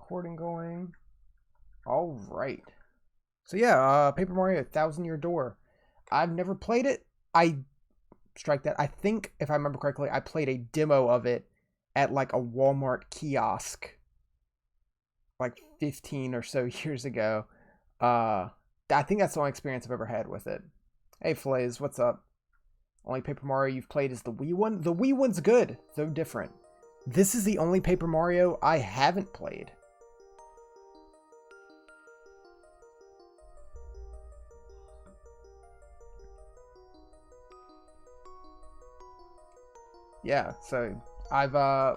recording going. All right. So yeah, Paper Mario Thousand Year Door. I've never played it. I strike that. I think if I remember correctly, I played a demo of it at like a Walmart kiosk like 15 or so years ago. I think that's the only experience I've ever had with it. Hey Flays, what's up? Only Paper Mario you've played is the Wii one? The Wii one's good, though different. This is the only Paper Mario I haven't played. Yeah, so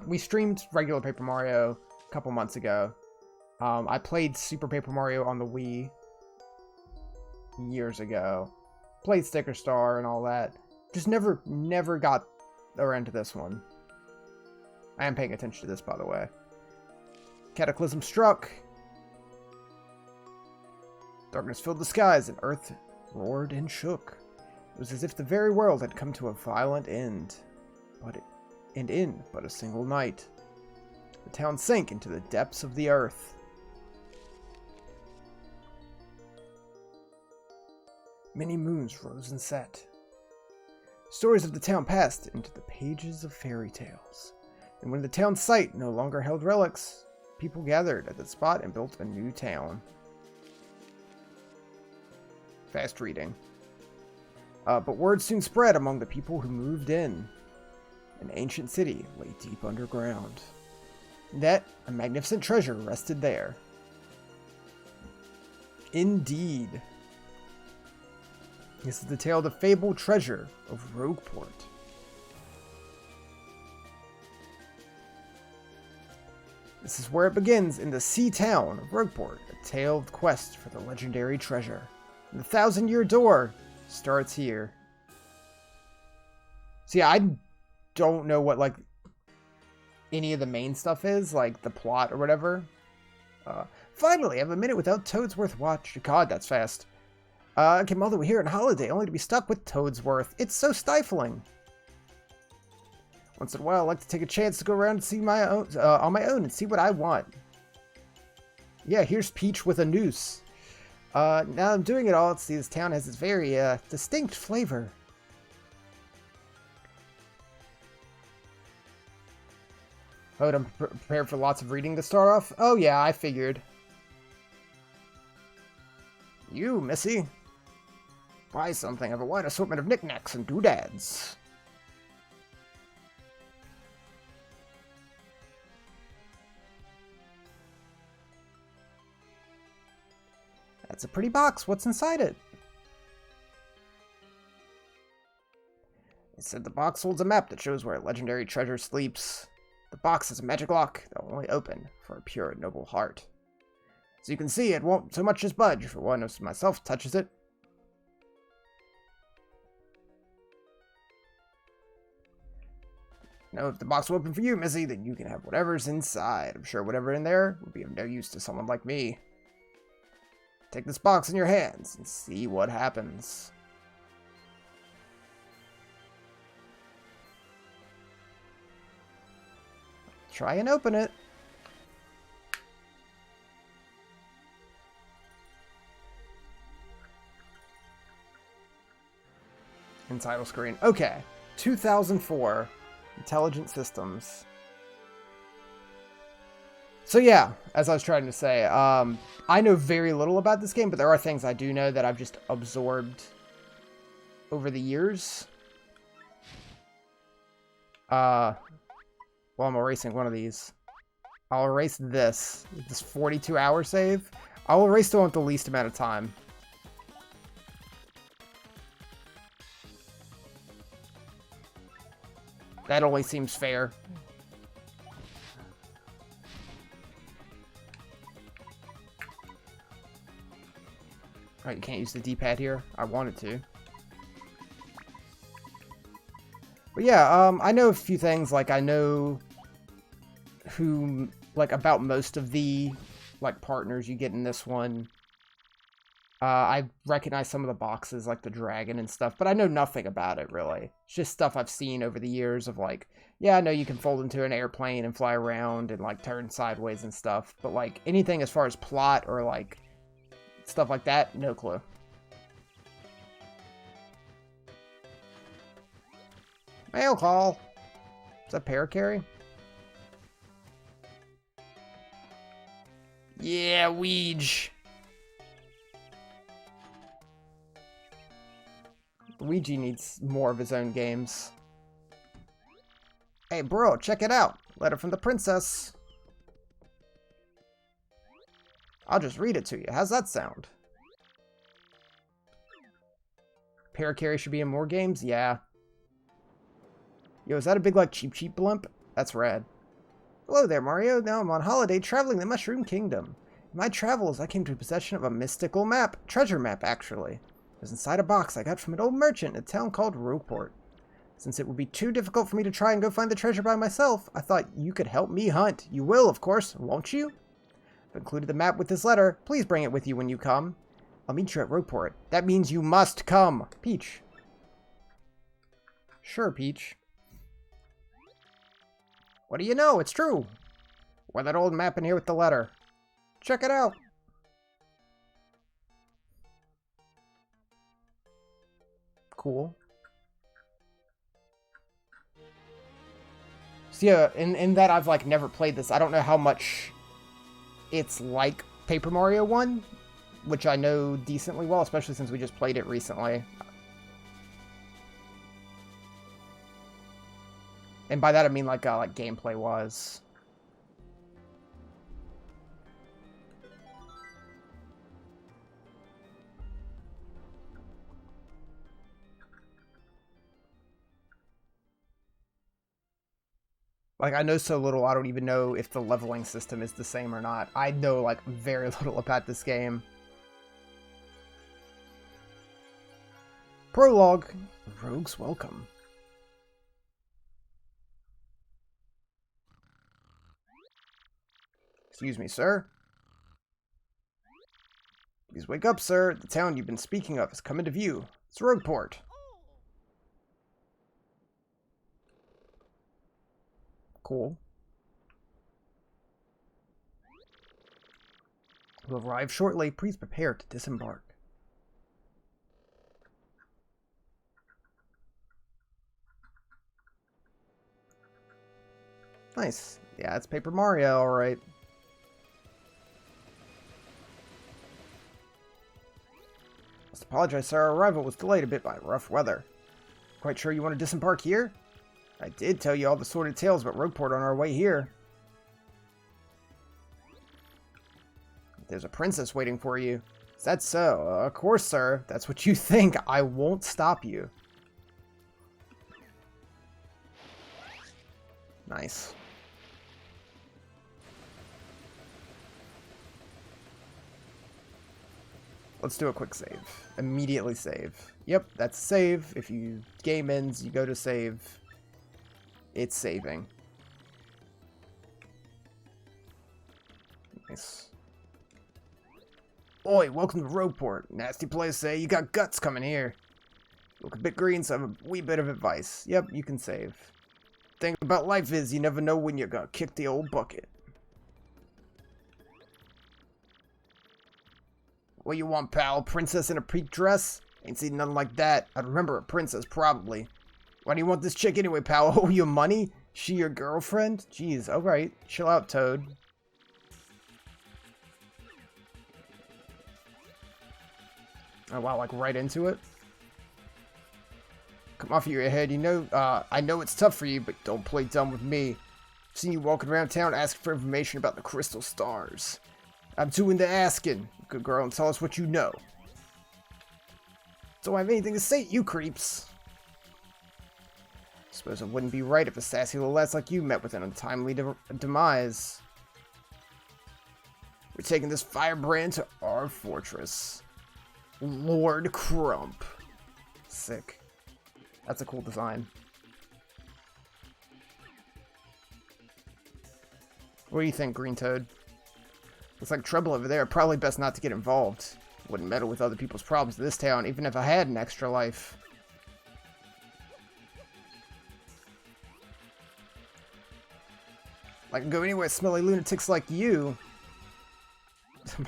we streamed regular Paper Mario a couple months ago. I played Super Paper Mario on the Wii years ago. Played Sticker Star and all that. Just never got around to this one. I am paying attention to this, by the way. Cataclysm struck. Darkness filled the skies, and Earth roared and shook. It was as if the very world had come to a violent end. But a single night, the town sank into the depths of the earth. Many moons rose and set. Stories of the town passed into the pages of fairy tales. And when the town's site no longer held relics, people gathered at the spot and built a new town. Fast reading. But word soon spread among the people who moved in. An ancient city lay deep underground. Yet, a magnificent treasure rested there. Indeed. This is the tale of the fabled treasure of Rogueport. This is where it begins, in the sea town of Rogueport, a tale of quest for the legendary treasure. And the Thousand-Year Door starts here. See, I don't know what, like, any of the main stuff is, like the plot or whatever. Finally, I have a minute without Toadsworth watch. God, that's fast. I came all the way here on holiday, only to be stuck with Toadsworth. It's so stifling. Once in a while, I like to take a chance to go around and see my own, on my own and see what I want. Yeah, here's Peach with a noose. Now I'm doing it all, let's see, this town has this very, distinct flavor. Oh, I'm prepared for lots of reading to start off? Oh yeah, I figured. You, Missy. Buy something. I have a wide assortment of knickknacks and doodads. That's a pretty box. What's inside it? It said the box holds a map that shows where a legendary treasure sleeps. The box has a magic lock that will only open for a pure and noble heart. As you can see, it won't so much as budge if one of myself touches it. Now, if the box will open for you, Missy, then you can have whatever's inside. I'm sure whatever in there would be of no use to someone like me. Take this box in your hands and see what happens. Try and open it. In title screen. Okay. 2004. Intelligent Systems. So yeah, as I was trying to say, I know very little about this game, but there are things I do know that I've just absorbed over the years. Well, I'm erasing one of these. I'll erase this 42-hour save. I'll erase the one with the least amount of time. That only seems fair. Alright, you can't use the D-pad here. I wanted to. But yeah, I know a few things. Like, I know about most of the, like, partners you get in this one. I recognize some of the boxes, like the dragon and stuff, but I know nothing about it, really. It's just stuff I've seen over the years of, like, yeah, I know you can fold into an airplane and fly around and, like, turn sideways and stuff, but, like, anything as far as plot or, like, stuff like that, no clue. Mail call! Is that Paracarry? Yeah, Ouija! Luigi needs more of his own games. Hey, bro, check it out. Letter from the princess. I'll just read it to you. How's that sound? Paracarry should be in more games? Yeah. Yo, is that a big, like, cheap blimp? That's rad. Hello there, Mario. Now I'm on holiday traveling the Mushroom Kingdom. In my travels, I came to possession of a mystical map. Treasure map, actually. It was inside a box I got from an old merchant in a town called Rogueport. Since it would be too difficult for me to try and go find the treasure by myself, I thought you could help me hunt. You will, of course, won't you? I've included the map with this letter. Please bring it with you when you come. I'll meet you at Rogueport. That means you must come. Peach. Sure, Peach. What do you know? It's true. Why that old map in here with the letter? Check it out. Cool. So yeah, in that I've like never played this. I don't know how much it's like Paper Mario 1, which I know decently well, especially since we just played it recently. And by that I mean like gameplay wise. Like, I know so little, I don't even know if the leveling system is the same or not. I know, like, very little about this game. Prologue. Rogues welcome. Excuse me, sir. Please wake up, sir. The town you've been speaking of has come into view. It's Rogueport. Cool. We'll arrive shortly. Please prepare to disembark. Nice. Yeah, it's Paper Mario, alright. Must apologize, sir. Our arrival was delayed a bit by rough weather. Quite sure you want to disembark here? I did tell you all the sordid tales about Rogueport on our way here. There's a princess waiting for you. Is that so? Of course, sir. That's what you think. I won't stop you. Nice. Let's do a quick save. Immediately save. Yep, that's save. If you game ends, you go to save. It's saving. Nice. Oi, welcome to Rogueport. Nasty place, eh? You got guts coming here. You look a bit green, so I have a wee bit of advice. Yep, you can save. Thing about life is, you never know when you're gonna kick the old bucket. What you want, pal? Princess in a pink dress? Ain't seen nothing like that. I'd remember a princess, probably. Why do you want this chick anyway, pal? Oh, you money? She your girlfriend? Jeez, alright. Chill out, Toad. Oh, wow, like right into it? Come off your head. You know, I know it's tough for you, but don't play dumb with me. I've seen you walking around town asking for information about the crystal stars. I'm doing the asking. Good girl, and tell us what you know. Don't have anything to say, you creeps. Suppose it wouldn't be right if a sassy little lass like you met with an untimely demise. We're taking this firebrand to our fortress. Lord Crump. Sick. That's a cool design. What do you think, Green Toad? Looks like trouble over there. Probably best not to get involved. Wouldn't meddle with other people's problems in this town, even if I had an extra life. I can go anywhere with smelly lunatics like you.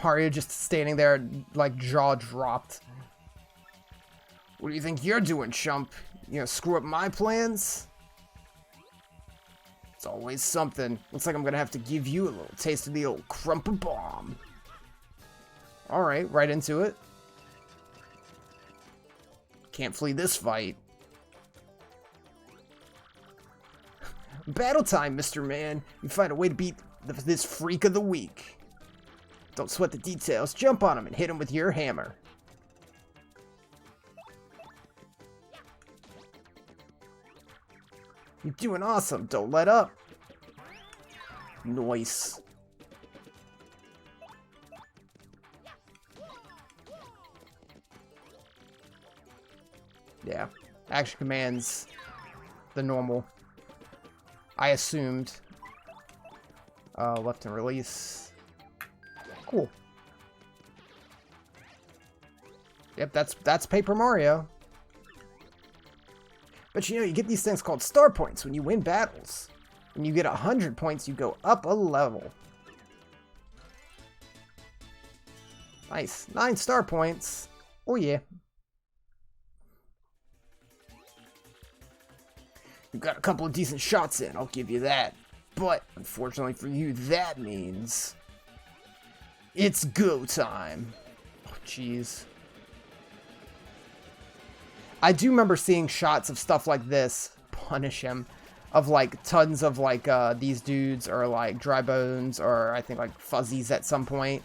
Mario just standing there, like, jaw dropped. What do you think you're doing, chump? You gonna screw up my plans? It's always something. Looks like I'm gonna have to give you a little taste of the old crumper bomb. Alright, right into it. Can't flee this fight. Battle time, Mr. Man. You find a way to beat this freak of the week. Don't sweat the details. Jump on him and hit him with your hammer. You're doing awesome. Don't let up. Nice. Yeah. Action commands. The normal. I assumed. Left and release. Cool. Yep, that's Paper Mario. But you know, you get these things called star points when you win battles. When you get 100 points, you go up a level. Nice. 9 star points. Oh yeah. You got a couple of decent shots in, I'll give you that. But, unfortunately for you, that means... it's go time. Oh, jeez. I do remember seeing shots of stuff like this. Punish him. Of, like, tons of, like, these dudes, or, like, dry bones, or, I think, like, fuzzies at some point.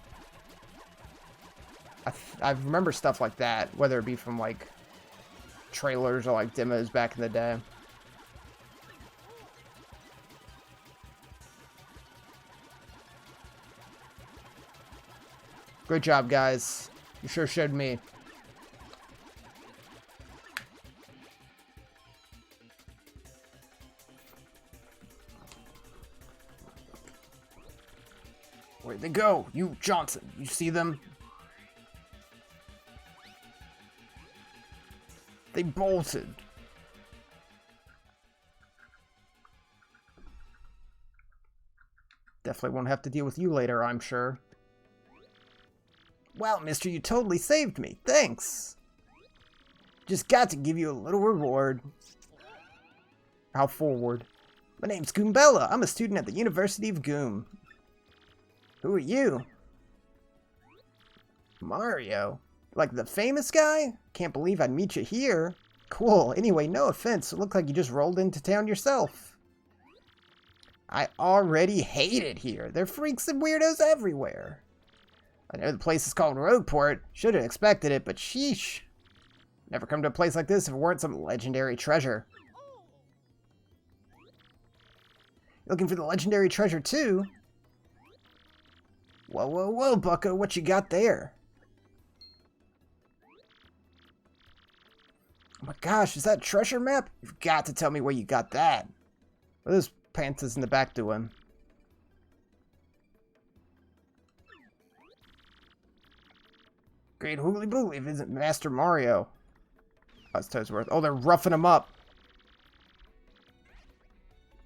I remember stuff like that, whether it be from, like, trailers or, like, demos back in the day. Great job, guys. You sure showed me. Where'd they go? You, Johnson. You see them? They bolted. Definitely won't have to deal with you later, I'm sure. Wow, mister, you totally saved me. Thanks. Just got to give you a little reward. How forward? My name's Goombella. I'm a student at the University of Goom. Who are you? Mario. Like the famous guy? Can't believe I'd meet you here. Cool. Anyway, no offense. It looks like you just rolled into town yourself. I already hate it here. There are freaks and weirdos everywhere. I know the place is called Rogueport. Should have expected it, but sheesh. Never come to a place like this if it weren't some legendary treasure. Looking for the legendary treasure too? Whoa, whoa, whoa, bucko, what you got there? Oh my gosh, is that a treasure map? You've got to tell me where you got that. What are those panthers in the back doing? Great hoogly boogly, visit Master Mario. Oh, it's Toadsworth. Oh, they're roughing him up.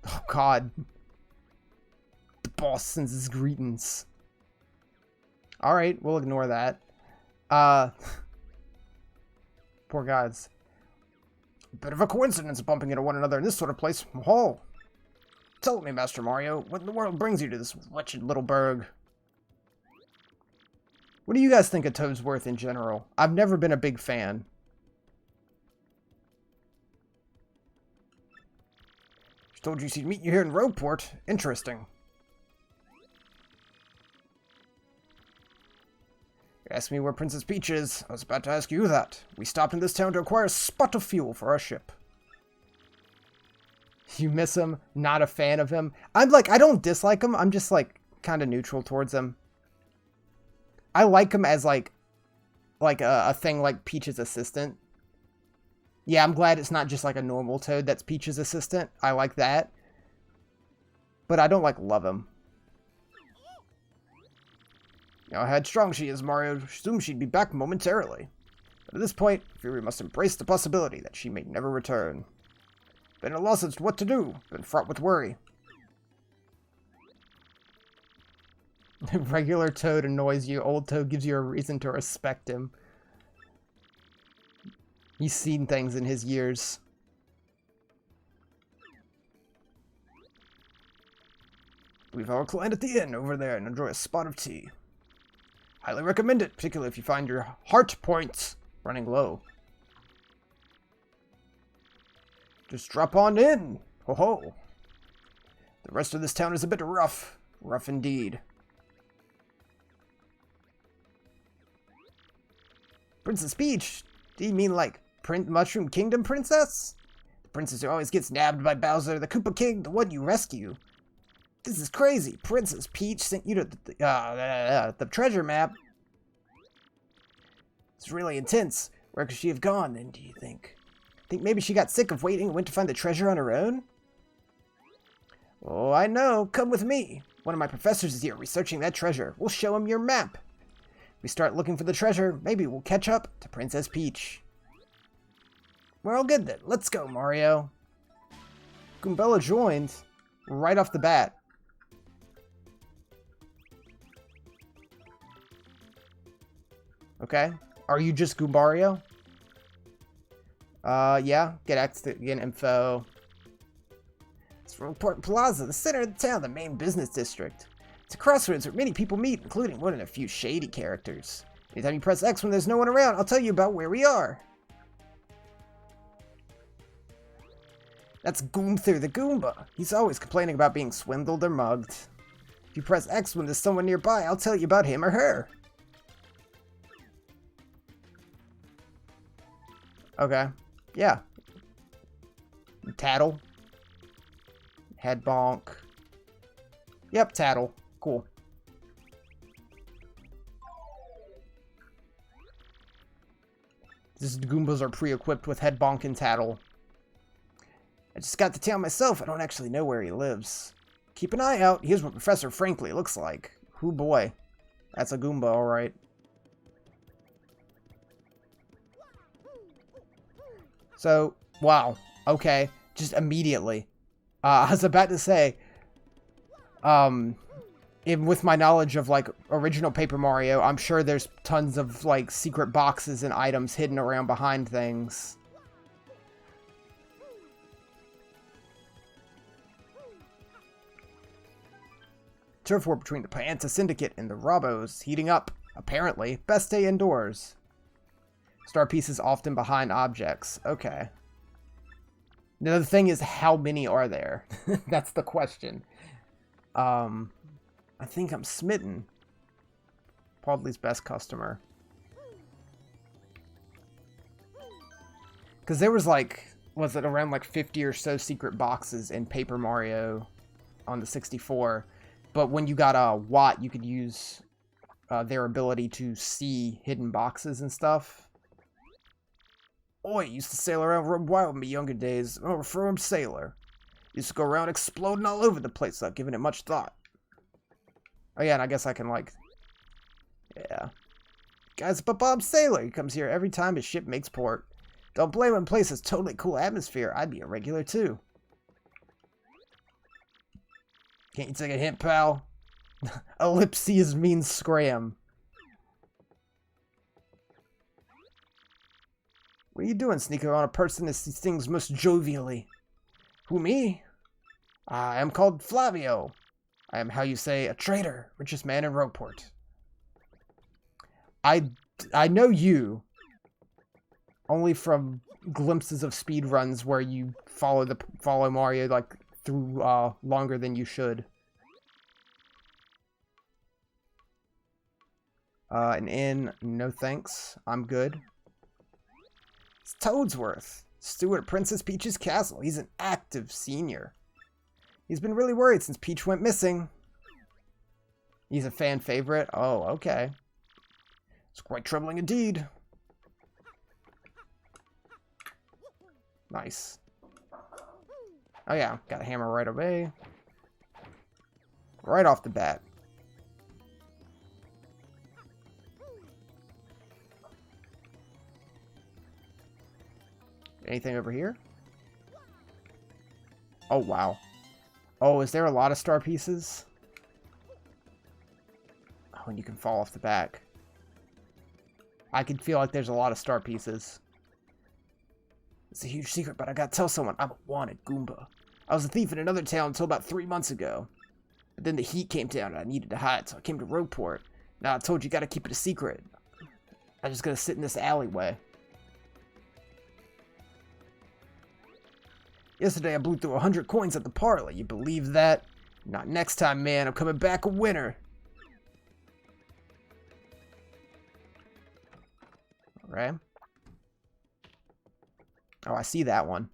Oh, God. The boss sends his greetings. Alright, we'll ignore that. Poor guys. Bit of a coincidence bumping into one another in this sort of place. Oh. Tell me, Master Mario, what in the world brings you to this wretched little burg? What do you guys think of Toadsworth in general? I've never been a big fan. She told you she'd meet you here in Rogueport. Interesting. You asked me where Princess Peach is. I was about to ask you that. We stopped in this town to acquire a spot of fuel for our ship. You miss him? Not a fan of him? I'm like, I don't dislike him. I'm just like kind of neutral towards him. I like him as like a thing like Peach's assistant. Yeah, I'm glad it's not just like a normal Toad that's Peach's assistant. I like that. But I don't like love him. You know how headstrong she is, Mario assumed she'd be back momentarily. But at this point, Fury must embrace the possibility that she may never return. Been at a loss as to what to do, been fraught with worry. Regular Toad annoys you. Old Toad gives you a reason to respect him. He's seen things in his years. We've all reclined at the inn over there and enjoy a spot of tea. Highly recommend it, particularly if you find your heart points running low. Just drop on in. Ho ho. The rest of this town is a bit rough. Rough indeed. Princess Peach? Do you mean like Mushroom Kingdom Princess? The princess who always gets nabbed by Bowser, the Koopa King, the one you rescue. This is crazy. Princess Peach sent you to the treasure map. It's really intense. Where could she have gone, then, do you think? Think maybe she got sick of waiting and went to find the treasure on her own? Oh, I know. Come with me. One of my professors is here researching that treasure. We'll show him your map. If we start looking for the treasure, maybe we'll catch up to Princess Peach. We're all good then. Let's go, Mario. Goombella joined right off the bat. Okay. Are you just Goombario? Yeah. Get access to get info. It's from Port Plaza, the center of the town, the main business district. It's a crossroads where many people meet, including more than a few shady characters. Anytime you press X when there's no one around, I'll tell you about where we are. That's Goomther the Goomba. He's always complaining about being swindled or mugged. If you press X when there's someone nearby, I'll tell you about him or her. Okay. Yeah. Tattle. Head bonk. Yep, Tattle. Cool. These Goombas are pre-equipped with head bonk and Tattle. I just got to town myself. I don't actually know where he lives. Keep an eye out. Here's what Professor Frankly looks like. Hoo boy. That's a Goomba, alright. So, wow. Okay. Just immediately. I was about to say, with my knowledge of, like, original Paper Mario, I'm sure there's tons of, like, secret boxes and items hidden around behind things. Turf war between the Pianta Syndicate and the Robos heating up. Apparently, best stay indoors. Star pieces often behind objects. Okay. Now, the thing is, how many are there? That's the question. I think I'm smitten. Paudley's best customer. Because there was like, was it around like 50 or so secret boxes in Paper Mario on the 64. But when you got a Watt, you could use their ability to see hidden boxes and stuff. Oi, used to sail around Rome Wild in my younger days. I'm a reformed sailor. Used to go around exploding all over the place without giving it much thought. Oh yeah, and I guess I can like... Yeah. Guy's but Bob Sailor. He comes here every time his ship makes port. Don't blame him, place has totally cool atmosphere. I'd be a regular too. Can't you take a hint, pal? Ellipses means scram. What are you doing, sneaking on a person that sees things most jovially? Who, me? I am called Flavio. I am, how you say, a trader, richest man in Rogueport. I know you only from glimpses of speedruns where you follow Mario like through longer than you should. An inn, no thanks. I'm good. It's Toadsworth, steward at Princess Peach's castle. He's an active senior. He's been really worried since Peach went missing. He's a fan favorite? Oh, okay. It's quite troubling indeed. Nice. Oh yeah, got a hammer right away. Right off the bat. Anything over here? Oh, wow. Oh, is there a lot of star pieces? Oh, and you can fall off the back. I can feel like there's a lot of star pieces. It's a huge secret, but I gotta tell someone. I'm a wanted Goomba. I was a thief in another town until about 3 months ago. But then the heat came down and I needed to hide, so I came to Rogueport. Now I told you gotta keep it a secret. I'm just gonna sit in this alleyway. Yesterday I blew through 100 coins at the parlor. You believe that? Not next time, man. I'm coming back a winner. Alright. Oh, I see that one.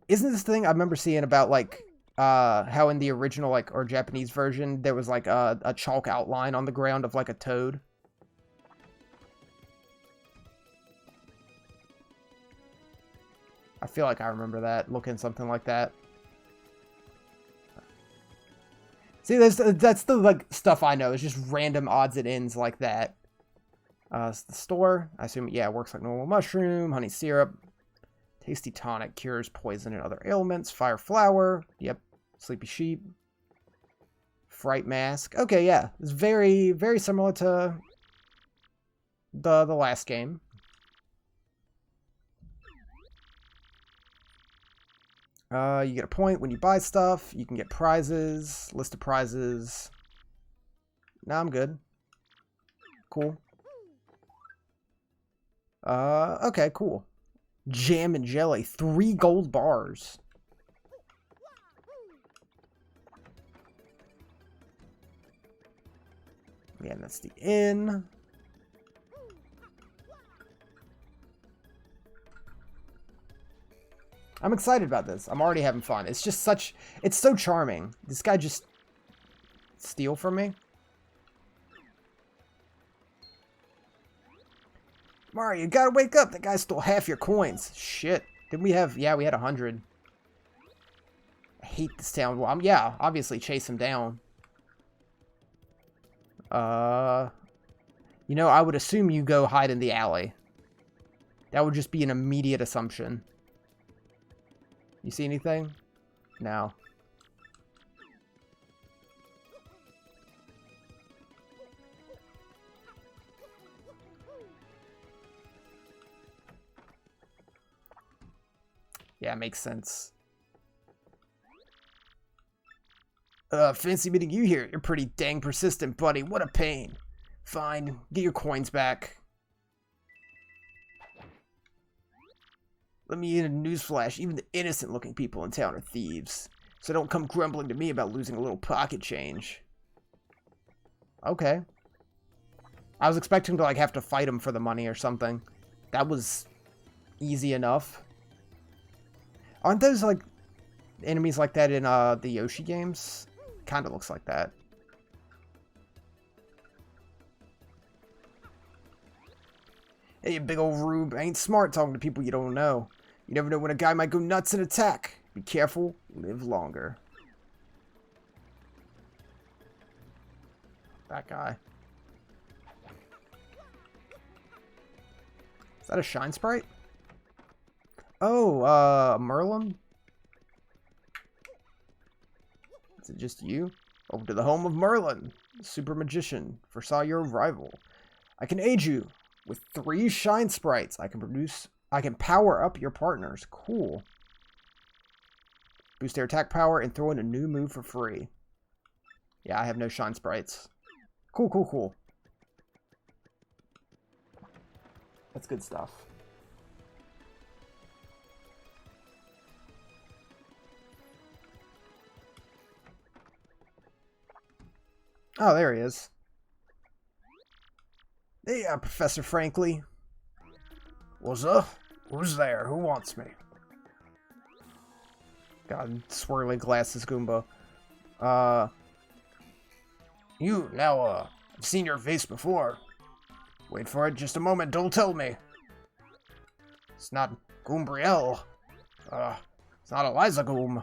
Isn't this thing I remember seeing about, like, how in the original, like, or Japanese version, there was, like, a chalk outline on the ground of, like, a toad? I feel like I remember that, looking something like that. See, that's the, like, stuff I know. It's just random odds and ends like that. The store, I assume, yeah, works like normal mushroom, honey syrup, tasty tonic, cures poison and other ailments, fire flower, yep, sleepy sheep, fright mask. Okay, yeah, it's very, very similar to the last game. You get a point when you buy stuff. You can get prizes, list of prizes. Nah, I'm good. Cool. Okay, cool. Jam and jelly. 3 gold bars. Yeah, and that's the inn. I'm excited about this. I'm already having fun. It's just such... It's so charming. This guy just... steal from me? Mario, you gotta wake up. That guy stole half your coins. Shit. Didn't we have... Yeah, we had 100. I hate this town. Well, yeah, obviously chase him down. You know, I would assume you go hide in the alley. That would just be an immediate assumption. You see anything? No. Yeah, makes sense. Fancy meeting you here. You're pretty dang persistent, buddy. What a pain. Fine. Get your coins back. Let me in a newsflash. Even the innocent-looking people in town are thieves. So don't come grumbling to me about losing a little pocket change. Okay. I was expecting to, like, have to fight him for the money or something. That was easy enough. Aren't those, like, enemies like that in, the Yoshi games? Kinda looks like that. Hey, you big old rube. I ain't smart talking to people you don't know. You never know when a guy might go nuts and attack. Be careful. Live longer. That guy. Is that a Shine Sprite? Oh, Merlin? Is it just you? Over to the home of Merlin, the super magician. Foresaw your arrival. I can aid you with 3 Shine Sprites. I can power up your partners. Cool. Boost their attack power and throw in a new move for free. Yeah, I have no Shine Sprites. Cool, cool, cool. That's good stuff. Oh, there he is. Hey, Professor Frankly. What's up? Who's there? Who wants me? God, swirly glasses Goomba. You, now, I've seen your face before. Wait for it just a moment, don't tell me. It's not Goombriel. It's not Eliza Goom.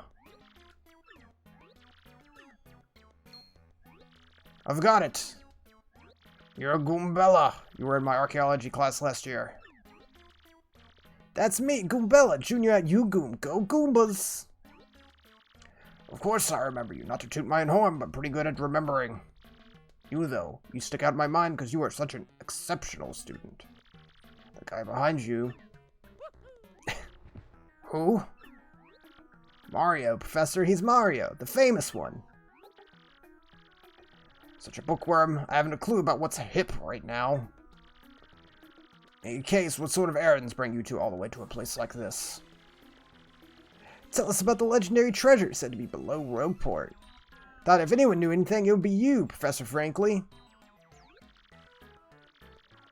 I've got it. You're a Goombella. You were in my archaeology class last year. That's me, Goombella, Junior at U-Goom. Go Goombas! Of course I remember you. Not to toot my own horn, but pretty good at remembering. You, though, you stick out in my mind because you are such an exceptional student. The guy behind you... Who? Mario, Professor. He's Mario, the famous one. Such a bookworm. I haven't a clue about what's hip right now. In any case, what sort of errands bring you two all the way to a place like this? Tell us about the legendary treasure said to be below Rogueport. Thought if anyone knew anything, it would be you, Professor Frankly.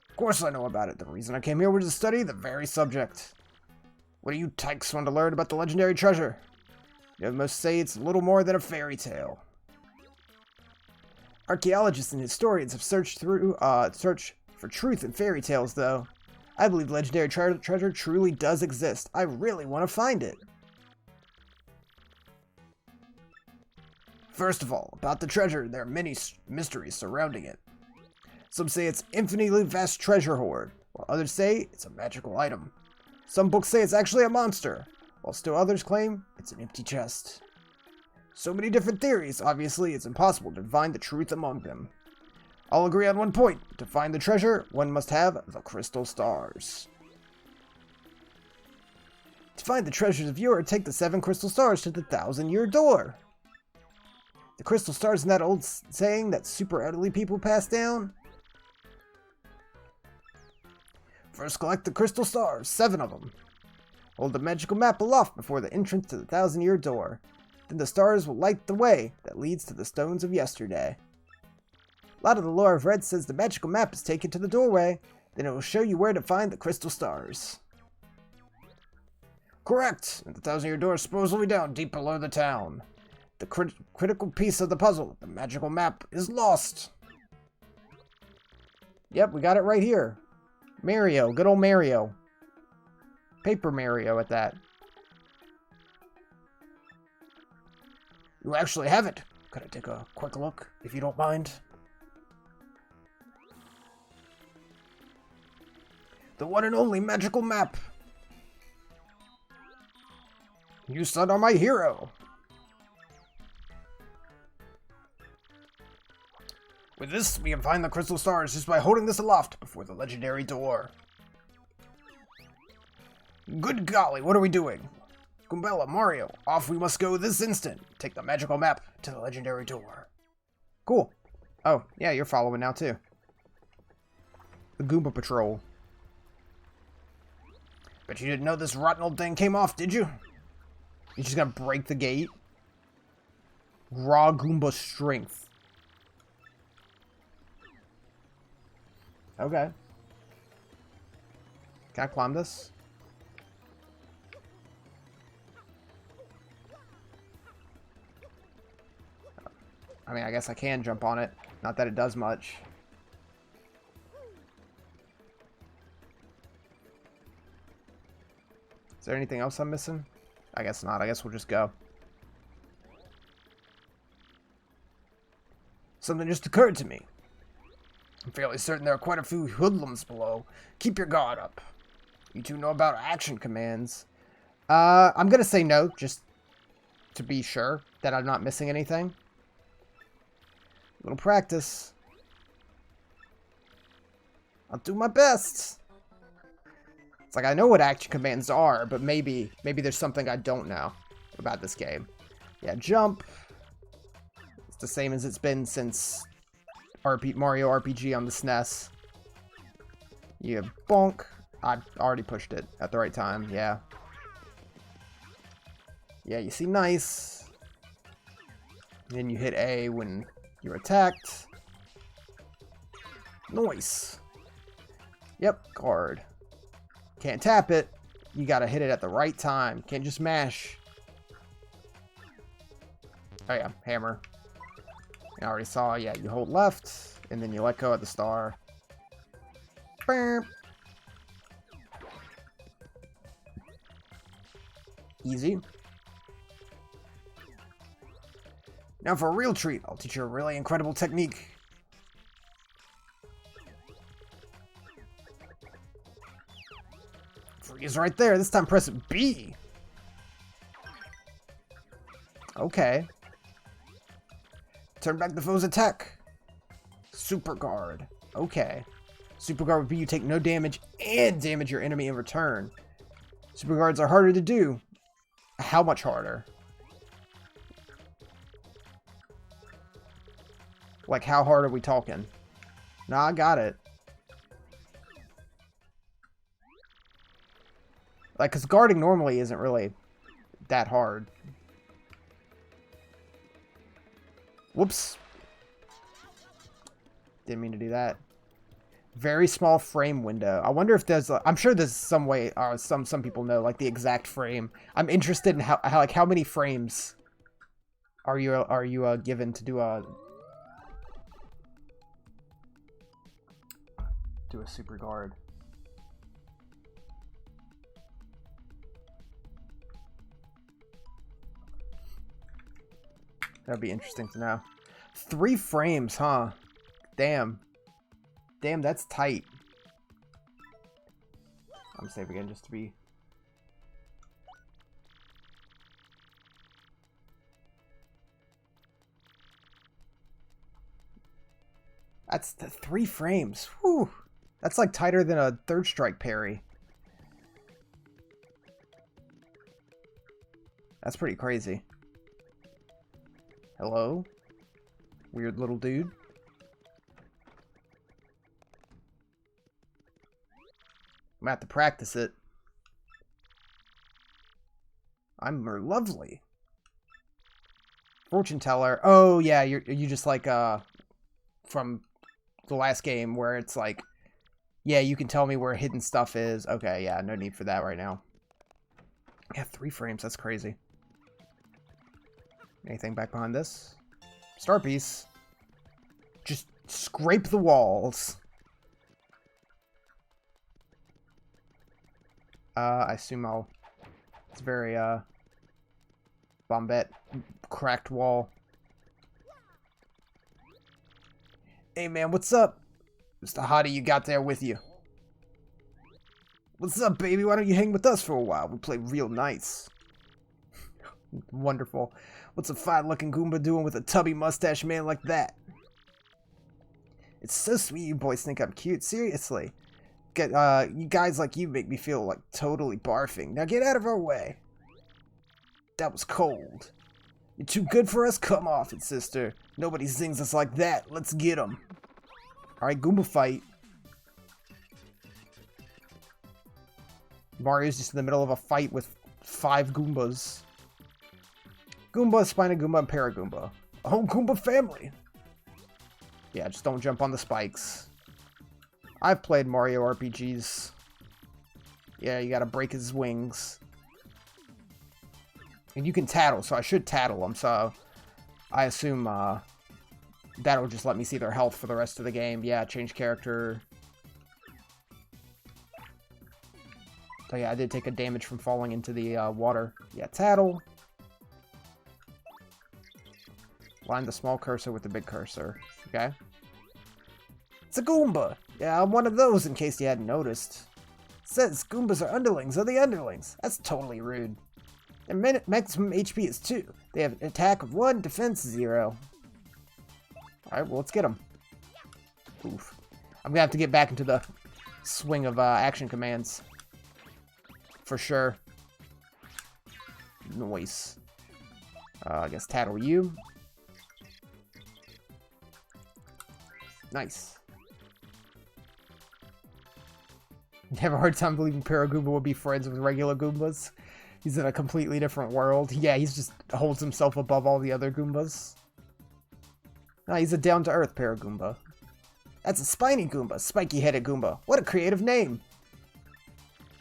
Of course I know about it. The reason I came here was to study the very subject. What do you tykes want to learn about the legendary treasure? You must say it's little more than a fairy tale. Archaeologists and historians have searched for truth in fairy tales, though. I believe legendary treasure truly does exist. I really want to find it. First of all, about the treasure, there are many mysteries surrounding it. Some say it's infinitely vast treasure hoard, while others say it's a magical item. Some books say it's actually a monster, while still others claim it's an empty chest. So many different theories, obviously it's impossible to find the truth among them. I'll agree on one point. To find the treasure, one must have the crystal stars. To find the treasures of yore, take the 7 crystal stars to the 1,000-year door. The crystal stars in that old saying that super elderly people pass down? First collect the crystal stars, 7 of them. Hold the magical map aloft before the entrance to the 1,000-year door. Then the stars will light the way that leads to the stones of yesterday. A lot of the lore I've read says the magical map is taken to the doorway, then it will show you where to find the crystal stars. Correct! And the 1,000-year door is supposedly down deep below the town. The critical piece of the puzzle, the magical map, is lost. Yep, we got it right here. Mario, good old Mario. Paper Mario at that. You actually have it. Could I take a quick look, if you don't mind? The one and only magical map. You son are my hero. With this, we can find the crystal stars just by holding this aloft before the legendary door. Good golly, what are we doing? Goombella, Mario, off we must go this instant. Take the magical map to the legendary door. Cool. Oh, yeah, you're following now, too. The Goomba Patrol. But you didn't know this rotten old thing came off, did you? You're just gonna break the gate? Raw Goomba strength. Okay. Can I climb this? I mean, I guess I can jump on it. Not that it does much. Is there anything else I'm missing? I guess not. I guess we'll just go. Something just occurred to me. I'm fairly certain there are quite a few hoodlums below. Keep your guard up. You two know about action commands. I'm gonna say no, just to be sure that I'm not missing anything. A little practice. I'll do my best. It's like I know what action commands are, but maybe there's something I don't know about this game. Yeah, jump. It's the same as it's been since Mario RPG on the SNES. You bonk. I already pushed it at the right time, yeah. Yeah, you see nice. Then you hit A when you're attacked. Nice. Yep, guard. Can't tap it. You gotta hit it at the right time. Can't just mash. Oh yeah, hammer. I already saw, yeah, you hold left, and then you let go of the star. Burp. Easy. Now for a real treat, I'll teach you a really incredible technique. For He's right there. This time press B. Okay. Turn back the foe's attack. Super Guard. Okay. Super Guard would be you take no damage and damage your enemy in return. Super Guards are harder to do. How much harder? Like, how hard are we talking? Nah, I got it. Like, because guarding normally isn't really that hard. Whoops. Didn't mean to do that. Very small frame window. I wonder if there's I'm sure there's some way, some people know, like, the exact frame. I'm interested in how many frames are you given to do a super guard. That'd be interesting to know. 3 frames, huh? Damn. Damn, that's tight. I'm gonna save again just to be... That's the 3 frames. Whew. That's like tighter than a third strike parry. That's pretty crazy. Hello? Weird little dude. I'm gonna have to practice it. I'm more lovely. Fortune teller. Oh yeah, you just like from the last game where it's like, yeah, you can tell me where hidden stuff is. Okay, yeah, no need for that right now. Yeah, 3 frames. That's crazy. Anything back behind this? Star piece. Just scrape the walls. I assume I'll... It's very, Bombette. Cracked wall. Hey, man, what's up? Mr. Hottie, you got there with you. What's up, baby? Why don't you hang with us for a while? We play real nice. Wonderful. What's a fine-looking Goomba doing with a tubby mustache man like that? It's so sweet you boys think I'm cute. Seriously. You guys like you make me feel like totally barfing. Now get out of our way. That was cold. You're too good for us? Come off it, sister. Nobody sings us like that. Let's get 'em. Alright, Goomba fight. Mario's just in the middle of a fight with 5 Goombas. Goomba, Spina Goomba, and Paragoomba. A whole Goomba family. Yeah, just don't jump on the spikes. I've played Mario RPGs. Yeah, you gotta break his wings. And you can tattle, so I should tattle him, so I assume that'll just let me see their health for the rest of the game. Yeah, change character. So yeah, I did take a damage from falling into the water. Yeah, tattle. Line the small cursor with the big cursor. Okay. It's a Goomba! Yeah, I'm one of those, in case you hadn't noticed. It says Goombas are underlings of the underlings. That's totally rude. Their maximum HP is 2. They have an attack of 1, defense 0. Alright, well, let's get them. Oof. I'm gonna have to get back into the swing of action commands. For sure. Noise. I guess tattle you. Nice. You have a hard time believing Paragoomba will be friends with regular Goombas. He's in a completely different world. Yeah, he just holds himself above all the other Goombas. Nah, he's a down-to-earth Paragoomba. That's a spiny Goomba, spiky-headed Goomba. What a creative name!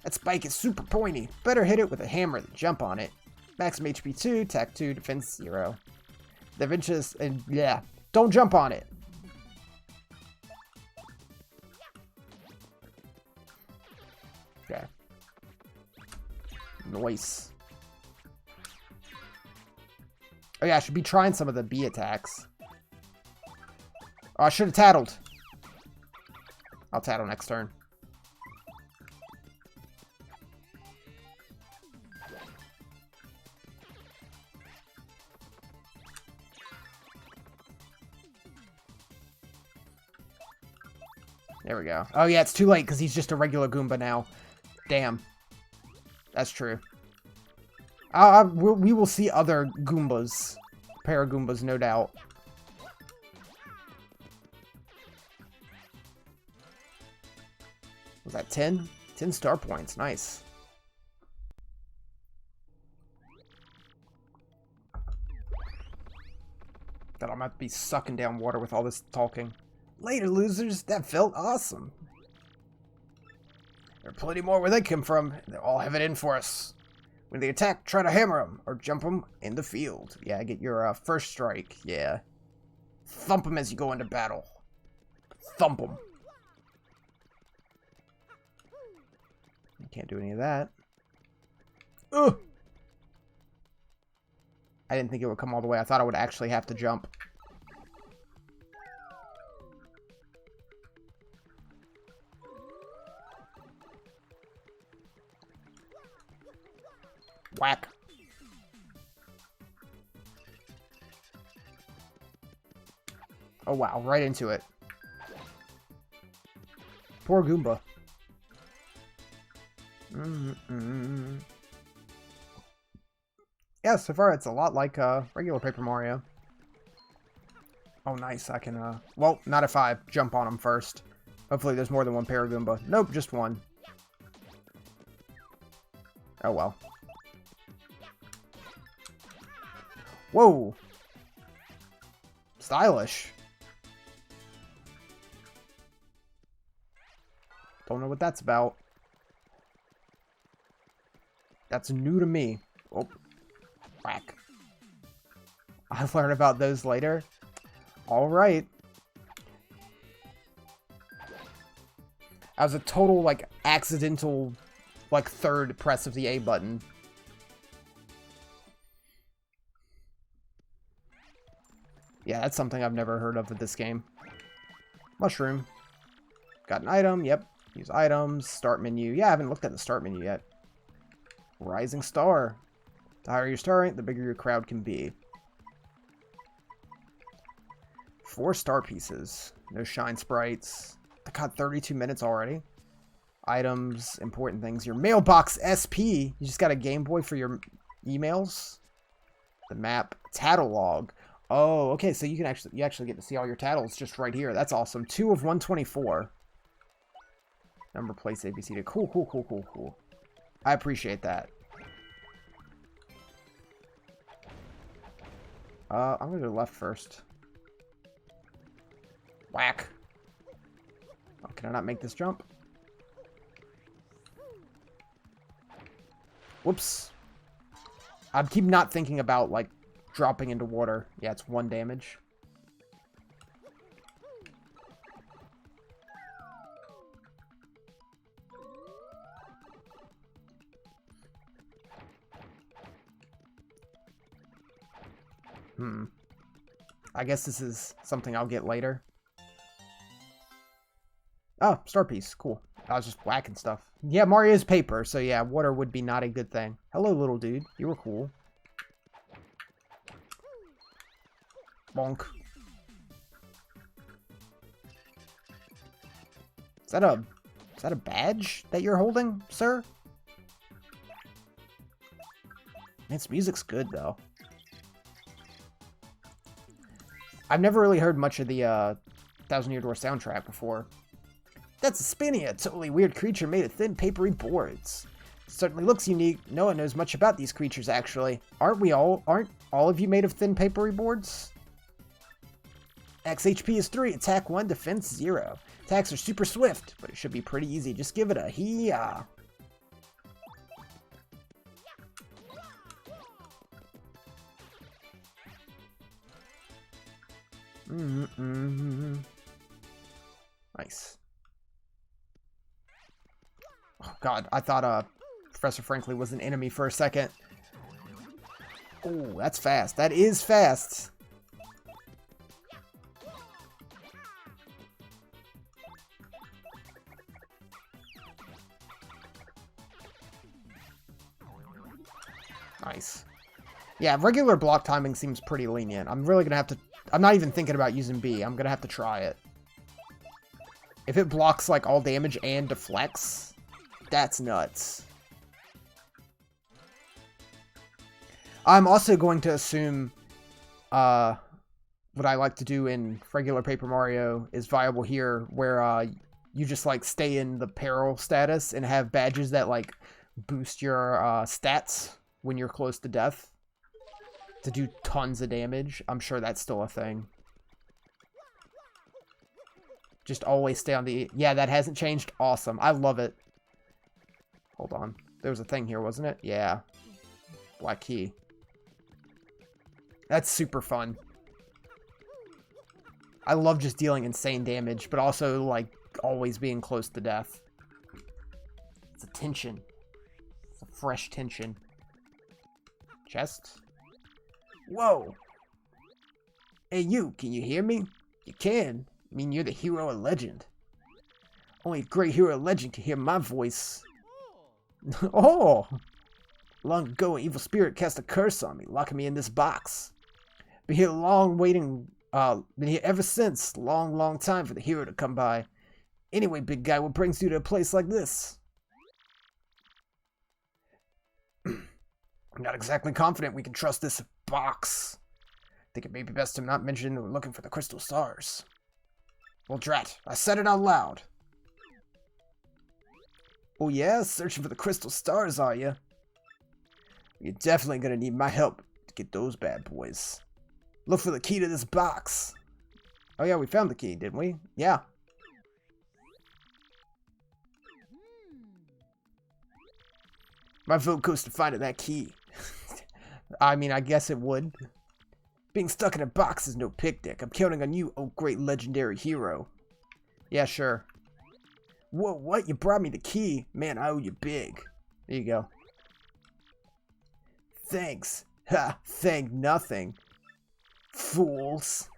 That spike is super pointy. Better hit it with a hammer than jump on it. Maximum HP 2, attack 2, defense 0. The adventures, and yeah, don't jump on it. Okay. Nice. Oh yeah, I should be trying some of the B attacks. Oh, I should have tattled. I'll tattle next turn. There we go. Oh, yeah, it's too late because he's just a regular Goomba now. Damn. That's true. We will see other Goombas. Paragoombas, no doubt. Was that 10? 10 star points. Nice. God, I'm about to be sucking down water with all this talking. Later, losers. That felt awesome. There are plenty more where they come from. They all have it in for us. When they attack, try to hammer them or jump them in the field. Yeah, get your first strike. Yeah. Thump them as you go into battle. Thump them. You can't do any of that. Ugh! I didn't think it would come all the way. I thought I would actually have to jump. Whack. Oh wow, right into it. Poor Goomba. Yeah, so far it's a lot like regular Paper Mario. Oh nice, I can well, not if I jump on him first. Hopefully there's more than one Paragoomba. Nope, just one. Oh well. Whoa! Stylish. Don't know what that's about. That's new to me. Oh. Whack. I'll learn about those later. Alright. That was a total, like, accidental, like, third press of the A button. Yeah, that's something I've never heard of with this game. Mushroom. Got an item, yep. Use items, start menu. Yeah, I haven't looked at the start menu yet. Rising star. The higher your star rank, the bigger your crowd can be. 4 star pieces. No shine sprites. I got 32 minutes already. Items, important things. Your mailbox SP. You just got a Game Boy for your emails. The map. Tattle log. Oh, okay, so you actually get to see all your tattles just right here. That's awesome. 2 of 124. Number, place, ABC. Cool, cool, cool, cool, cool. I appreciate that. I'm gonna go left first. Whack. Oh, can I not make this jump? Whoops. I keep not thinking about, like, dropping into water. Yeah, it's 1 damage. I guess this is something I'll get later. Oh, star piece. Cool. I was just whacking stuff. Yeah, Mario's paper, so yeah, water would be not a good thing. Hello, little dude. You were cool. Bonk. Is that a badge that you're holding, sir? This music's good, though. I've never really heard much of the Thousand Year Door soundtrack before. That's a Spinny, a totally weird creature made of thin, papery boards. Certainly looks unique. No one knows much about these creatures, actually. Aren't all of you made of thin, papery boards? XHP is 3, attack 1, defense 0. Attacks are super swift, but it should be pretty easy. Just give it a hee-yah. Nice. Oh god, I thought Professor Franklin was an enemy for a second. Oh, that's fast. That is fast. Nice. Yeah, regular block timing seems pretty lenient. I'm really gonna have to... I'm not even thinking about using B. I'm gonna have to try it. If it blocks, like, all damage and deflects, that's nuts. I'm also going to assume, what I like to do in regular Paper Mario is viable here, where, you just, like, stay in the peril status and have badges that, like, boost your, stats when you're close to death to do tons of damage. I'm sure that's still a thing. Just always stay on the... Yeah, that hasn't changed. Awesome. I love it. Hold on. There was a thing here, wasn't it? Yeah. Black key. That's super fun. I love just dealing insane damage, but also, like, always being close to death. It's a tension. It's a fresh tension. Chest? Whoa! Hey, you, can you hear me? You can. I mean, you're the hero of legend. Only a great hero of legend can hear my voice. Oh! Long ago, an evil spirit cast a curse on me, locking me in this box. Been here been here ever since. Long time for the hero to come by. Anyway, big guy, what brings you to a place like this? I'm not exactly confident we can trust this box. Think it may be best to not mention we're looking for the crystal stars. Well, drat, I said it out loud. Oh yeah? Searching for the crystal stars, are you? You're definitely gonna need my help to get those bad boys. Look for the key to this box. Oh yeah, we found the key, didn't we? Yeah. My vote goes to finding that key. I mean, I guess it would. Being stuck in a box is no picnic. I'm counting on you, oh great legendary hero. Yeah, sure. Whoa, what? You brought me the key? Man, I owe you big. There you go. Thanks. Ha, thank nothing. Fools.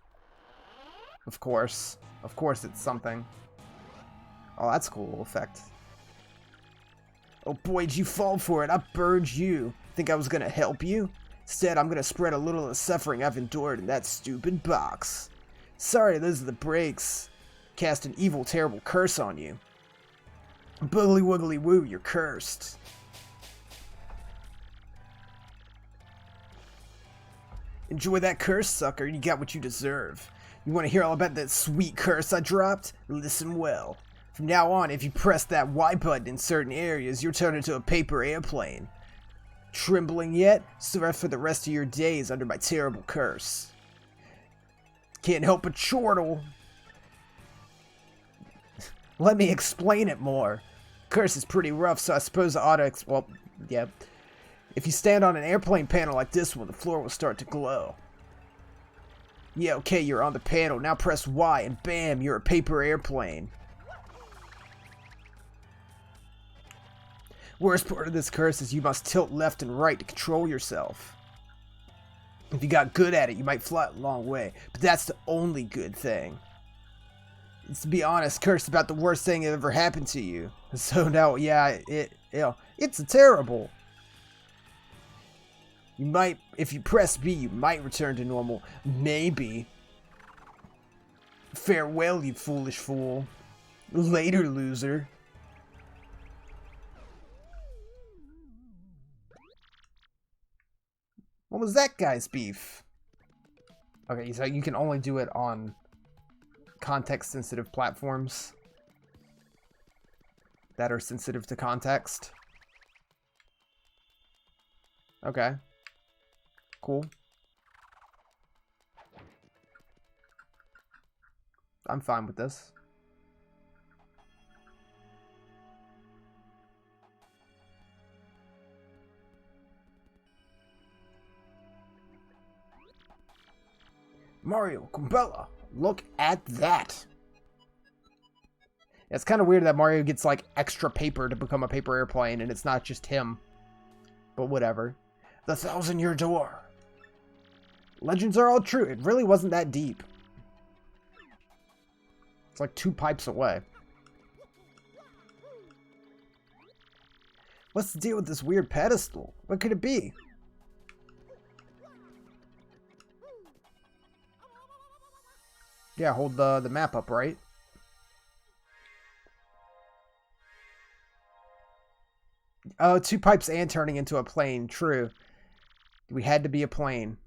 Of course. Of course it's something. Oh, that's a cool little effect. Oh boy, did you fall for it. I burned you. Think I was gonna help you? Instead, I'm gonna spread a little of the suffering I've endured in that stupid box. Sorry, those are the breaks. Cast an evil, terrible curse on you. Boogly woogly woo, you're cursed. Enjoy that curse, sucker. You got what you deserve. You want to hear all about that sweet curse I dropped? Listen well. From now on, if you press that Y button in certain areas, you're turned into a paper airplane. Trembling yet? Survive for the rest of your days under my terrible curse. Can't help but chortle. Let me explain it more. Curse is pretty rough, so I suppose I ought to well, yeah. If you stand on an airplane panel like this one, the floor will start to glow. Yeah, okay, you're on the panel. Now press Y and bam, you're a paper airplane. Worst part of this curse is you must tilt left and right to control yourself. If you got good at it, you might fly a long way, but that's the only good thing. To be honest, curse is about the worst thing that ever happened to you. So now, yeah, it's terrible. You might, if you press B, you might return to normal. Maybe. Farewell, you foolish fool. Later, loser. What was that guy's beef? Okay, so you can only do it on context-sensitive platforms that are sensitive to context. Okay. Cool. I'm fine with this. Mario, Kumbella, look at that. It's kind of weird that Mario gets like extra paper to become a paper airplane and it's not just him. But whatever. The 1,000-year door. Legends are all true. It really wasn't that deep. It's like 2 pipes away. What's the deal with this weird pedestal? What could it be? Yeah, hold the map up, right? Oh, 2 pipes and turning into a plane. True. We had to be a plane.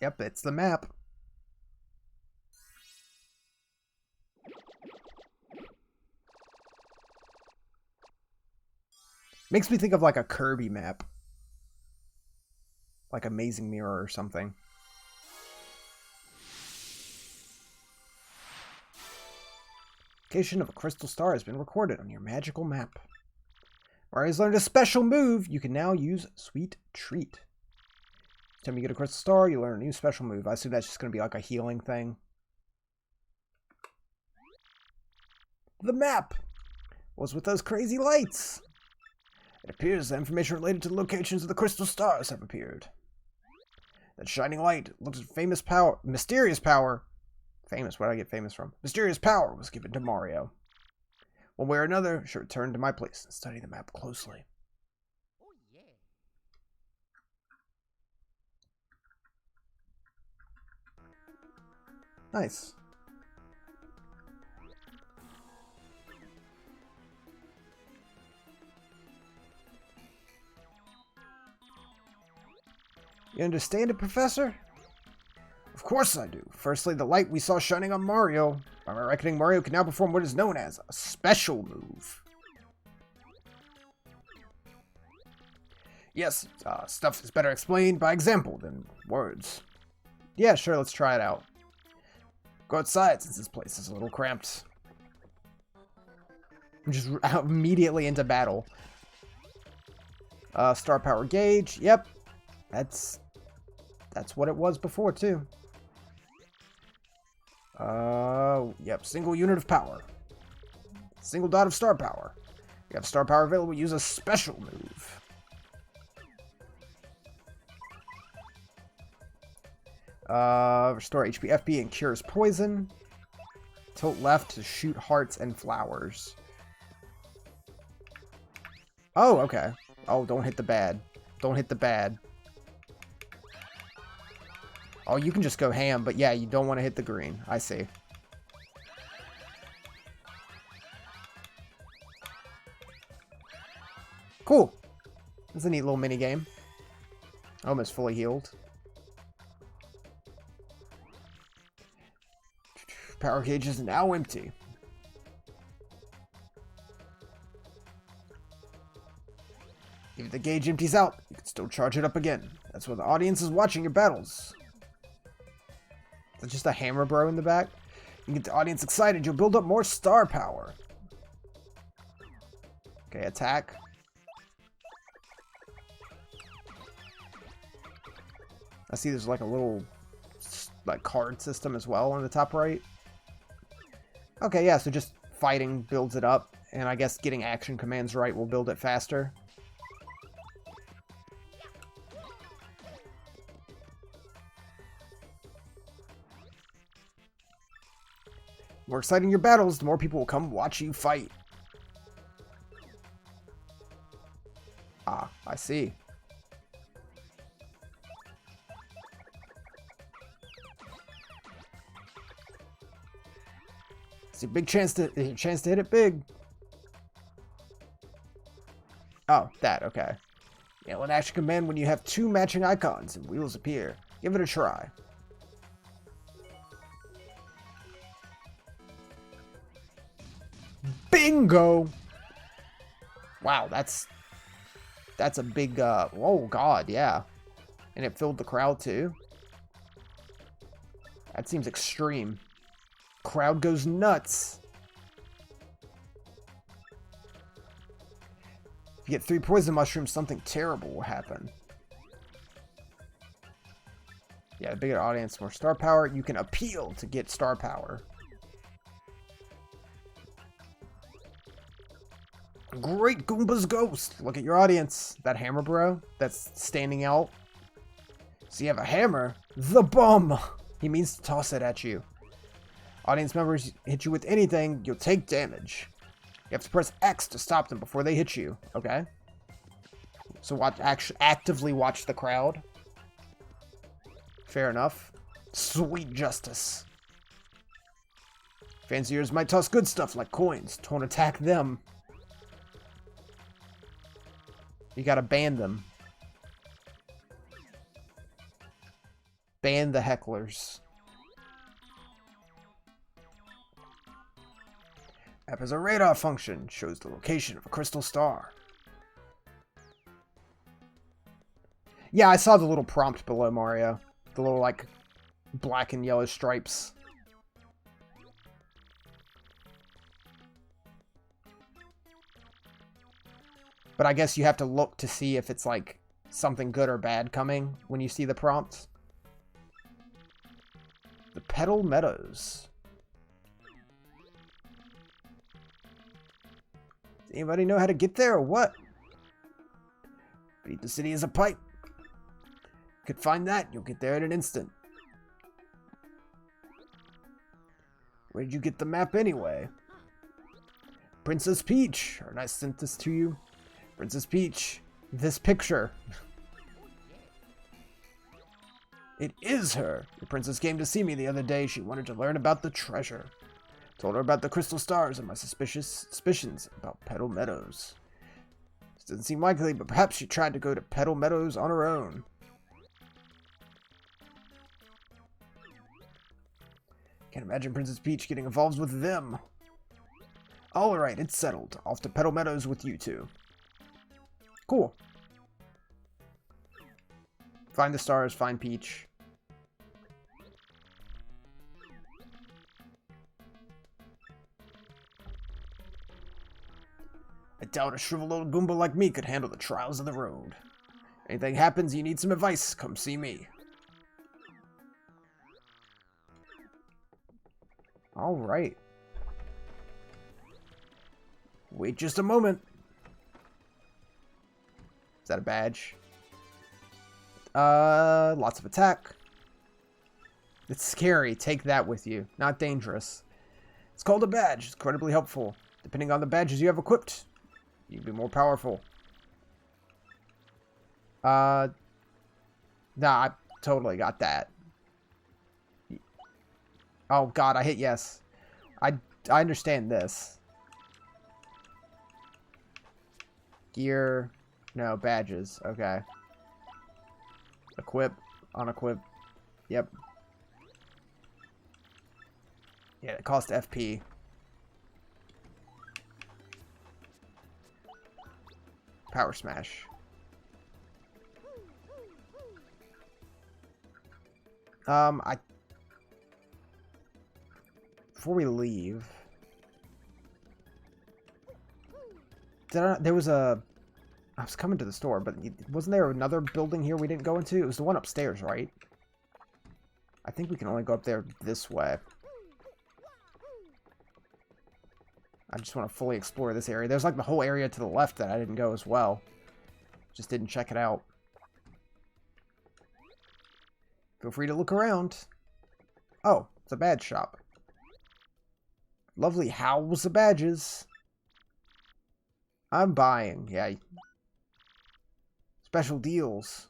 Yep, it's the map. Makes me think of like a Kirby map. Like Amazing Mirror or something. Location of a crystal star has been recorded on your magical map. Mario's learned a special move. You can now use Sweet Treat. Every time you get a crystal star, you learn a new special move. I assume that's just going to be like a healing thing. The map! What's with those crazy lights? It appears that information related to the locations of the crystal stars have appeared. That shining light looks at famous power, mysterious power. Famous, where did I get famous from? Mysterious power was given to Mario. One way or another, I should return to my place and study the map closely. Oh, yeah. Nice. You understand it, Professor? Of course I do. Firstly, the light we saw shining on Mario. By my reckoning, Mario can now perform what is known as a special move. Yes, stuff is better explained by example than words. Yeah, sure, let's try it out. Go outside since this place is a little cramped. I'm just immediately into battle. Star power gauge. Yep. That's what it was before, too. Yep, single unit of power. Single dot of star power. You have star power available, use a special move. Restore HP, FP, and cures poison. Tilt left to shoot hearts and flowers. Oh, okay. Oh, don't hit the bad. Don't hit the bad. Oh, you can just go ham, but yeah, you don't want to hit the green. I see. Cool. That's a neat little mini game. Almost fully healed. Power gauge is now empty. If the gauge empties out, you can still charge it up again. That's when the audience is watching your battles. Is that just a hammer bro in the back? You get the audience excited, you'll build up more star power. Okay, attack. I see there's like a little like card system as well on the top right. Okay, yeah, so just fighting builds it up, and I guess getting action commands right will build it faster. The more exciting your battles, the more people will come watch you fight. Ah, I see. It's a big chance to hit it big. Oh, that, okay. Yell an action command when you have 2 matching icons and wheels appear. Give it a try. Bingo! Wow, that's a big, oh god, yeah. And it filled the crowd too. That seems extreme. Crowd goes nuts. If you get 3 poison mushrooms, something terrible will happen. Yeah, the bigger audience, more star power. You can appeal to get star power. Great Goomba's ghost. Look at your audience. That hammer bro that's standing out. So you have a hammer? The bum! He means to toss it at you. Audience members hit you with anything, you'll take damage. You have to press X to stop them before they hit you. Okay. So actively watch the crowd. Fair enough. Sweet justice. Fanciers might toss good stuff like coins. Don't attack them. You gotta ban them. Ban the hecklers. App has a radar function. Shows the location of a crystal star. Yeah, I saw the little prompt below, Mario. The little, like, black and yellow stripes. But I guess you have to look to see if it's, like, something good or bad coming when you see the prompts. The Petal Meadows. Does anybody know how to get there or what? Beat the city as a pipe. Could find that, you'll get there in an instant. Where did you get the map anyway? Princess Peach. Or I sent this to you. Princess Peach. This picture. It is her. The princess came to see me the other day. She wanted to learn about the treasure. Told her about the crystal stars and my suspicions about Petal Meadows. This doesn't seem likely, but perhaps she tried to go to Petal Meadows on her own. Can't imagine Princess Peach getting involved with them. Alright, it's settled. Off to Petal Meadows with you two. Cool. Find the stars, find Peach. I doubt a shriveled old Goomba like me could handle the trials of the road. Anything happens, you need some advice, come see me. Alright. Wait just a moment. Is that a badge? Lots of attack. It's scary. Take that with you. Not dangerous. It's called a badge. It's incredibly helpful. Depending on the badges you have equipped, you can be more powerful. Nah, I totally got that. Oh god, I hit yes. I understand this. Gear. No, badges. Okay. Equip. Unequip. Yep. Yeah, it cost FP. Power Smash. Before we leave... there was a... I was coming to the store, but wasn't there another building here we didn't go into? It was the one upstairs, right? I think we can only go up there this way. I just want to fully explore this area. There's like the whole area to the left that I didn't go as well. Just didn't check it out. Feel free to look around. Oh, it's a badge shop. Lovely howls of badges. I'm buying, yeah. Special deals.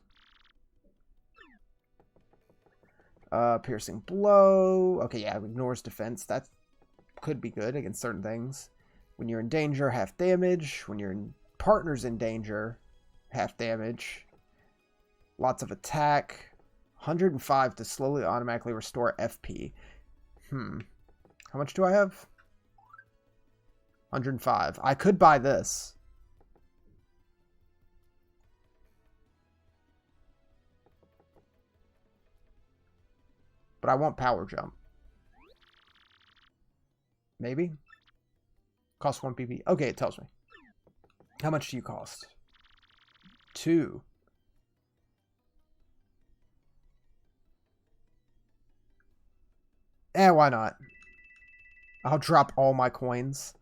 Piercing blow. Okay, yeah, ignores defense. That could be good against certain things. When you're in danger, half damage. When your partner's in danger, half damage. Lots of attack. 105 to slowly automatically restore FP. How much do I have? 105. I could buy this. But I want power jump. Maybe? Cost 1 PP. Okay, it tells me. How much do you cost? 2. Why not? I'll drop all my coins.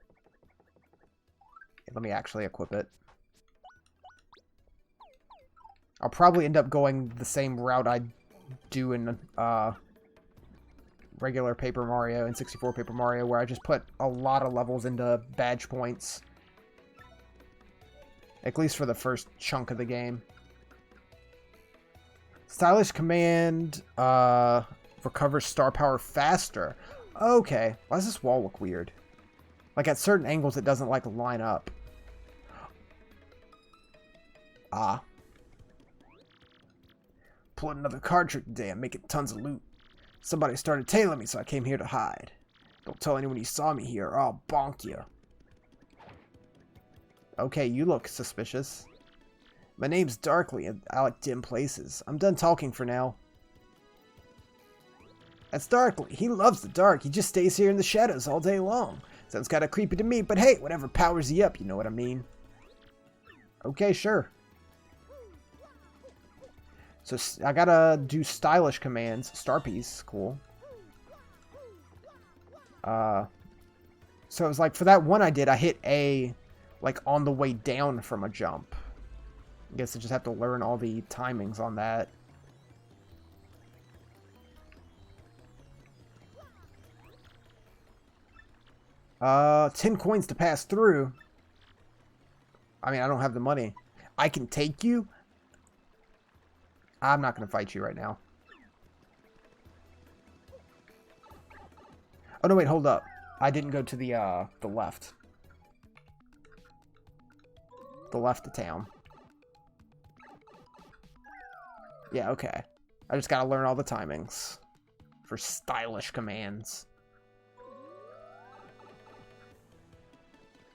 Let me actually equip it. I'll probably end up going the same route I do in regular Paper Mario and 64 Paper Mario, where I just put a lot of levels into badge points. At least for the first chunk of the game. Stylish command recovers star power faster. Okay. Why does this wall look weird? Like at certain angles it doesn't like line up. Ah. Pulled another card trick today. I'm making tons of loot. Somebody started tailing me, so I came here to hide. Don't tell anyone you saw me here, or I'll bonk you. Okay, you look suspicious. My name's Darkly, and I like dim places. I'm done talking for now. That's Darkly. He loves the dark. He just stays here in the shadows all day long. Sounds kind of creepy to me, but hey, whatever powers you up, you know what I mean. Okay, sure. So I gotta do stylish commands. Star piece, cool. So it was like for that one I did, I hit A like on the way down from a jump. I guess I just have to learn all the timings on that. $10 coins to pass through. I mean, I don't have the money. I can take you. I'm not going to fight you right now. Oh, no, wait, hold up. I didn't go to the left. The left of town. Yeah, okay. I just got to learn all the timings for stylish commands.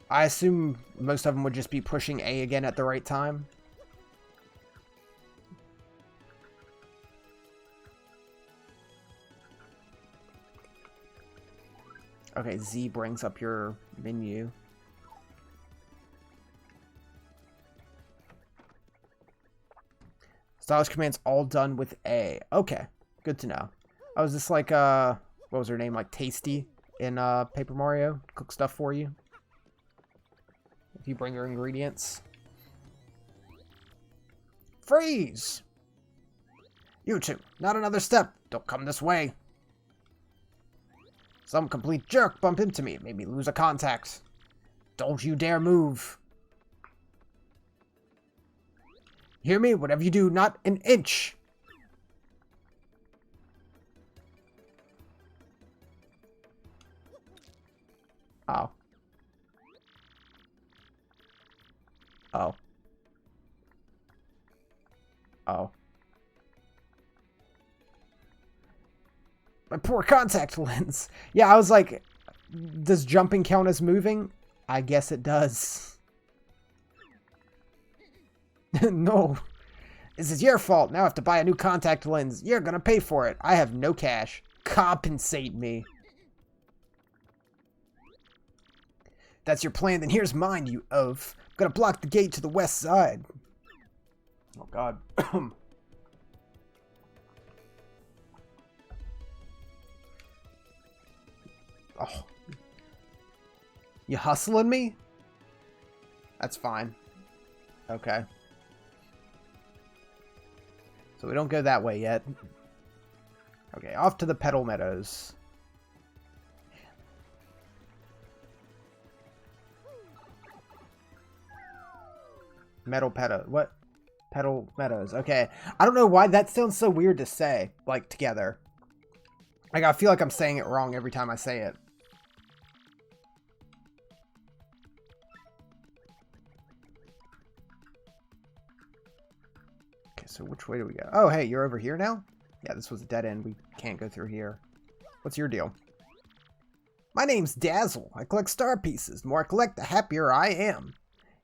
I assume most of them would just be pushing A again at the right time. Okay, Z brings up your menu. Stylish commands all done with A. Okay, good to know. I was just like, what was her name? Like Tasty in Paper Mario? Cook stuff for you. If you bring your ingredients. Freeze! You two, not another step. Don't come this way. Some complete jerk bumped into me. Made me lose a contact. Don't you dare move. Hear me? Whatever you do, not an inch. Oh. Oh. Oh. My poor contact lens. Yeah, I was like, does jumping count as moving? I guess it does. No. This is your fault. Now I have to buy a new contact lens. You're gonna pay for it. I have no cash. Compensate me. That's your plan, then here's mine, you oaf. I'm gonna block the gate to the west side. Oh, God. Oh. You hustling me? That's fine. Okay. So we don't go that way yet. Okay, off to the Petal Meadows. Metal Petal. What? Petal Meadows. Okay. I don't know why that sounds so weird to say, like, together. Like, I feel like I'm saying it wrong every time I say it. Okay, so which way do we go? Oh, hey, you're over here now? Yeah, this was a dead end. We can't go through here. What's your deal? My name's Dazzle. I collect star pieces. The more I collect, the happier I am.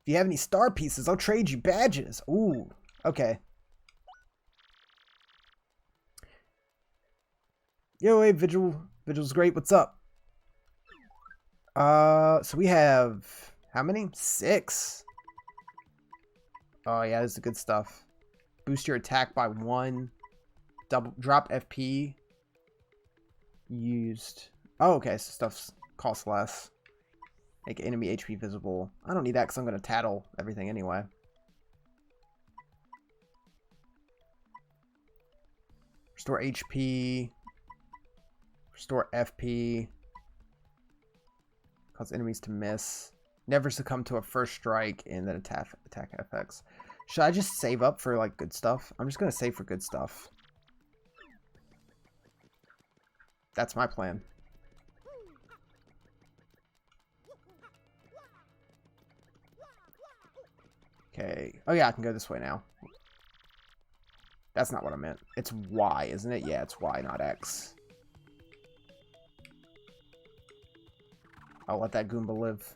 If you have any star pieces, I'll trade you badges. Ooh, okay. Yo, hey, Vigil. Vigil's great. What's up? So we have... how many? 6. Oh, yeah, this is the good stuff. Boost your attack by 1. Double drop FP. Used. Oh, okay, so stuff costs less. Make enemy HP visible. I don't need that because I'm going to tattle everything anyway. Restore HP. Restore FP. Cause enemies to miss. Never succumb to a first strike and then attack FX. Should I just save up for like good stuff? I'm just going to save for good stuff. That's my plan. Okay. Oh yeah, I can go this way now. That's not what I meant. It's Y, isn't it? Yeah, it's Y, not X. I'll let that Goomba live.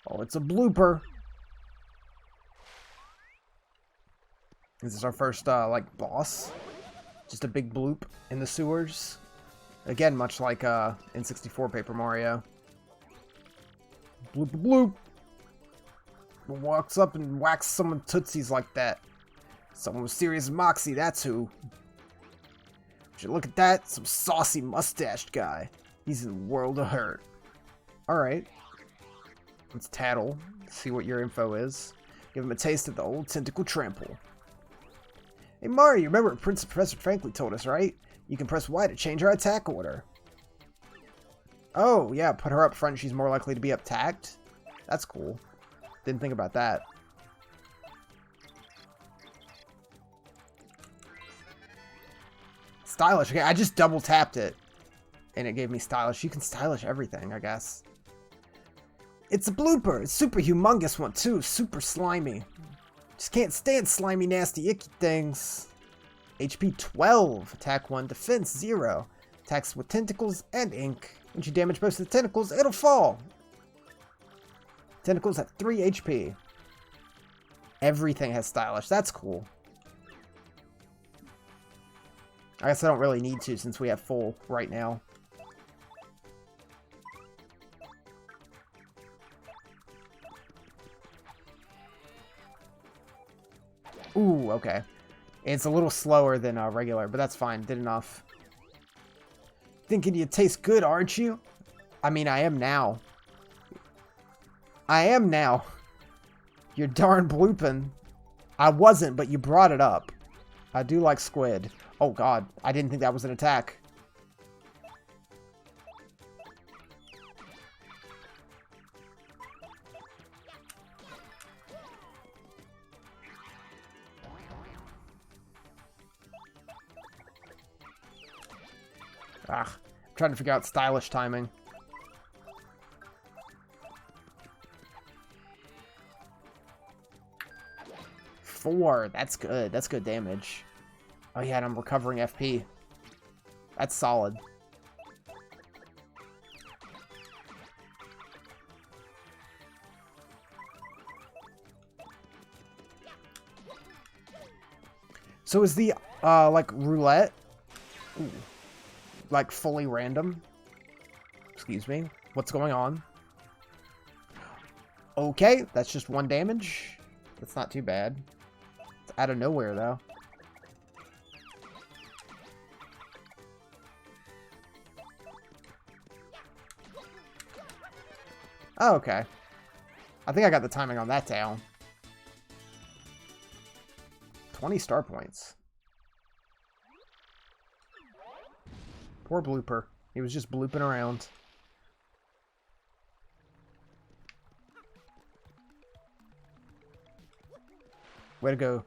Oh, it's a blooper. Is this our first, like, boss? Just a big bloop in the sewers? Again, much like, in 64 Paper Mario. Bloop bloop. Walks up and whacks someone tootsies like that. Someone with serious moxie, that's who. Would you look at that? Some saucy mustached guy. He's in a world of hurt. Alright. Let's tattle. See what your info is. Give him a taste of the old tentacle trample. Hey Mario, you remember what Professor Franklin told us, right? You can press Y to change our attack order. Oh, yeah, put her up front. She's more likely to be attacked. That's cool. Didn't think about that. Stylish. Okay, I just double tapped it. And it gave me stylish. You can stylish everything, I guess. It's a blooper. It's super humongous one, too. Super slimy. Just can't stand slimy, nasty, icky things. HP 12. Attack 1. Defense 0. Attacks with tentacles and ink. Once you damage most of the tentacles, it'll fall. Tentacles have 3 HP. Everything has stylish. That's cool. I guess I don't really need to since we have full right now. Ooh, okay. It's a little slower than regular, but that's fine. Did enough. Thinking you taste good, aren't you? I mean, I am now. I am now. You're darn blooping. I wasn't, but you brought it up. I do like squid. Oh god, I didn't think that was an attack. I'm trying to figure out stylish timing. Four. That's good. That's good damage. Oh yeah, and I'm recovering FP. That's solid. So is the, like, roulette, ooh, like, fully random? Excuse me. What's going on? Okay, that's just 1 damage. That's not too bad. It's out of nowhere, though. Oh, okay. I think I got the timing on that down. 20 star points. Poor blooper. He was just blooping around. Way to go.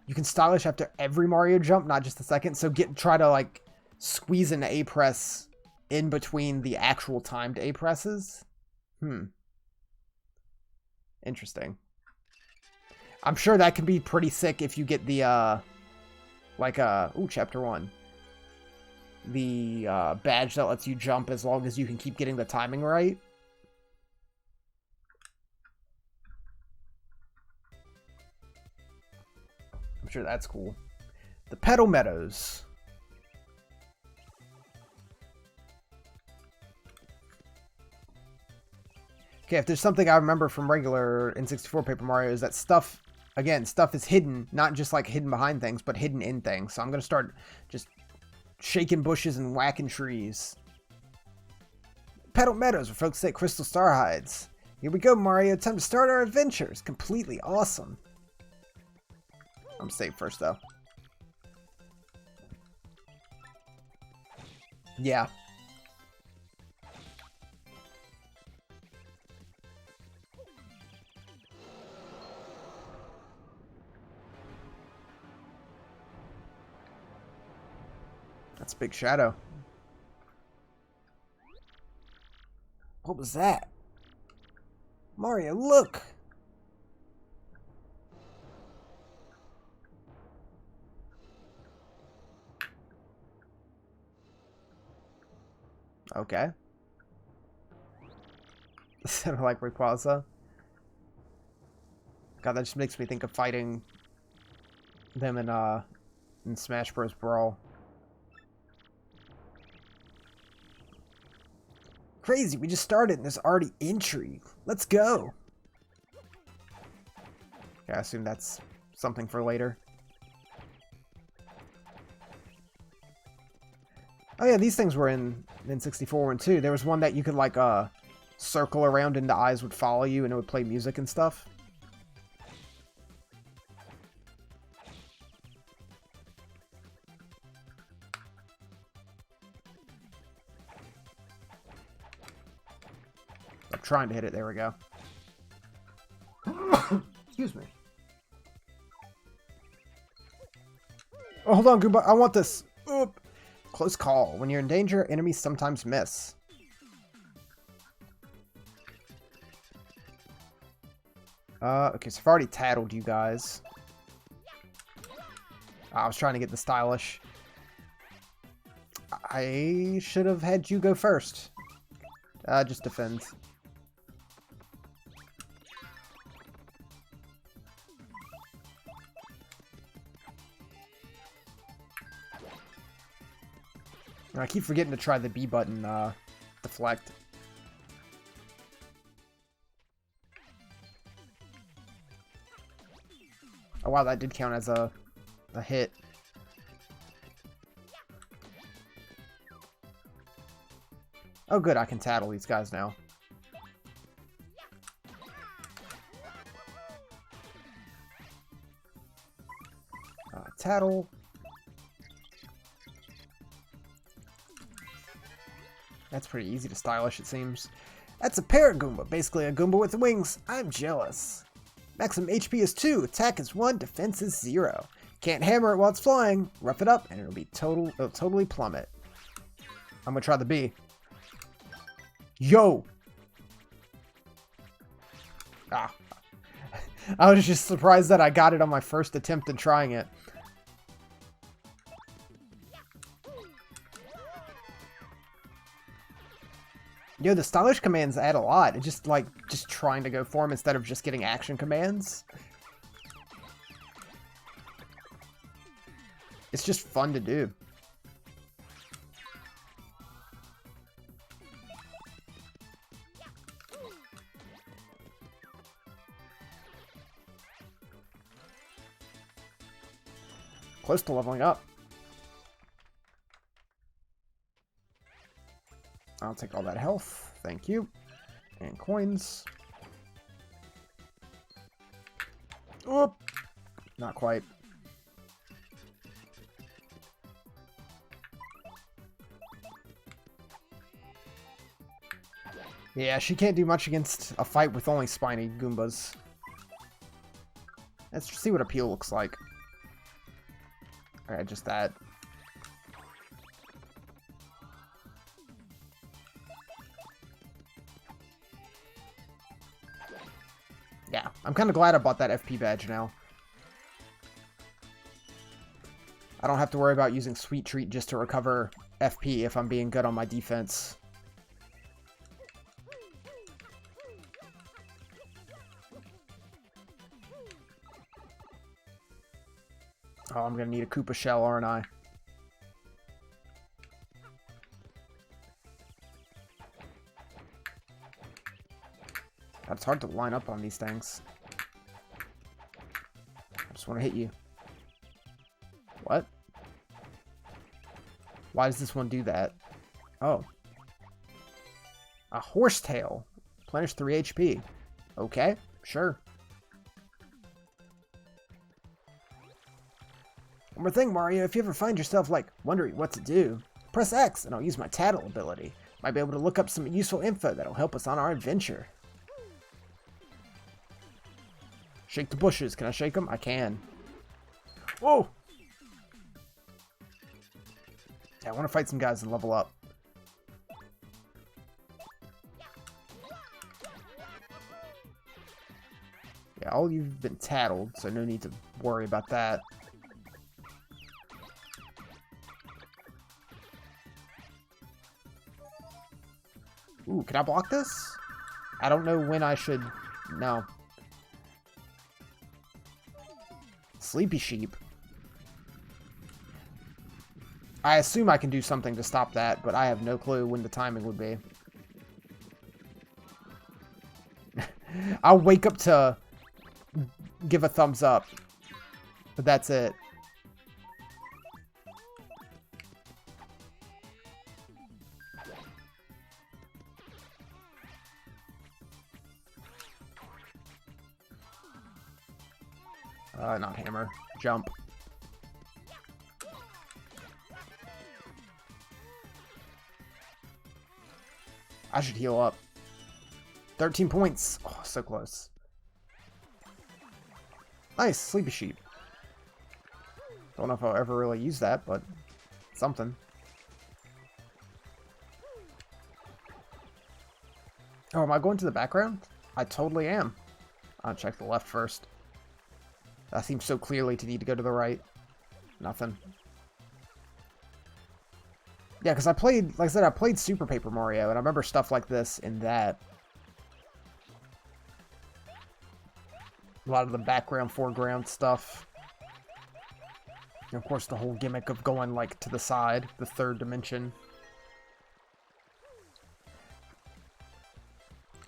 You can stylish after every Mario jump, not just the second. So try to like squeeze an A press in between the actual timed A presses. Interesting. I'm sure that can be pretty sick if you get the ooh, chapter 1. The badge that lets you jump as long as you can keep getting the timing right. I'm sure that's cool. The Petal Meadows. Okay, if there's something I remember from regular N64 Paper Mario is that stuff again, stuff is hidden, not just like hidden behind things, but hidden in things. So I'm going to start just shaking bushes and whacking trees. Petal Meadows, where folks say Crystal Star hides. Here we go, Mario. Time to start our adventures. Completely awesome. I'm safe first, though. Yeah. That's a big shadow. What was that? Mario, look! Okay. Sounded like Rayquaza. God, that just makes me think of fighting them in Smash Bros. Brawl. Crazy, we just started and there's already intrigue. Let's go. Yeah, I assume that's something for later. Oh yeah, these things were in N64 one too. There was one that you could like circle around and the eyes would follow you and it would play music and stuff. I'm trying to hit it. There we go. Excuse me. Oh, hold on, Goomba. I want this. Oop. Close call. When you're in danger, enemies sometimes miss. Okay, so I've already tattled you guys. I was trying to get the stylish. I should have had you go first. Just defend. I keep forgetting to try the B button, deflect. Oh wow, that did count as a hit. Oh good, I can tattle these guys now. Tattle. That's pretty easy to stylish, it seems. That's a Paragoomba, basically a Goomba with wings. I'm jealous. Maximum HP is 2, attack is 1, defense is 0. Can't hammer it while it's flying. Rough it up and it'll totally plummet. I'm gonna try the B. Yo! Ah. I was just surprised that I got it on my first attempt in trying it. Yo, the stylish commands add a lot. It's just like, just trying to go for them instead of just getting action commands. It's just fun to do. Close to leveling up. I'll take all that health. Thank you. And coins. Oop. Not quite. Yeah, she can't do much against a fight with only spiny Goombas. Let's see what Appeal looks like. Alright, just that. Yeah, I'm kind of glad I bought that FP badge now. I don't have to worry about using Sweet Treat just to recover FP if I'm being good on my defense. Oh, I'm gonna need a Koopa shell, aren't I? It's hard to line up on these things. want to hit you. What? Why does this one do that? Oh. A horsetail. Replenish 3 HP. Okay, sure. One more thing, Mario. If you ever find yourself, like, wondering what to do, press X and I'll use my tattle ability. Might be able to look up some useful info that'll help us on our adventure. Shake the bushes. Can I shake them? I can. Whoa! Yeah, I want to fight some guys and level up. Yeah, all you've been tattled, so no need to worry about that. Ooh, can I block this? I don't know when I should... No. Sleepy sheep. I assume I can do something to stop that, but I have no clue when the timing would be. I'll wake up to give a thumbs up, but that's it. Not hammer. Jump. I should heal up. 13 points. Oh, so close. Nice, sleepy sheep. Don't know if I'll ever really use that, but something. Oh, am I going to the background? I totally am. I'll check the left first. That seems so clearly to need to go to the right. Nothing. Yeah, because I played, like I said, I played Super Paper Mario, and I remember stuff like this in that. A lot of the background, foreground stuff. And of course, the whole gimmick of going, like, to the side, the third dimension.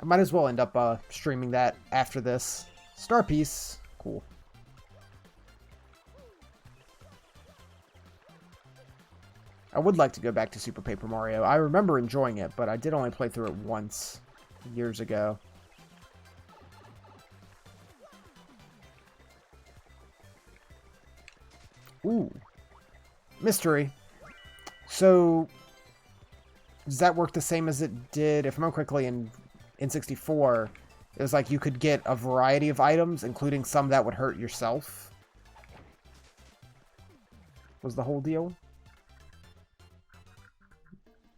I might as well end up streaming that after this. Star piece. Cool. I would like to go back to Super Paper Mario. I remember enjoying it, but I did only play through it once years ago. Ooh. Mystery. So, does that work the same as it did, if I remember correctly, in N64? It was like you could get a variety of items, including some that would hurt yourself. Was the whole deal?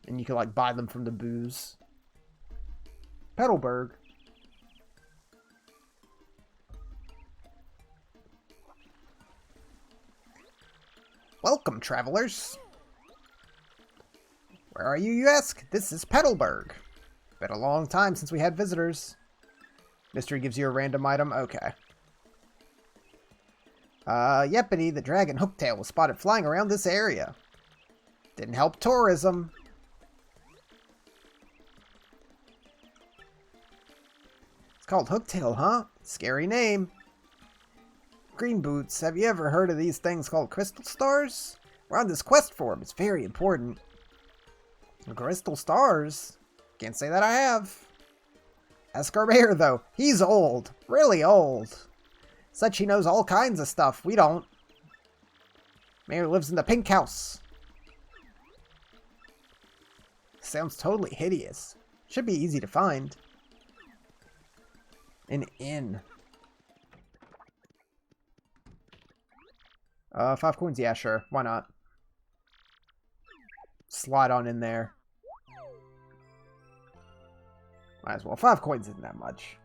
And you could, like, buy them from the booze. Petalburg. Welcome, travelers. Where are you, you ask? This is Petalburg. Been a long time since we had visitors. Mystery gives you a random item? Okay. Yepity, the dragon hooktail was spotted flying around this area. Didn't help tourism. It's called Hooktail, huh? Scary name. Green Boots, have you ever heard of these things called crystal stars? We're on this quest for them. It's very important. Crystal stars? Can't say that I have. Ask our mayor, though. He's old. Really old. Said she knows all kinds of stuff. We don't. Mayor lives in the pink house. Sounds totally hideous. Should be easy to find. An inn. 5 coins? Yeah, sure. Why not? Slide on in there. Might as well. 5 coins isn't that much.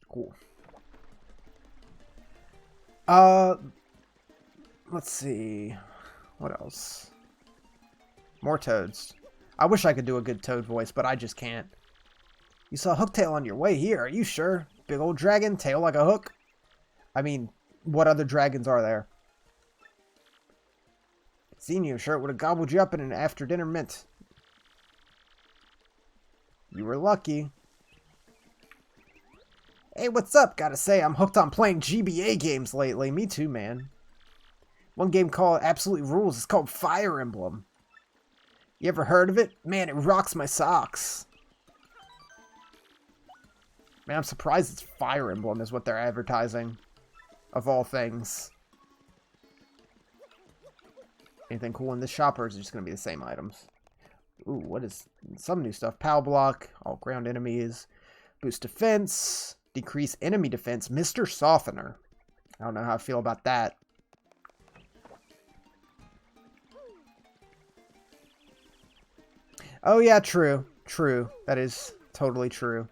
Cool. Let's see. What else? More toads. I wish I could do a good toad voice, but I just can't. You saw Hooktail on your way here, are you sure? Big old dragon, tail like a hook? I mean, what other dragons are there? Seen you, sure it would have gobbled you up in an after-dinner mint. You were lucky. Hey, what's up? Gotta say, I'm hooked on playing GBA games lately. Me too, man. One game called absolutely rules. It's called Fire Emblem. You ever heard of it? Man, it rocks my socks. Man, I'm surprised it's Fire Emblem is what they're advertising. Of all things. Anything cool in this shop, or is it just going to be the same items? Ooh, what is some new stuff? Power block, all ground enemies, boost defense, decrease enemy defense, Mr. Softener. I don't know how I feel about that. Oh yeah, true. True. That is totally true.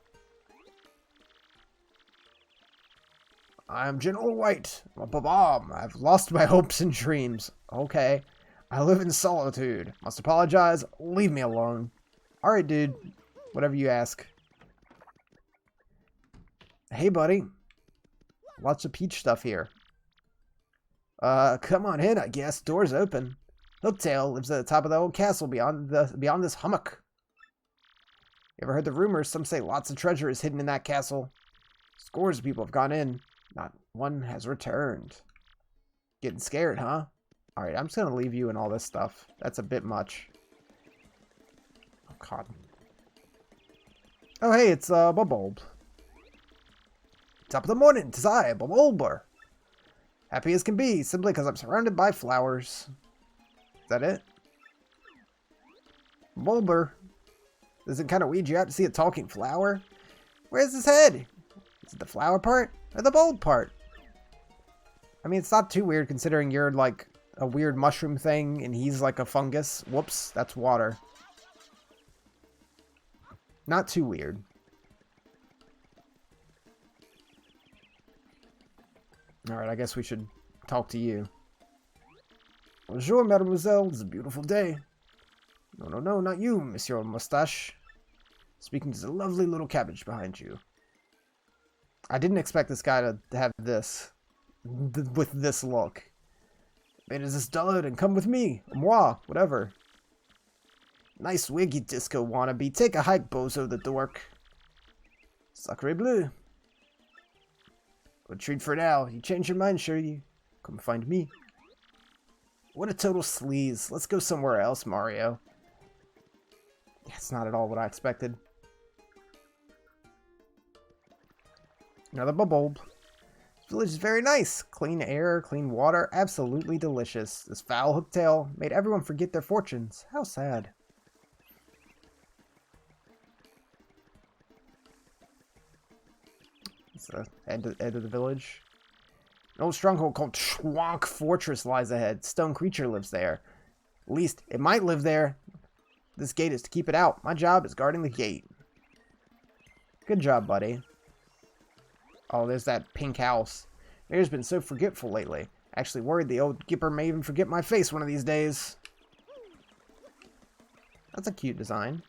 I'm General White. Ba-bam. I've lost my hopes and dreams. Okay. I live in solitude. Must apologize. Leave me alone. Alright, dude. Whatever you ask. Hey, buddy. Lots of peach stuff here. Come on in, I guess. Door's open. Hooktail lives at the top of the old castle beyond this hummock. You ever heard the rumors? Some say lots of treasure is hidden in that castle. Scores of people have gone in. Not one has returned. Getting scared, huh? Alright, I'm just gonna leave you and all this stuff. That's a bit much. Oh, God. Oh, hey, it's, Bulb. Top of the morning, 'tis I, Bulber. Happy as can be, simply because I'm surrounded by flowers. Is that it? Bulber. Does it kind of weed you out to see a talking flower? Where's his head? Is it the flower part or the bulb part? I mean, it's not too weird considering you're like a weird mushroom thing and he's like a fungus. Whoops, that's water. Not too weird. Alright, I guess we should talk to you. Bonjour, mademoiselle. It's a beautiful day. No, not you, Monsieur Mustache. Speaking to the lovely little cabbage behind you. I didn't expect this guy to have this. With this look. Man, is this dullard and come with me. Moi, whatever. Nice wig, you disco wannabe. Take a hike, bozo the dork. Sacre bleu. Good treat for now. You change your mind, sure you? Come find me. What a total sleaze. Let's go somewhere else, Mario. That's not at all what I expected. Another bulb. This village is very nice. Clean air, clean water, absolutely delicious. This foul hooktail made everyone forget their fortunes. How sad. It's the end of the village. An old stronghold called Schwank Fortress lies ahead. Stone creature lives there. At least, it might live there. This gate is to keep it out. My job is guarding the gate. Good job, buddy. Oh, there's that pink house. Mayor's been so forgetful lately. Actually worried the old Gipper may even forget my face one of these days. That's a cute design.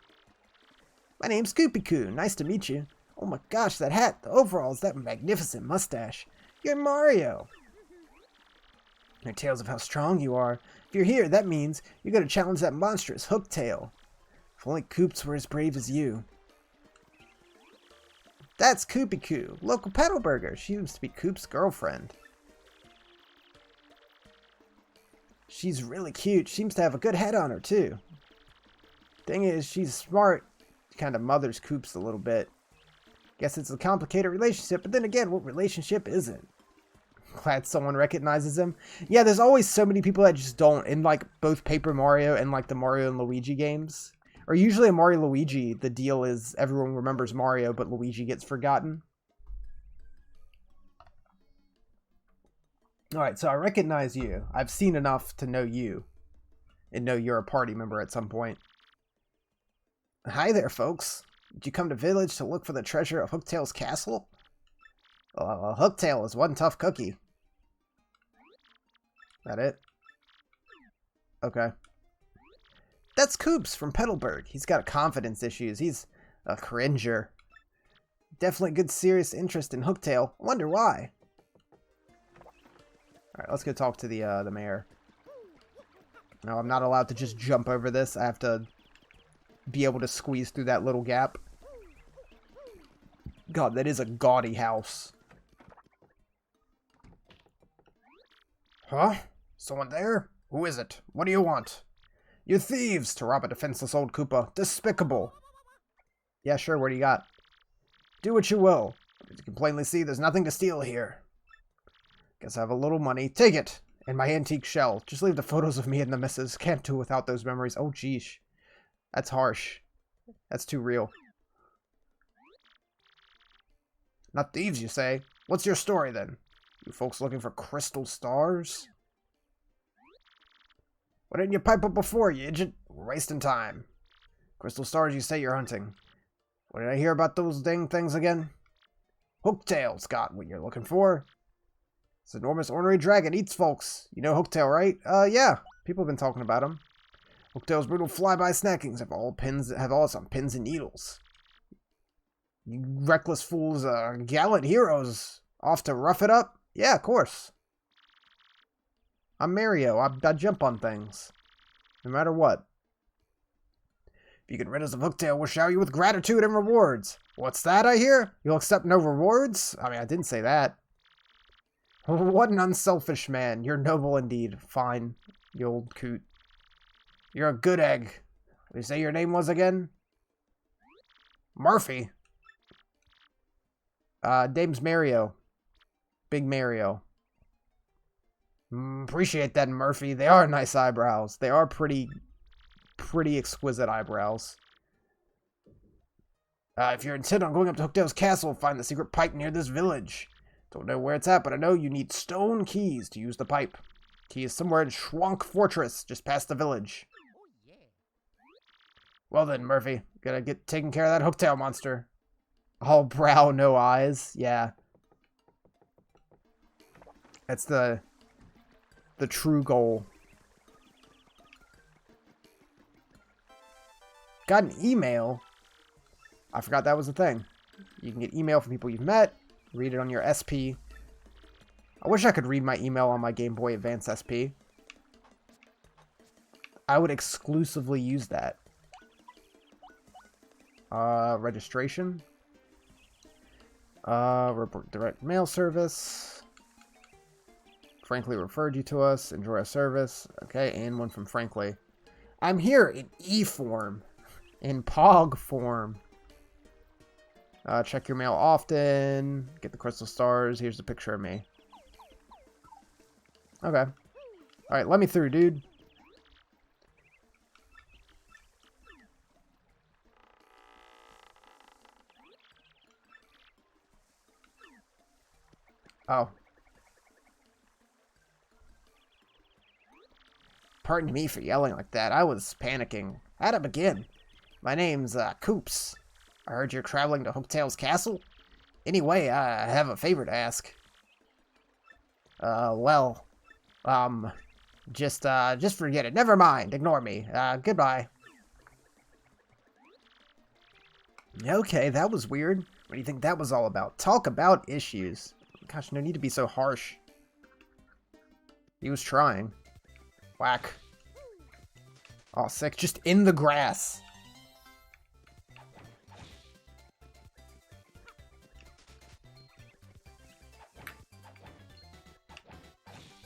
My name's Koopy-Koo. Nice to meet you. Oh my gosh, that hat, the overalls, that magnificent mustache. You're Mario. There are tales of how strong you are. If you're here, that means you're going to challenge that monstrous Hooktail. If only Koops were as brave as you. That's Koopy-Koo, local pedal burger. She used to be Coop's girlfriend. She's really cute. She seems to have a good head on her, too. Thing is, she's smart. She kind of mothers Koops a little bit. Guess it's a complicated relationship, but then again, what relationship isn't? Glad someone recognizes him. Yeah, there's always so many people that just don't, in like both Paper Mario and like the Mario and Luigi games. Or usually in Mario Luigi, the deal is everyone remembers Mario, but Luigi gets forgotten. Alright, so I recognize you. I've seen enough to know you. And know you're a party member at some point. Hi there, folks. Did you come to village to look for the treasure of Hooktail's castle? Hooktail is one tough cookie. That it? Okay. That's Koops from Petalburg. He's got confidence issues. He's a cringer. Definitely good serious interest in Hooktail. I wonder why. Alright, let's go talk to the mayor. No, I'm not allowed to just jump over this. I have to be able to squeeze through that little gap. God, that is a gaudy house. Huh? Someone there? Who is it? What do you want? You thieves! To rob a defenseless old Koopa. Despicable! Yeah, sure, what do you got? Do what you will. As you can plainly see, there's nothing to steal here. Guess I have a little money. Take it! And my antique shell. Just leave the photos of me and the missus. Can't do without those memories. Oh, geesh. That's harsh. That's too real. Not thieves, you say? What's your story, then? You folks looking for crystal stars? Why didn't you pipe up before, you idiot? We're wasting time. Crystal stars you say you're hunting. What did I hear about those dang things again? Hooktail's got what you're looking for. This enormous ornery dragon eats folks. You know Hooktail, right? Yeah. People have been talking about him. Hooktail's brutal flyby snackings have all some pins and needles. You reckless fools, gallant heroes, off to rough it up? Yeah, of course. I'm Mario. I jump on things. No matter what. If you can rid us of Hooktail, we'll shower you with gratitude and rewards. What's that I hear? You'll accept no rewards? I mean, I didn't say that. What an unselfish man. You're noble indeed. Fine, you old coot. You're a good egg. What did you say your name was again? Murphy. Name's Mario. Big Mario. Appreciate that, Murphy. They are nice eyebrows. They are pretty exquisite eyebrows. If you're intent on going up to Hooktail's castle, find the secret pipe near this village. Don't know where it's at, but I know you need stone keys to use the pipe. Key is somewhere in Schwank Fortress, just past the village. Well then, Murphy, gotta get taking care of that Hooktail monster. All brow, no eyes. Yeah. That's the true goal. Got an email. I forgot that was a thing. You can get email from people you've met. Read it on your SP. I wish I could read my email on my Game Boy Advance SP. I would exclusively use that. Registration. Direct mail service. Frankly referred you to us. Enjoy our service. Okay, and one from Frankly. I'm here in E form. In POG form. Check your mail often. Get the crystal stars. Here's a picture of me. Okay. Alright, let me through, dude. Oh. Pardon me for yelling like that. I was panicking. How'd it begin? My name's, Coops. I heard you're traveling to Hooktail's castle? Anyway, I have a favor to ask. Just forget it. Never mind. Ignore me. Goodbye. Okay, that was weird. What do you think that was all about? Talk about issues. Gosh, no need to be so harsh. He was trying. Whack. Oh, sick. Just in the grass.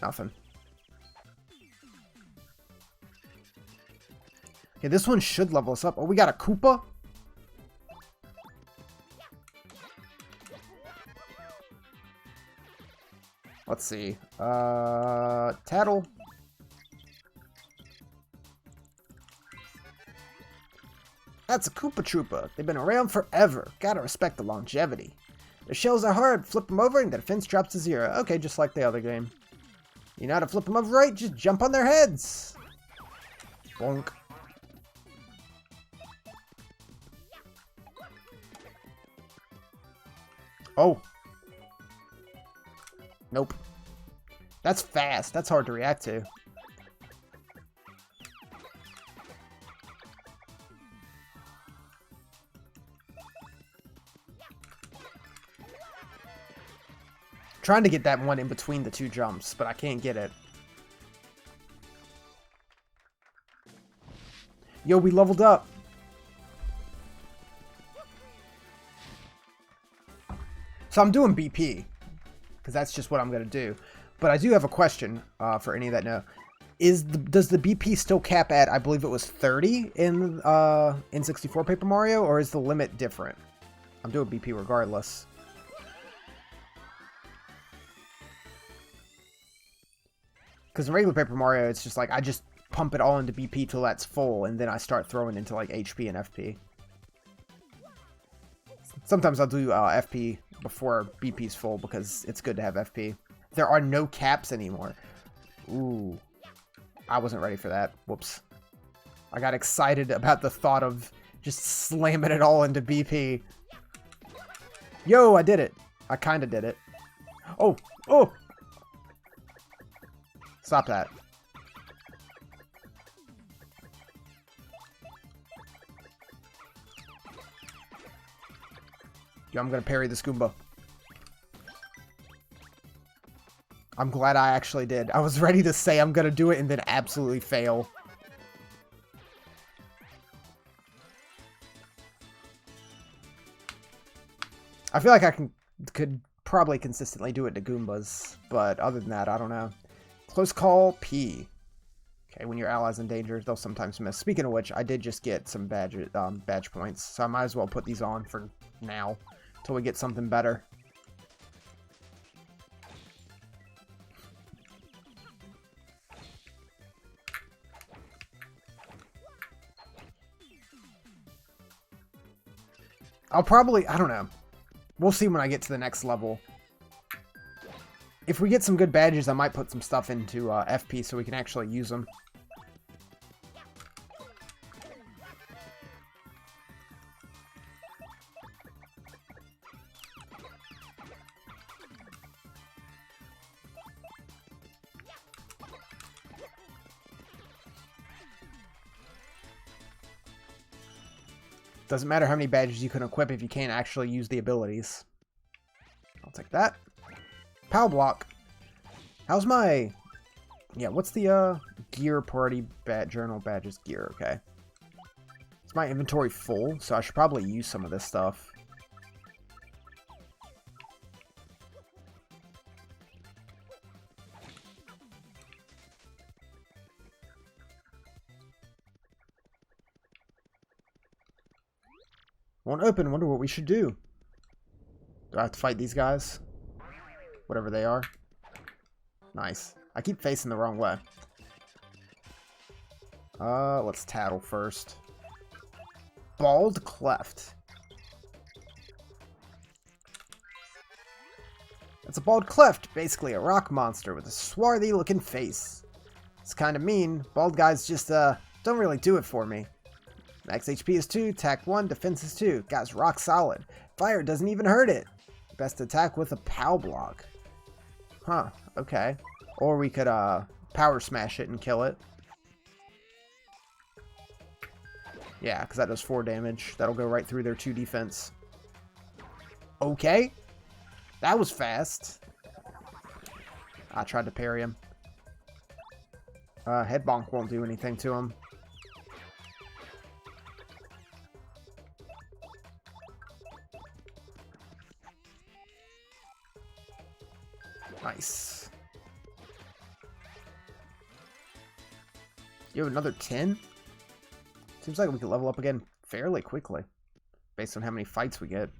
Nothing. Okay, this one should level us up. Oh, we got a Koopa? Let's see. Tattle. That's a Koopa Troopa. They've been around forever. Gotta respect the longevity. The shells are hard. Flip them over and the defense drops to 0. Okay, just like the other game. You know how to flip them over right? Just jump on their heads. Bonk. Oh. Nope. That's fast. That's hard to react to. Trying to get that one in between the two jumps, but I can't get it. Yo, we leveled up. So I'm doing BP, because that's just what I'm going to do. But I do have a question for any that know. Does the BP still cap at, I believe it was 30 in N64 Paper Mario, or is the limit different? I'm doing BP regardless. Because in regular Paper Mario, it's just like, I just pump it all into BP till that's full, and then I start throwing into like HP and FP. Sometimes I'll do FP before BP's full, because it's good to have FP. There are no caps anymore. Ooh. I wasn't ready for that. Whoops. I got excited about the thought of just slamming it all into BP. Yo, I did it. I kind of did it. Oh, oh. Stop that. Yo, I'm going to parry this Goomba. I'm glad I actually did. I was ready to say I'm going to do it and then absolutely fail. I feel like I could probably consistently do it to Goombas, but other than that, I don't know. Close call, P. Okay, when your ally's in danger, they'll sometimes miss. Speaking of which, I did just get some badge points, so I might as well put these on for now, till we get something better. I'll probably, I don't know. We'll see when I get to the next level. If we get some good badges, I might put some stuff into FP so we can actually use them. Doesn't matter how many badges you can equip if you can't actually use the abilities. I'll take that. Pow block. How's my... Yeah, what's the gear party journal badges gear? Okay. Is my inventory full? So I should probably use some of this stuff. Won't open. Wonder what we should do. Do I have to fight these guys? Whatever they are. Nice. I keep facing the wrong way. Let's tattle first. Bald Cleft. It's a bald cleft, basically a rock monster with a swarthy looking face. It's kind of mean. Bald guys just don't really do it for me. Max HP is 2, attack 1, defense is 2. Guy's rock solid. Fire doesn't even hurt it. Best attack with a POW block. Huh, okay. Or we could power smash it and kill it. Yeah, because that does 4 damage. That'll go right through their 2 defense. Okay. That was fast. I tried to parry him. Head bonk won't do anything to him. Nice. You have another 10? Seems like we could level up again fairly quickly, based on how many fights we get.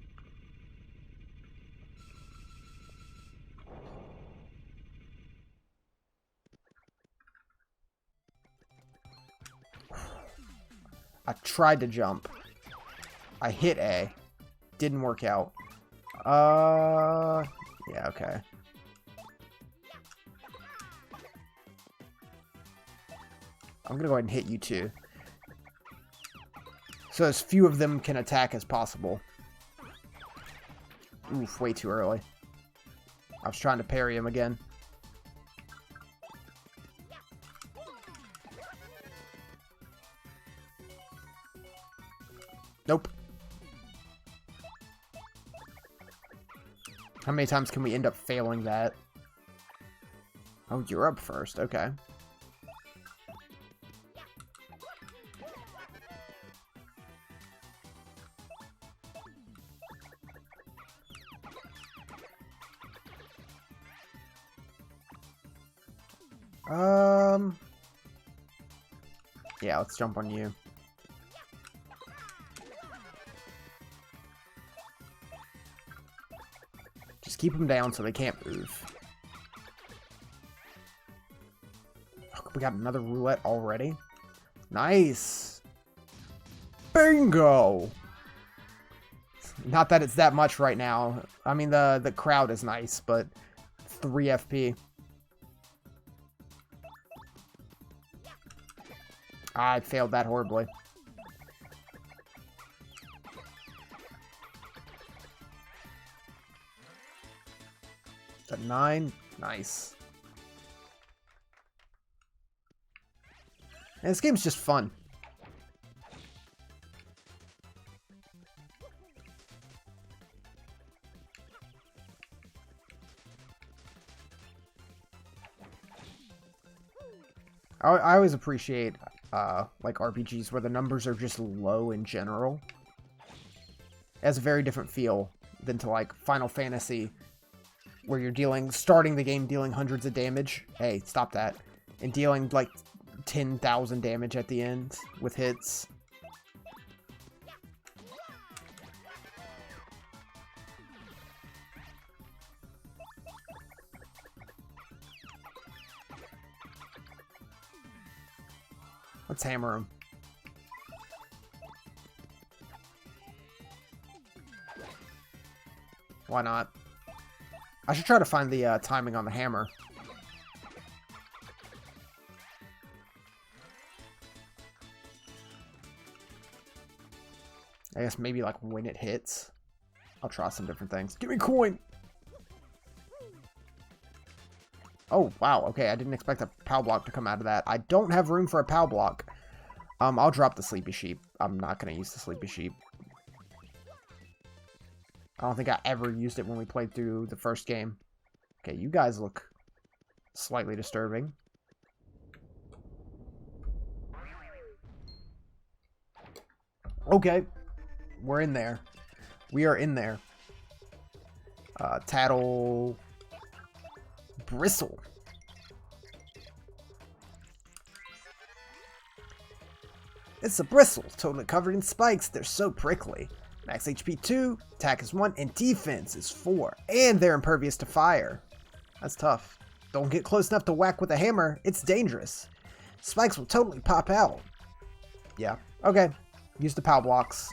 I tried to jump. I hit A. Didn't work out. Yeah, okay. I'm gonna go ahead and hit you too. So as few of them can attack as possible. Oof, way too early. I was trying to parry him again. Nope. How many times can we end up failing that? Oh, you're up first. Okay. Yeah, let's jump on you. Just keep them down so they can't move. Oh, we got another roulette already. Nice. Bingo. Not that it's that much right now. I mean, the crowd is nice, but 3 FP. I failed that horribly. Is that 9? Nice. And this game's just fun. I always appreciate like RPGs where the numbers are just low in general. It has a very different feel than to like Final Fantasy, where you're starting the game dealing hundreds of damage. Hey, stop that. And dealing like 10,000 damage at the end with hits. Let's hammer him. Why not? I should try to find the timing on the hammer. I guess maybe like when it hits. I'll try some different things. Give me coin! Oh, wow. Okay, I didn't expect a POW block to come out of that. I don't have room for a POW block. I'll drop the Sleepy Sheep. I'm not going to use the Sleepy Sheep. I don't think I ever used it when we played through the first game. Okay, you guys look slightly disturbing. Okay. We're in there. We are in there. Tattle... Bristle. It's a bristle, totally covered in spikes. They're so prickly. Max HP 2, attack is 1, and defense is 4. And they're impervious to fire. That's tough. Don't get close enough to whack with a hammer. It's dangerous. Spikes will totally pop out. Yeah. Okay. Use the POW blocks.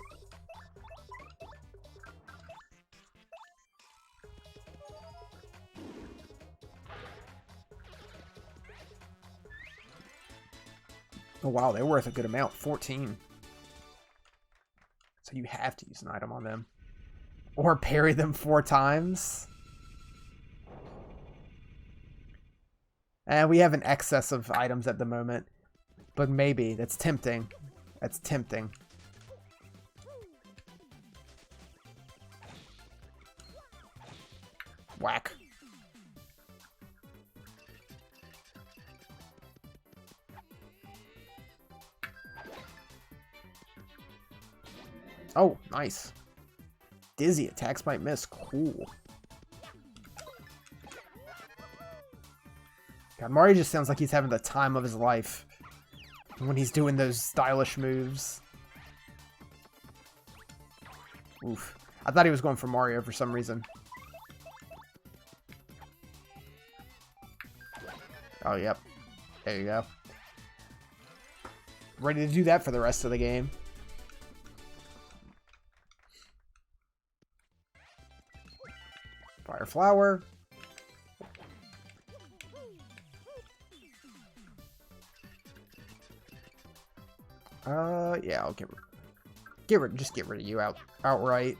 Oh, wow, they're worth a good amount. 14. So you have to use an item on them. Or parry them 4 times. And we have an excess of items at the moment. But maybe. That's tempting. That's tempting. Whack. Oh, nice. Dizzy attacks might miss. Cool. God, Mario just sounds like he's having the time of his life when he's doing those stylish moves. Oof. I thought he was going for Mario for some reason. Oh, yep. There you go. Ready to do that for the rest of the game. Fire flower. Yeah, I'll just get rid of you outright.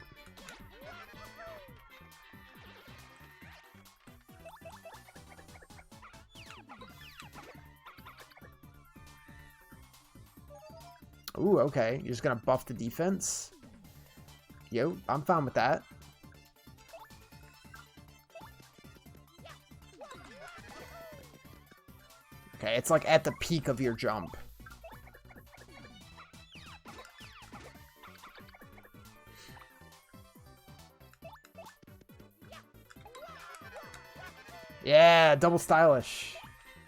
Ooh, okay. You're just gonna buff the defense? Yo, I'm fine with that. Okay, it's like at the peak of your jump. Yeah, double stylish.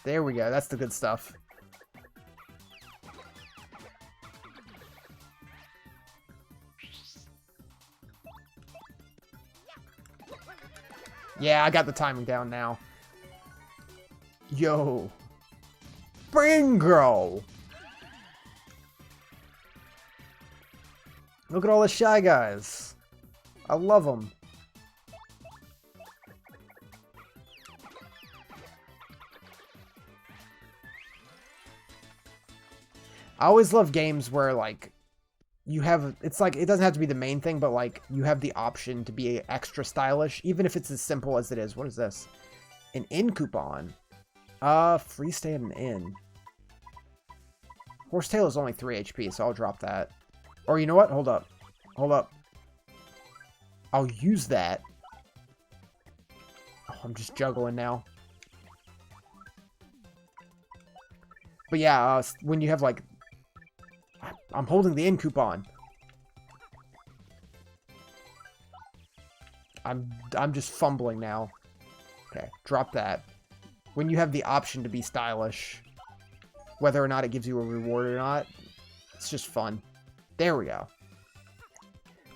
There we go. That's the good stuff. Yeah, I got the timing down now. Yo. Bingo! Look at all the Shy Guys. I love them. I always love games where, like, you have, it's like, it doesn't have to be the main thing, but, like, you have the option to be extra stylish, even if it's as simple as it is. What is this? An inn coupon. Free stay at an inn. Horsetail is only 3 HP, so I'll drop that. Or you know what? Hold up. Hold up. I'll use that. Oh, I'm just juggling now. But yeah, when you have, like, I'm holding the inn coupon. I'm just fumbling now. Okay, drop that. When you have the option to be stylish, whether or not it gives you a reward or not, it's just fun. There we go.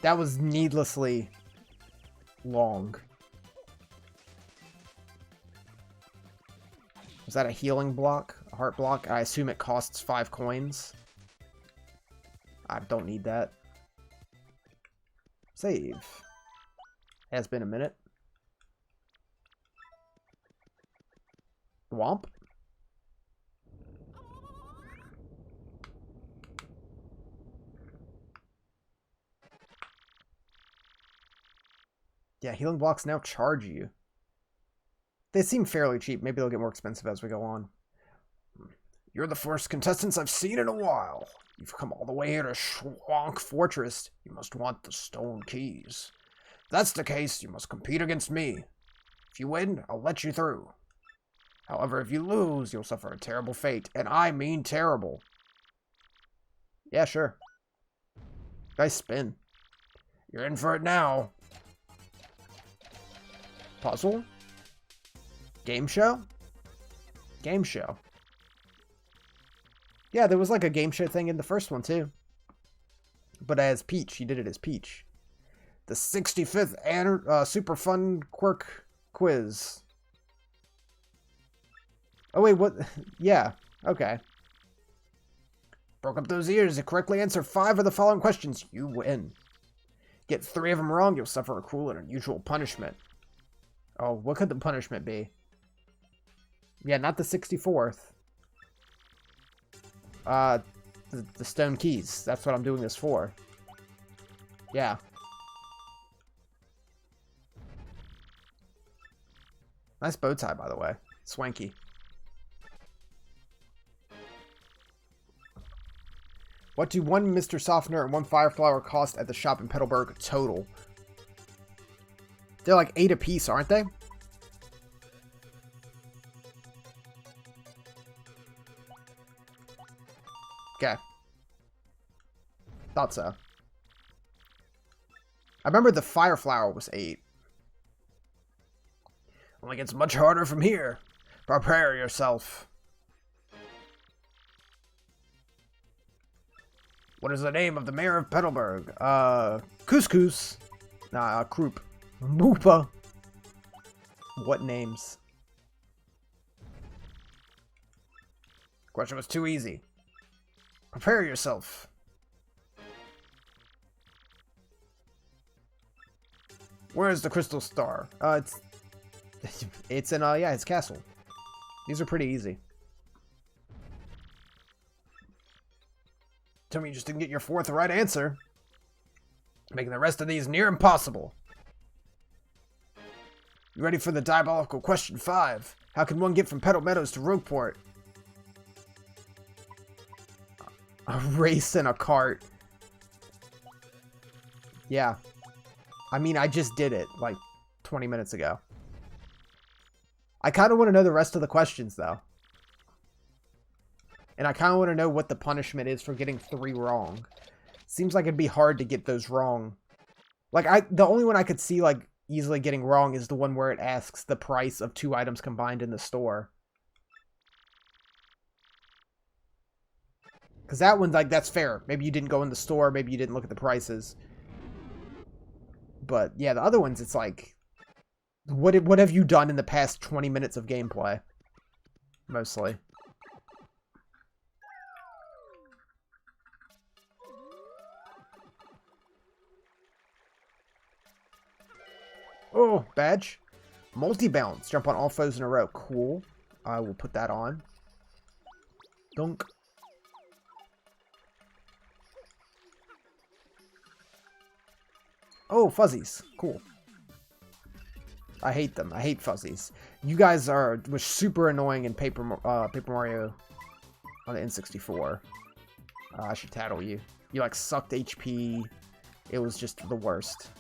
That was needlessly long. Was that a healing block? A heart block? I assume it costs 5 coins. I don't need that. Save. Has been a minute. Womp. Yeah, healing blocks now charge you. They seem fairly cheap. Maybe they'll get more expensive as we go on. You're the first contestants I've seen in a while. You've come all the way here to Schwank Fortress. You must want the stone keys. If that's the case, you must compete against me. If you win, I'll let you through. However, if you lose, you'll suffer a terrible fate. And I mean terrible. Yeah, sure. Nice spin. You're in for it now. Puzzle? Game show? Game show. Yeah, there was like a game show thing in the first one too. But as Peach, he did it as Peach. The 65th Super Fun Quirk Quiz. Oh wait, what? Yeah, okay. Broke up those ears. To correctly answer 5 of the following questions, you win. Get 3 of them wrong, you'll suffer a cruel and unusual punishment. Oh, what could the punishment be? Yeah, not the 64th. The stone keys. That's what I'm doing this for. Yeah. Nice bow tie, by the way. Swanky. What do 1 Mr. Softener and 1 Fire Flower cost at the shop in Petalburg total? They're like 8 apiece, aren't they? Okay. Thought so. I remember the Fire Flower was 8. Only gets much harder from here. Prepare yourself. What is the name of the mayor of Petalburg? Couscous. Nah, Croup. Moopa. What names? Question was too easy. Prepare yourself. Where is the crystal star? It's in yeah, it's castle. These are pretty easy. Tell me you just didn't get your 4th right answer. Making the rest of these near impossible. You ready for the diabolical question 5? How can one get from Petal Meadows to Rogueport? A race in a cart. Yeah. I mean, I just did it, like, 20 minutes ago. I kind of want to know the rest of the questions, though. And I kind of want to know what the punishment is for getting 3 wrong. Seems like it'd be hard to get those wrong. Like, the only one I could see, like, easily getting wrong is the one where it asks the price of 2 items combined in the store. Because that one's like, that's fair. Maybe you didn't go in the store. Maybe you didn't look at the prices. But yeah, the other ones, it's like, what have you done in the past 20 minutes of gameplay? Mostly. Oh, badge. Multi-bounce. Jump on all foes in a row. Cool. I will put that on. Dunk. Oh, fuzzies. Cool. I hate them. I hate fuzzies. You guys were super annoying in Paper Mario on the N64. I should tattle you. You like sucked HP. It was just the worst.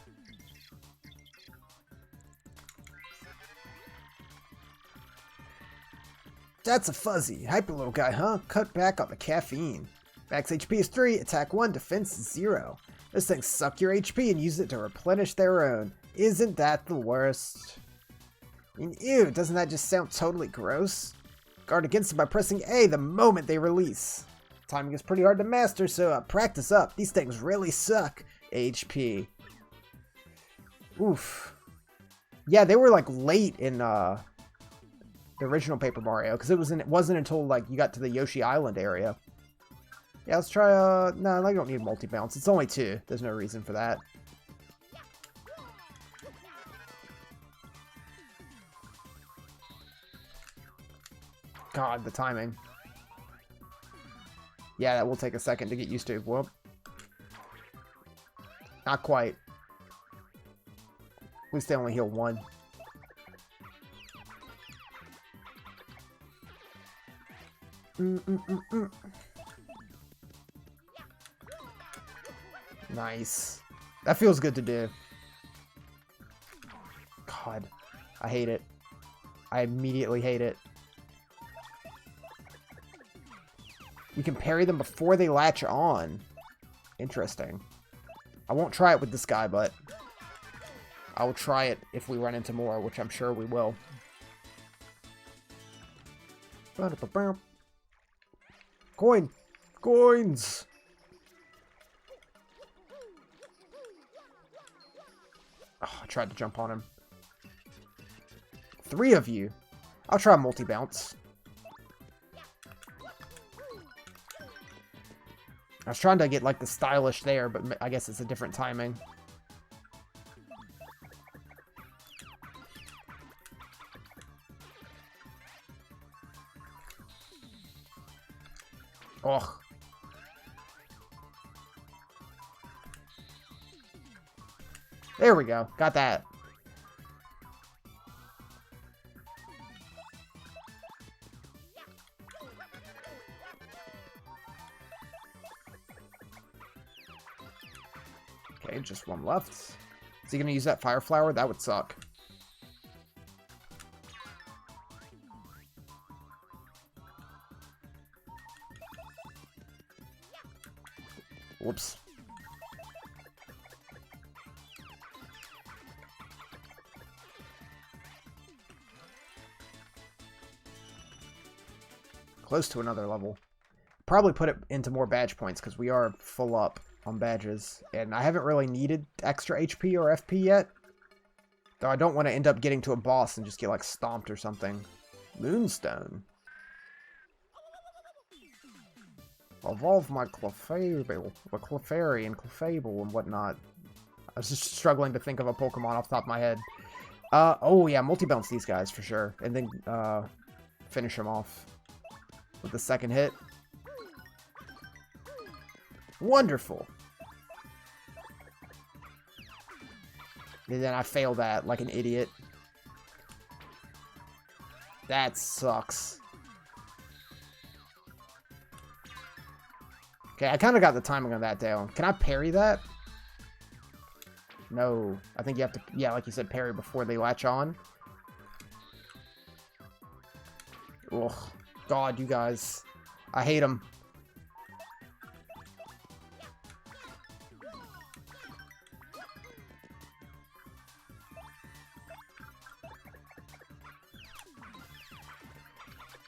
That's a fuzzy. Hyper little guy, huh? Cut back on the caffeine. Max HP is 3, attack 1, defense is 0. This thing suck your HP and use it to replenish their own. Isn't that the worst? And ew, doesn't that just sound totally gross? Guard against them by pressing A the moment they release. Timing is pretty hard to master, so practice up. These things really suck. HP. Oof. Yeah, they were like late in the original Paper Mario, because it wasn't until like you got to the Yoshi Island area. Yeah, let's try no, I don't need multi-bounce. It's only 2. There's no reason for that. God, the timing. Yeah, that will take a second to get used to. Whoop. Not quite. At least they only heal 1. Nice. That feels good to do. God, I hate it. I immediately hate it. You can parry them before they latch on. Interesting. I won't try it with this guy, but I will try it if we run into more, which I'm sure we will. Coin! Coins! Oh, I tried to jump on him. 3 of you. I'll try multi-bounce. I was trying to get like the stylish there, but I guess it's a different timing. Oh. There we go. Got that. Okay, just 1 left. Is he going to use that fire flower? That would suck. Whoops. Close to another level. Probably put it into more badge points because we are full up on badges. And I haven't really needed extra HP or FP yet. Though I don't want to end up getting to a boss and just get like stomped or something. Moonstone. Evolve my Clefable, Clefairy and Clefable and whatnot. I was just struggling to think of a Pokemon off the top of my head. Oh yeah, multi-bounce these guys for sure. And then, finish them off with the second hit. Wonderful. And then I failed that like an idiot. That sucks. Okay, I kind of got the timing on that down. Can I parry that? No. I think you have to, yeah, like you said, parry before they latch on. Ugh. God, you guys. I hate them.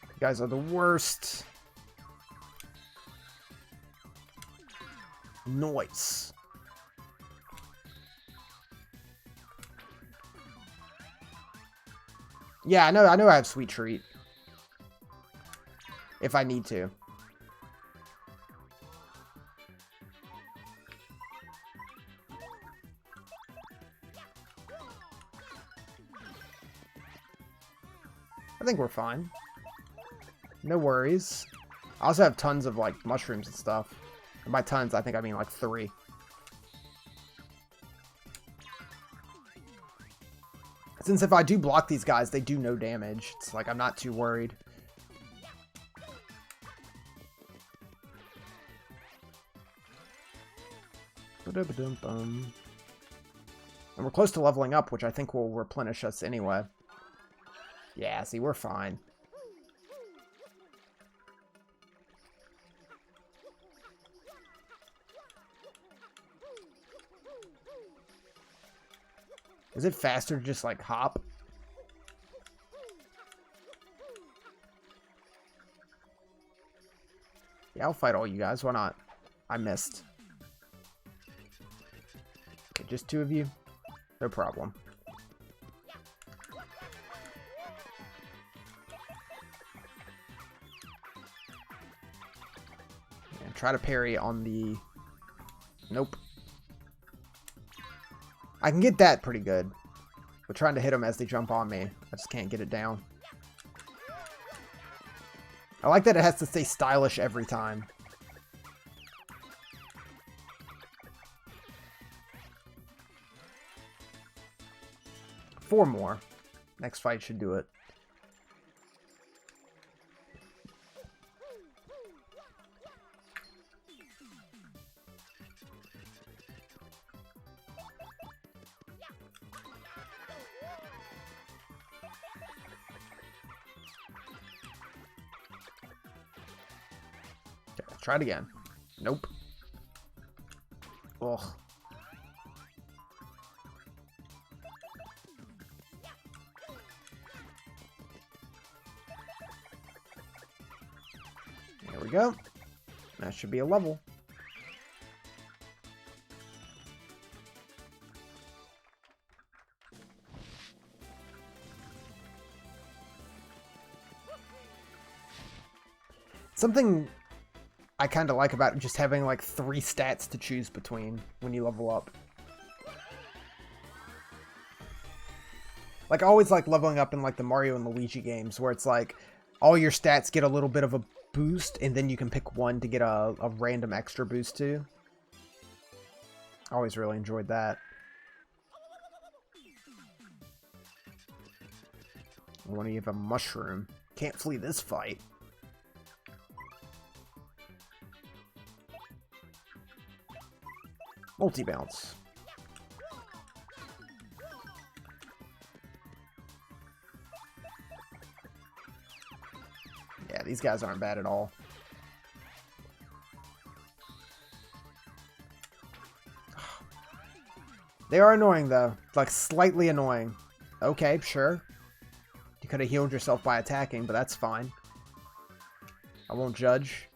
You guys are the worst. Nice. Yeah, I know I have Sweet Treat. If I need to. I think we're fine. No worries. I also have tons of, like, mushrooms and stuff. And by tons, I think I mean, like, 3. Since if I do block these guys, they do no damage. It's like, I'm not too worried. And we're close to leveling up, which I think will replenish us anyway. Yeah, see, we're fine. Is it faster to just, like, hop? Yeah, I'll fight all you guys. Why not? I missed. Okay, just 2 of you? No problem. And try to parry on the... Nope. I can get that pretty good. But trying to hit them as they jump on me, I just can't get it down. I like that it has to stay stylish every time. Four more. Next fight should do it. Okay, try it again. Nope. Ugh. There we go. That should be a level. Something I kind of like about just having like 3 stats to choose between when you level up. Like I always like leveling up in like the Mario and Luigi games where it's like all your stats get a little bit of a boost and then you can pick one to get a random extra boost to. I always really enjoyed that. I want to give a mushroom. Can't flee this fight. Multi-bounce. Yeah, these guys aren't bad at all. They are annoying, though. Like, slightly annoying. Okay, sure. You could have healed yourself by attacking, but that's fine. I won't judge.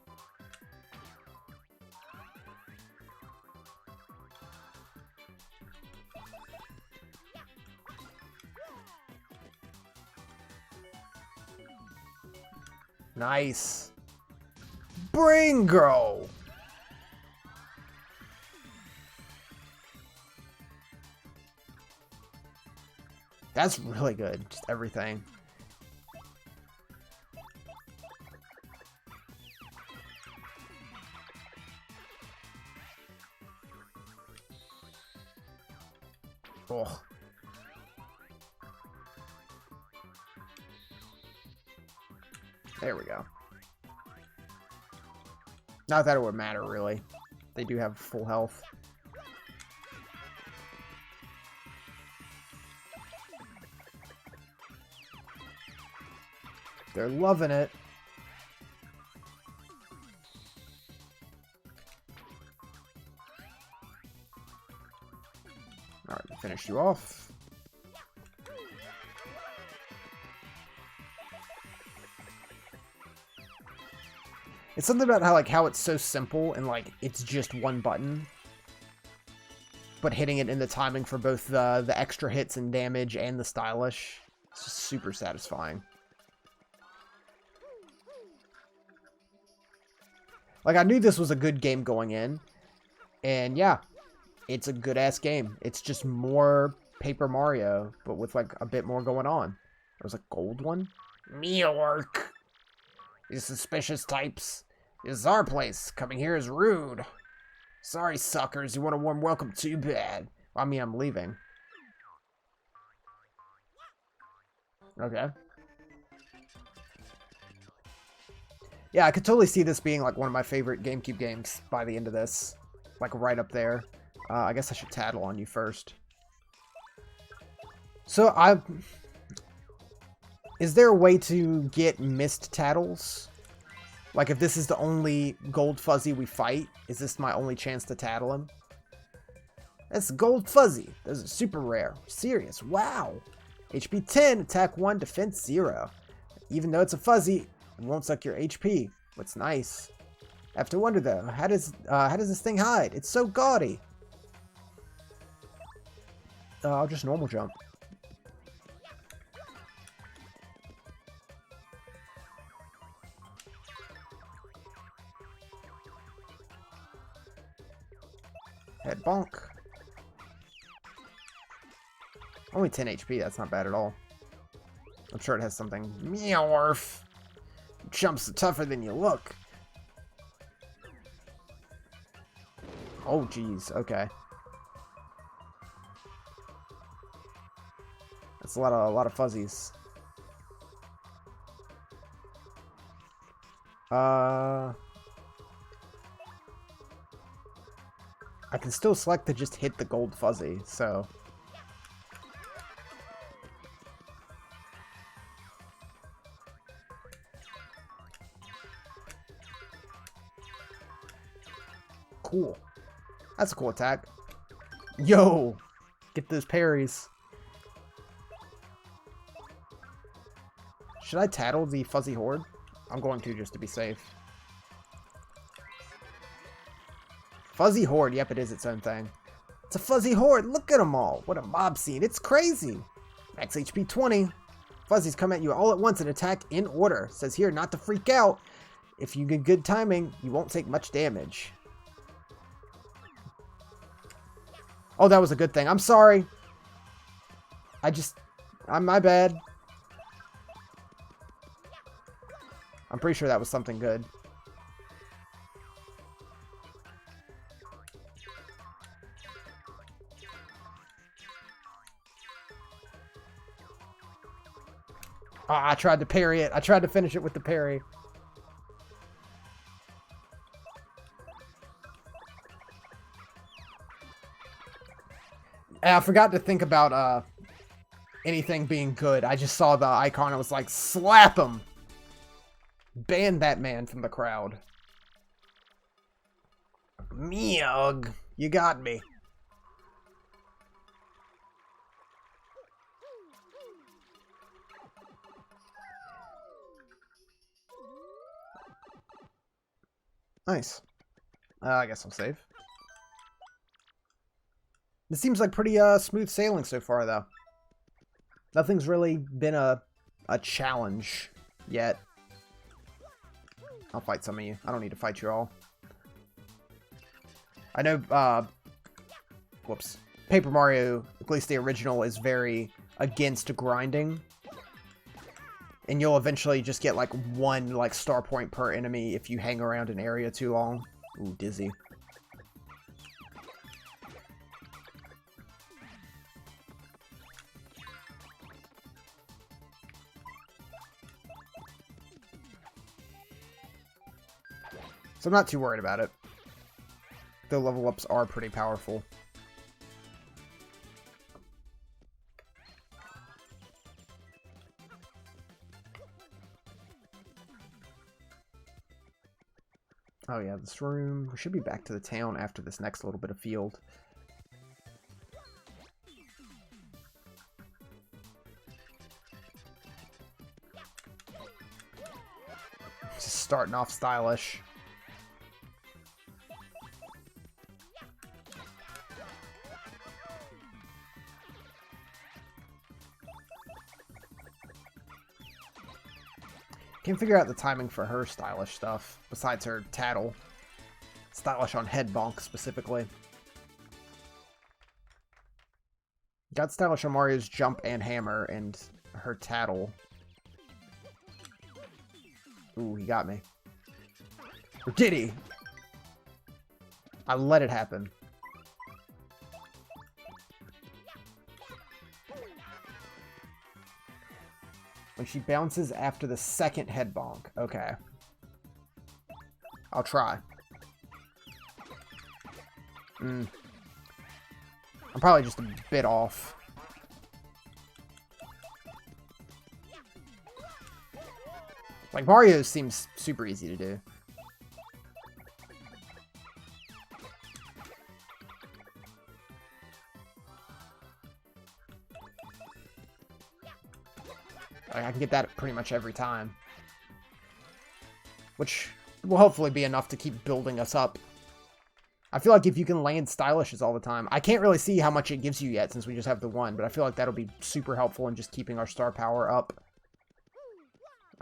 Nice. Bringo! That's really good. Just everything. Oh. There we go. Not that it would matter, really. They do have full health. They're loving it. Alright, finish you off. It's something about how it's so simple and like it's just one button, but hitting it in the timing for both the extra hits and damage and the stylish. It's just super satisfying. Like, I knew this was a good game going in, and yeah, it's a good-ass game. It's just more Paper Mario, but with, like, a bit more going on. There's a gold one? Mealwork. These suspicious types. This is our place. Coming here is rude. Sorry, suckers. You want a warm welcome too bad. I mean, I'm leaving. Okay. Yeah, I could totally see this being, like, one of my favorite GameCube games by the end of this. Like, right up there. I guess I should tattle on you first. So, is there a way to get missed tattles? Like, if this is the only Gold Fuzzy we fight, is this my only chance to tattle him? That's Gold Fuzzy. Those are super rare. Serious. Wow. HP 10, attack 1, defense 0. Even though it's a fuzzy, it won't suck your HP. What's nice. I have to wonder though, how does this thing hide? It's so gaudy. I'll just normal jump. Head bonk. Only 10 HP, that's not bad at all. I'm sure it has something. Meowarf. Jumps tougher than you look. Oh, geez. Okay. That's a lot of fuzzies. I can still select to just hit the gold fuzzy, so. Cool. That's a cool attack. Yo! Get those parries. Should I tattle the fuzzy horde? I'm going to, just to be safe. Fuzzy horde. Yep, it is its own thing. It's a fuzzy horde. Look at them all. What a mob scene. It's crazy. Max HP 20. Fuzzies come at you all at once and attack in order. Says here not to freak out. If you get good timing, you won't take much damage. Oh, that was a good thing. I'm sorry. My bad. I'm pretty sure that was something good. I tried to parry it. I tried to finish it with the parry. And I forgot to think about anything being good. I just saw the icon. I was like, slap him. Ban that man from the crowd. Meowg. You got me. Nice. I guess I'll save. This seems like pretty smooth sailing so far, though. Nothing's really been a challenge yet. I'll fight some of you. I don't need to fight you all. I know, whoops. Paper Mario, at least the original, is very against grinding. And you'll eventually just get, like, one, like, star point per enemy if you hang around an area too long. Ooh, dizzy. So I'm not too worried about it. The level ups are pretty powerful. Oh yeah, this room. We should be back to the town after this next little bit of field. Just starting off stylish. Can't figure out the timing for her stylish stuff, besides her tattle. Stylish on head bonk, specifically. Got stylish on Mario's jump and hammer, and her tattle. Ooh, he got me. Or did he? I let it happen. When she bounces after the second head bonk. Okay. I'll try. I'm probably just a bit off. Like, Mario seems super easy to do. Like, I can get that pretty much every time. Which will hopefully be enough to keep building us up. I feel like if you can land stylishes all the time, I can't really see how much it gives you yet since we just have the one, but I feel like that'll be super helpful in just keeping our star power up.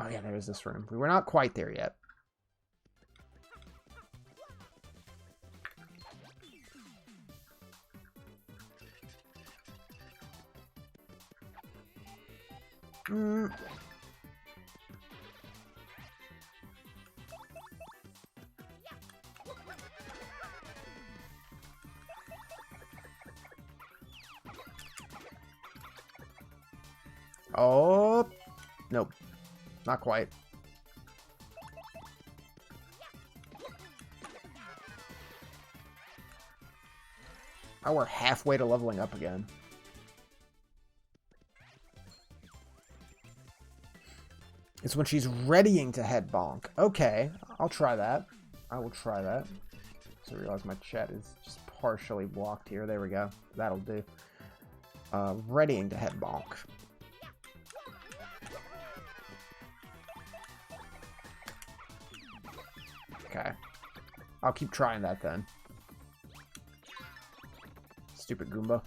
Oh yeah, there's this room. We were not quite there yet. Oh, nope. Not quite. Oh, we're halfway to leveling up again. It's when she's readying to head bonk. Okay, I'll try that. I will try that. So I realize my chat is just partially blocked here. There we go. That'll do. Readying to head bonk. Okay. I'll keep trying that then. Stupid Goomba.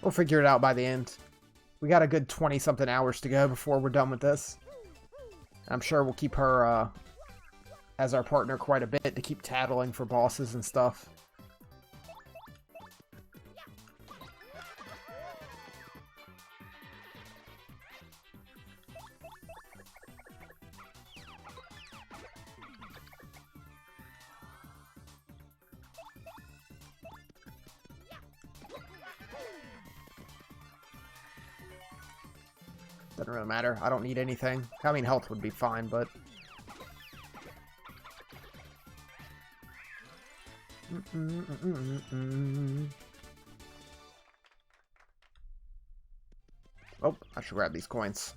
We'll figure it out by the end. We got a good 20-something hours to go before we're done with this. I'm sure we'll keep her as our partner quite a bit to keep tattling for bosses and stuff. Doesn't really matter. I don't need anything. I mean, health would be fine, but... Oh, I should grab these coins.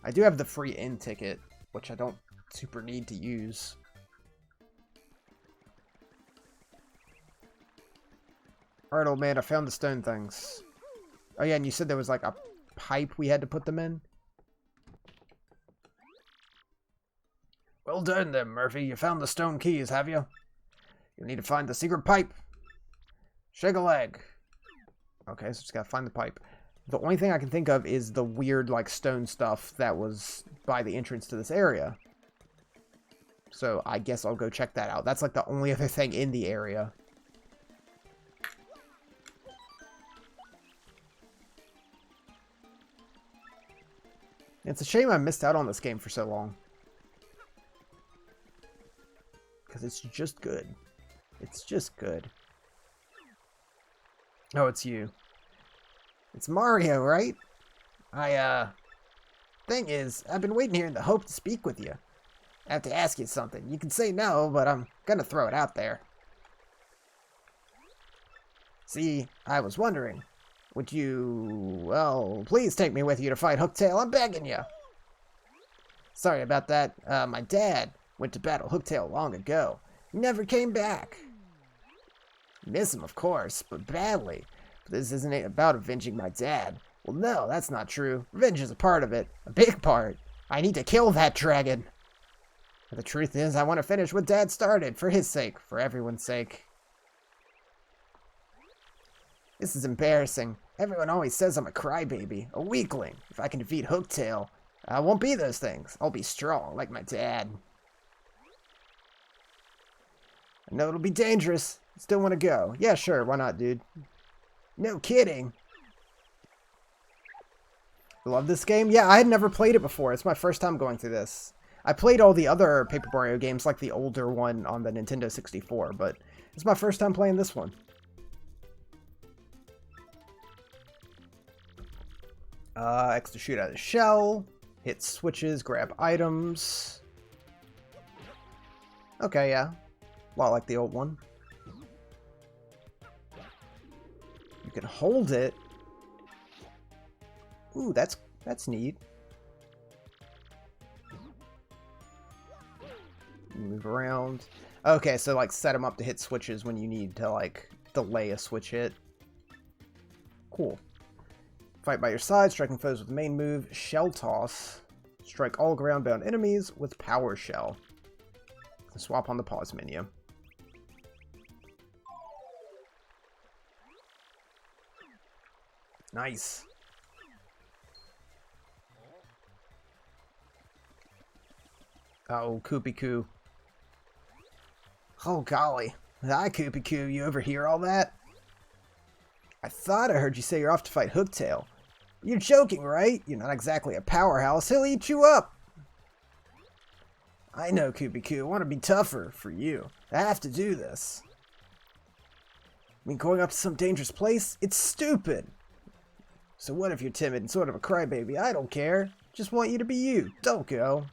I do have the free in ticket, which I don't super need to use. Alright, old man, I found the stone things. Oh yeah, and you said there was like a pipe we had to put them in? Well done then, Murphy. You found the stone keys, have you? You'll need to find the secret pipe. Shake a leg. Okay, so just gotta find the pipe. The only thing I can think of is the weird, like, stone stuff that was by the entrance to this area. So I guess I'll go check that out. That's like the only other thing in the area. It's a shame I missed out on this game for so long. Because it's just good. It's just good. Oh, it's you. It's Mario, right? Thing is, I've been waiting here in the hope to speak with you. I have to ask you something. You can say no, but I'm gonna throw it out there. See, I was wondering, would you, well, please take me with you to fight Hooktail? I'm begging you. Sorry about that. My dad went to battle Hooktail long ago. He never came back. Miss him, of course, but badly. But this isn't about avenging my dad. Well, no, that's not true. Revenge is a part of it. A big part. I need to kill that dragon. But the truth is, I want to finish what Dad started. For his sake. For everyone's sake. This is embarrassing. Everyone always says I'm a crybaby. A weakling. If I can defeat Hooktail, I won't be those things. I'll be strong, like my dad. I know it'll be dangerous. Still want to go. Yeah, sure. Why not, dude? No kidding. Love this game. Yeah, I had never played it before. It's my first time going through this. I played all the other Paper Mario games, like the older one on the Nintendo 64, but it's my first time playing this one. X to shoot out of the shell. Hit switches, grab items. Okay, yeah. A lot like the old one. You can hold it. Ooh, that's neat. Move around. Okay, so like set them up to hit switches when you need to like delay a switch hit. Cool. Fight by your side, striking foes with the main move, Shell Toss. Strike all ground-bound enemies with Power Shell. Swap on the pause menu. Nice. Oh, Koopy-Koo. Oh, golly. Hi, Koopy-Koo. You overhear all that? I thought I heard you say you're off to fight Hooktail. You're joking, right? You're not exactly a powerhouse. He'll eat you up. I know, Koopy-Koo. I want to be tougher for you. I have to do this. I mean, going up to some dangerous place? It's stupid. So what if you're timid and sort of a crybaby? I don't care. Just want you to be you. Don't go.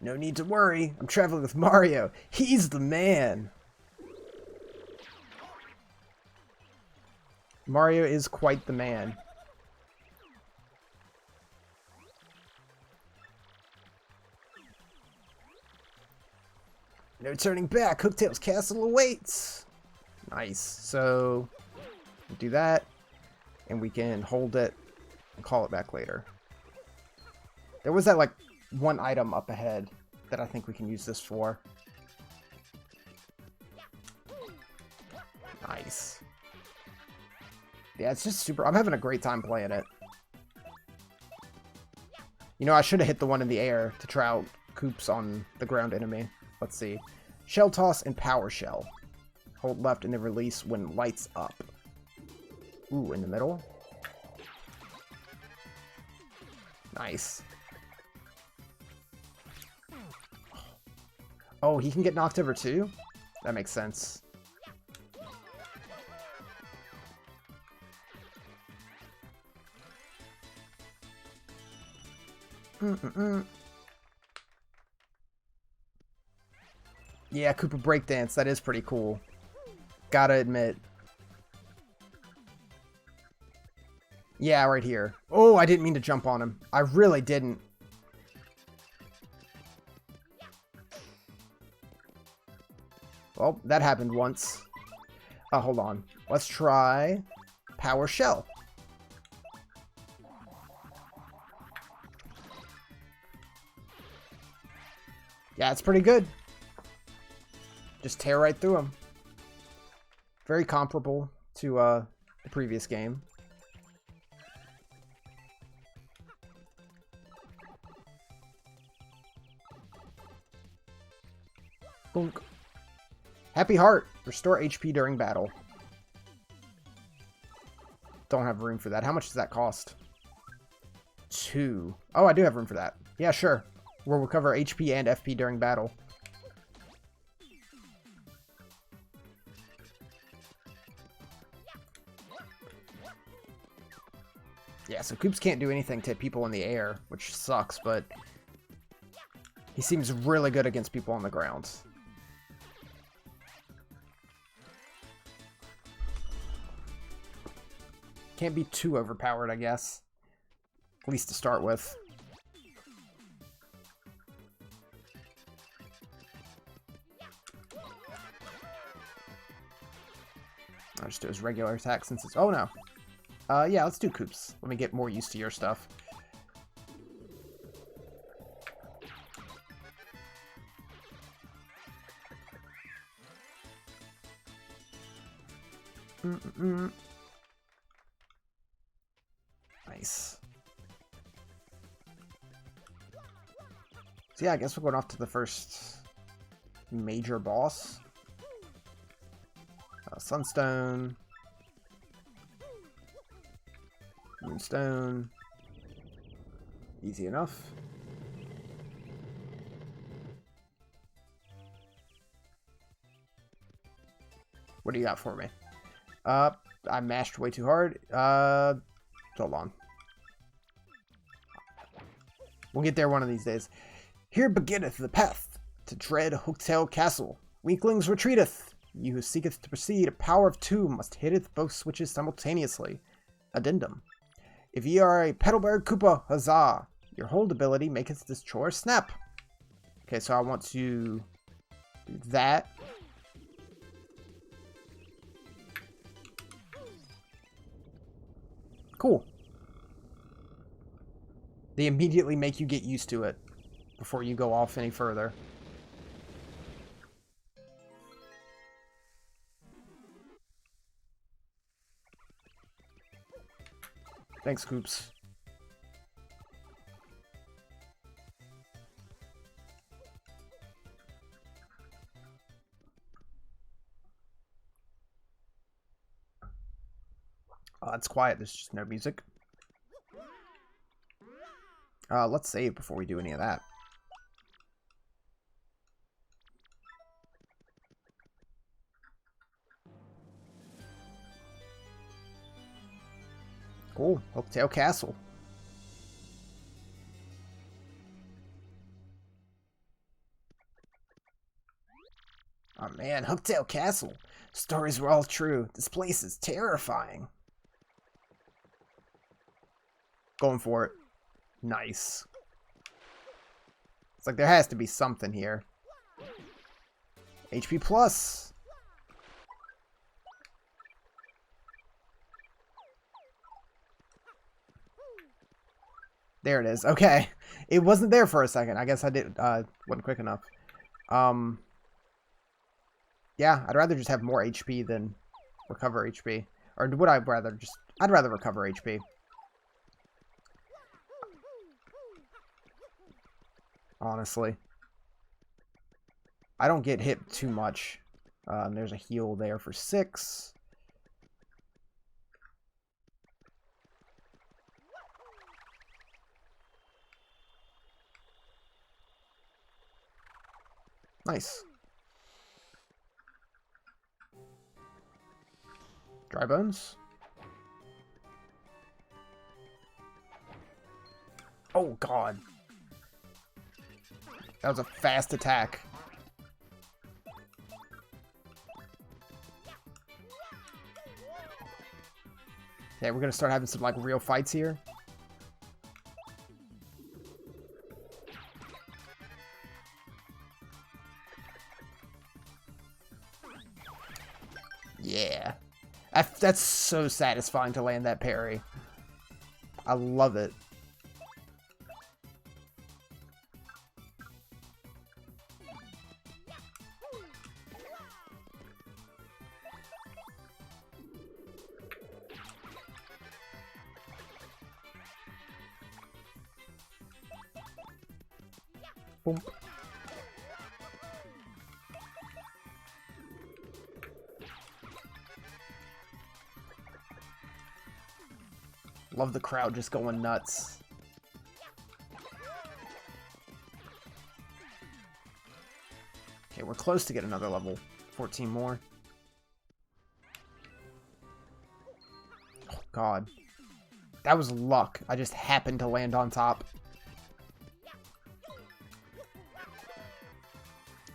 No need to worry. I'm traveling with Mario. He's the man. Mario is quite the man. No turning back. Hooktail's castle awaits. Nice. So, do that, and we can hold it and call it back later. There was that, like, one item up ahead that I think we can use this for. Nice. Yeah, it's just super... I'm having a great time playing it. You know, I should have hit the one in the air to try out Koops on the ground enemy. Let's see. Shell Toss and Power Shell. Hold left and then release when lights up. Ooh, in the middle. Nice. Oh, he can get knocked over too? That makes sense. Yeah, Koopa Breakdance, that is pretty cool. Gotta admit. Yeah, right here. Oh, I didn't mean to jump on him. I really didn't. Well, that happened once. Hold on. Let's try Power Shell. Yeah, it's pretty good. Just tear right through him. Very comparable to the previous game. Boonk. Happy Heart. Restore HP during battle. Don't have room for that. How much does that cost? 2. Oh, I do have room for that. Yeah, sure. We'll recover HP and FP during battle. Yeah, so Koops can't do anything to people in the air, which sucks, but he seems really good against people on the ground. Can't be too overpowered, I guess. At least to start with. I'll just do his regular attack since it's... Oh, no. Yeah, let's do Koops. Let me get more used to your stuff. Nice. So yeah, I guess we're going off to the first major boss. Sunstone. Moonstone. Easy enough. What do you got for me? I mashed way too hard. Hold on. We'll get there one of these days. Here beginneth the path to dread Hooktail Castle. Weaklings retreateth. You who seeketh to proceed, a power of two must hitteth both switches simultaneously. Addendum. If ye are a Petalburg Koopa, huzzah! Your hold ability maketh this chore snap. Okay, so I want to do that. Cool. They immediately make you get used to it before you go off any further. Thanks, Koops. It's quiet. There's just no music. Let's save before we do any of that. Cool. Hooktail Castle. Oh man, Hooktail Castle. Stories were all true. This place is terrifying. Going for it. Nice. It's like there has to be something here. HP plus. There it is. Okay. It wasn't there for a second. I guess I wasn't quick enough. Yeah, I'd rather just have more HP than recover HP. Or would I rather just... I'd rather recover HP. Honestly. I don't get hit too much. There's a heal there for 6. Nice. Dry bones. Oh, God. That was a fast attack. Yeah, we're gonna start having some, like, real fights here. Yeah. That's so satisfying to land that parry. I love it. Boom. Love the crowd just going nuts. Okay, we're close to get another level. 14 more. Oh, God. That was luck. I just happened to land on top.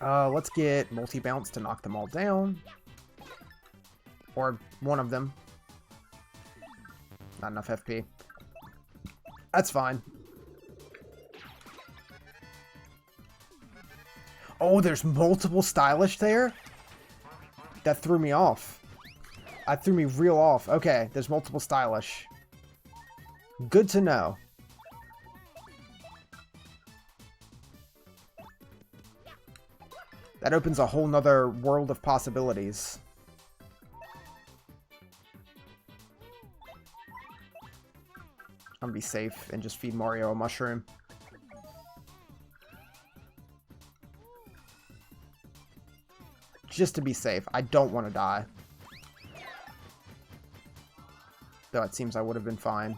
Let's get multi-bounce to knock them all down. Or one of them. Not enough FP. That's fine. Oh, there's multiple stylish there? That threw me off. That threw me real off. Okay, there's multiple stylish. Good to know. That opens a whole nother world of possibilities. I'm gonna be safe and just feed Mario a mushroom. Just to be safe. I don't want to die. Though it seems I would have been fine.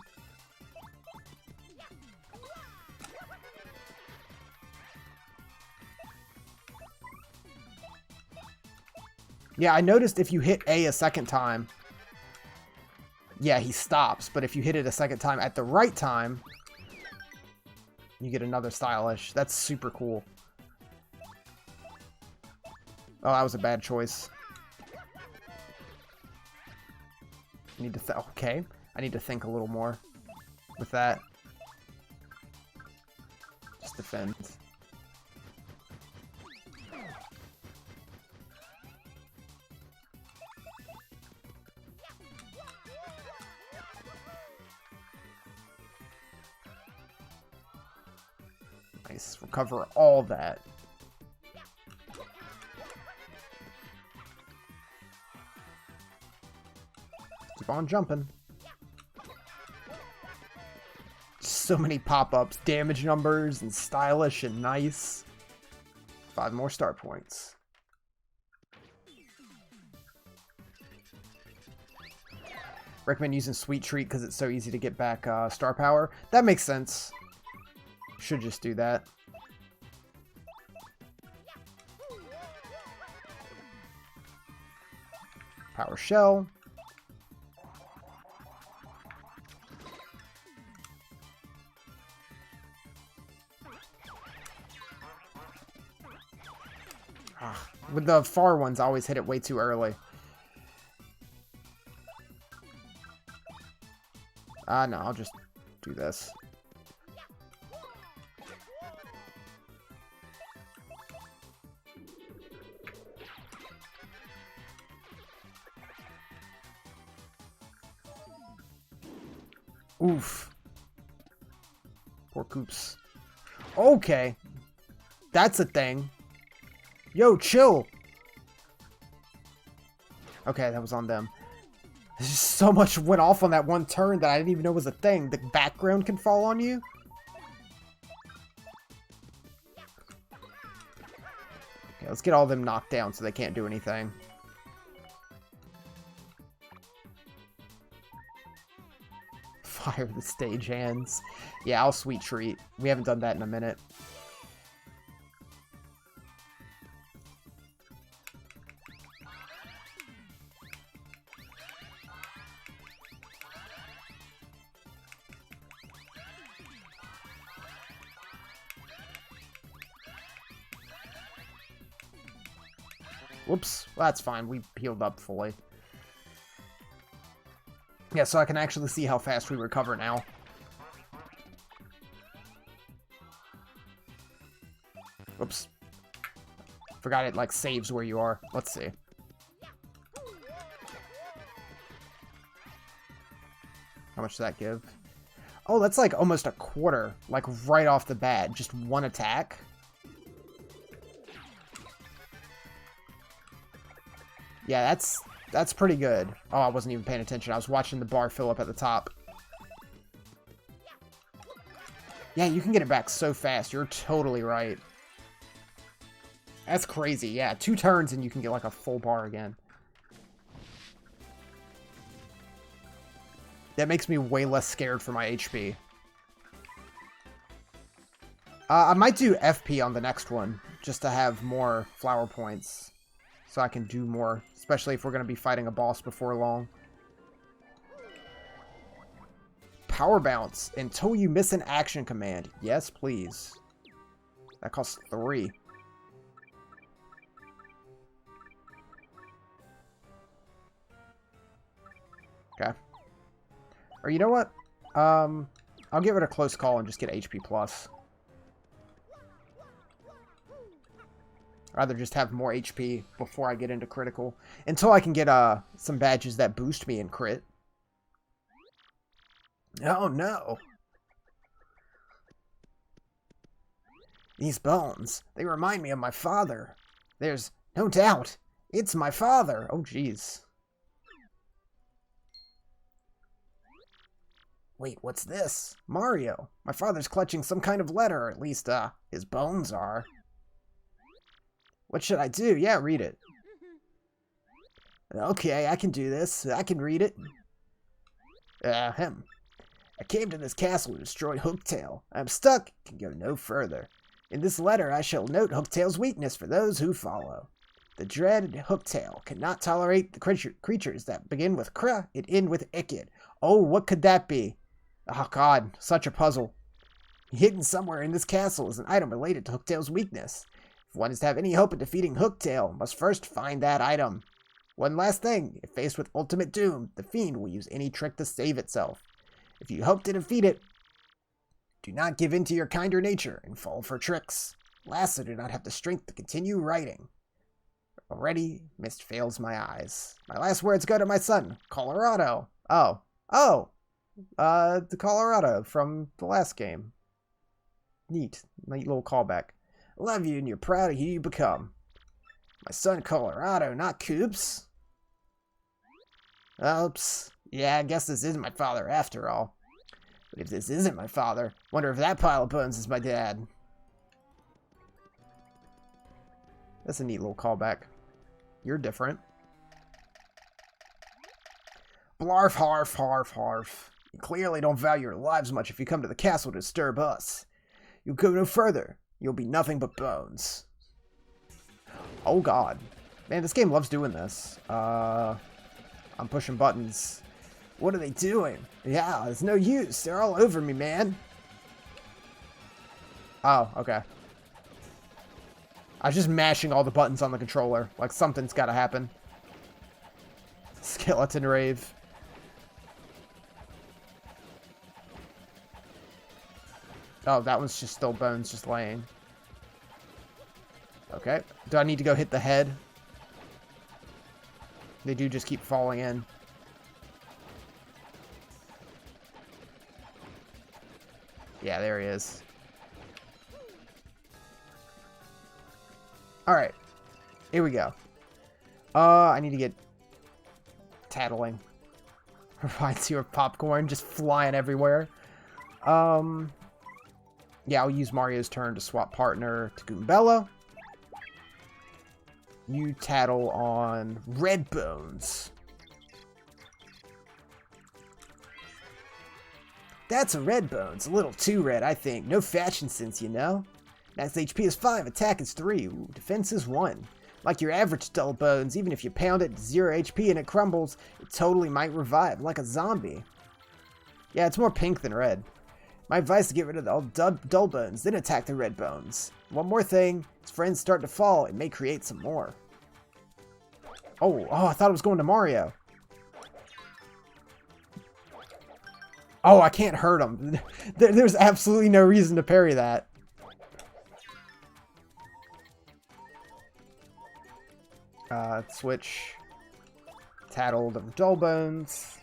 Yeah, I noticed if you hit A second time, yeah, he stops. But if you hit it a second time at the right time, you get another stylish. That's super cool. Oh, that was a bad choice. I need to okay. I need to think a little more with that. Just defend. Nice. Recover all that. Keep on jumping. So many pop-ups, damage numbers, and stylish and nice. 5 more star points. Recommend using Sweet Treat because it's so easy to get back star power. That makes sense. Should just do that. Power Shell. With the far ones, I always hit it way too early. No, I'll just do this. Oof. Poor Koops. Okay. That's a thing. Yo, chill. Okay, that was on them. There's just so much went off on that one turn that I didn't even know was a thing. The background can fall on you. Okay, let's get all of them knocked down so they can't do anything. Fire the stage hands. Yeah, I'll Sweet Treat. We haven't done that in a minute. Whoops. Well, that's fine. We healed up fully. Yeah, so I can actually see how fast we recover now. Oops. Forgot it, like, saves where you are. Let's see. How much does that give? Oh, that's like almost a quarter. Like, right off the bat. Just one attack. Yeah, that's pretty good. Oh, I wasn't even paying attention. I was watching the bar fill up at the top. Yeah, you can get it back so fast. You're totally right. That's crazy. Yeah, 2 turns and you can get like a full bar again. That makes me way less scared for my HP. I might do FP on the next one, just to have more flower points. So I can do more, especially if we're going to be fighting a boss before long. Power Bounce until you miss an action command. Yes, please. That costs 3. Okay. Or you know what? I'll get rid of Close Call and just get HP+. I'd rather just have more HP before I get into critical. Until I can get some badges that boost me in crit. Oh no. These bones, they remind me of my father. There's no doubt, it's my father. Oh, jeez. Wait, what's this? Mario. My father's clutching some kind of letter, or at least, his bones are. What should I do? Yeah, read it. Okay, I can do this. I can read it. Ahem. I came to this castle to destroy Hooktail. I'm stuck, can go no further. In this letter, I shall note Hooktail's weakness for those who follow. The dreaded Hooktail cannot tolerate the creatures that begin with kra and end with ikid. Oh, what could that be? Oh, God, such a puzzle. Hidden somewhere in this castle is an item related to Hooktail's weakness. If one is to have any hope of defeating Hooktail, must first find that item. One last thing, if faced with ultimate doom, the fiend will use any trick to save itself. If you hope to defeat it, do not give in to your kinder nature and fall for tricks. Last, I do not have the strength to continue writing. Already, mist fails my eyes. My last words go to my son, Colorado. Oh, the Colorado from the last game. Neat little callback. Love you and you're proud of who you become. My son Colorado, not Coops. Oops. Yeah, I guess this isn't my father after all. But if this isn't my father, wonder if that pile of bones is my dad. That's a neat little callback. You're different. Blarf, harf, harf, harf. You clearly don't value your lives much if you come to the castle to disturb us. You'll go no further. You'll be nothing but bones. Oh, God. Man, this game loves doing this. I'm pushing buttons. What are they doing? Yeah, it's no use. They're all over me, man. Oh, okay. I was just mashing all the buttons on the controller. Like, something's gotta happen. Skeleton rave. Oh, that one's just still bones just laying. Okay. Do I need to go hit the head? They do just keep falling in. Yeah, there he is. Alright. Here we go. I need to get tattling. Reminds you of popcorn just flying everywhere. Yeah, I'll use Mario's turn to swap partner to Goombella. You tattle on Red Bones. That's a red bones. A little too red, I think. No fashion sense, you know? Max HP is 5, attack is 3, ooh, defense is 1. Like your average dull bones, even if you pound it to 0 HP and it crumbles, it totally might revive, like a zombie. Yeah, it's more pink than red. My advice is to get rid of the dull bones, then attack the red bones. One more thing, as friends start to fall, it may create some more. Oh, I thought it was going to Mario. Oh, I can't hurt him. There's absolutely no reason to parry that. Switch. Tattle the dull bones.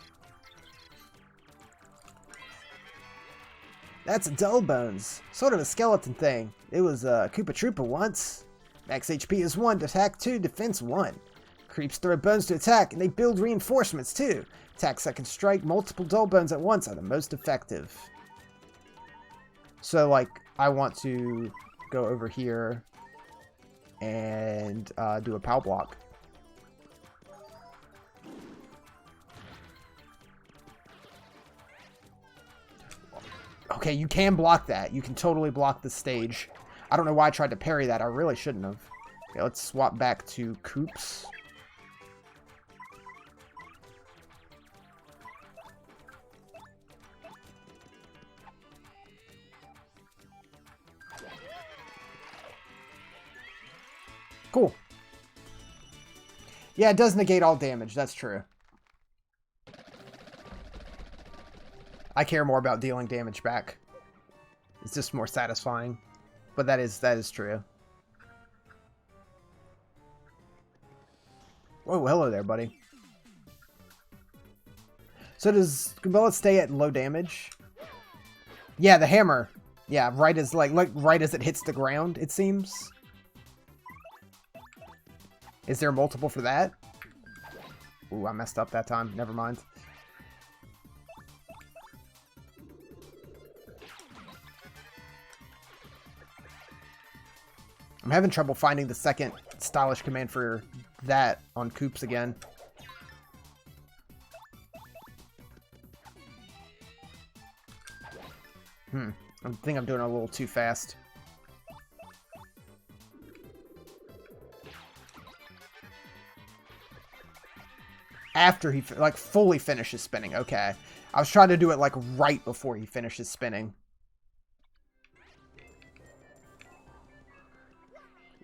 That's a dull bones. Sort of a skeleton thing. It was a Koopa Troopa once. Max HP is 1, attack 2, defense 1. Creeps throw bones to attack, and they build reinforcements too. Attacks that can strike multiple dull bones at once are the most effective. So, like, I want to go over here and do a POW block. Okay, you can block that. You can totally block the stage. I don't know why I tried to parry that. I really shouldn't have. Okay, let's swap back to Koops. Cool. Yeah, it does negate all damage. That's true. I care more about dealing damage back. It's just more satisfying. But that is true. Whoa, hello there, buddy. So does Goombella stay at low damage? Yeah, the hammer. Yeah, right as right as it hits the ground, it seems. Is there a multiple for that? Ooh, I messed up that time. Never mind. I'm having trouble finding the second stylish command for that on Koops again. I think I'm doing it a little too fast. After he, like, fully finishes spinning. Okay. I was trying to do it, like, right before he finishes spinning.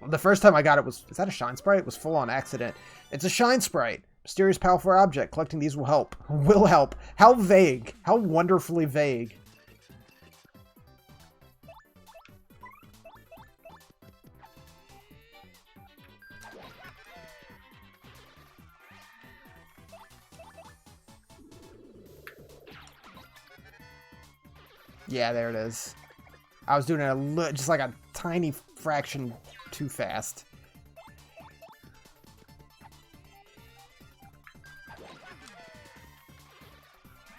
The first time I got it was... Is that a shine sprite? It was full on accident. It's a shine sprite. Mysterious, powerful object. Collecting these will help. Will help. How vague. How wonderfully vague. Yeah, there it is. I was doing it just like a tiny fraction too fast.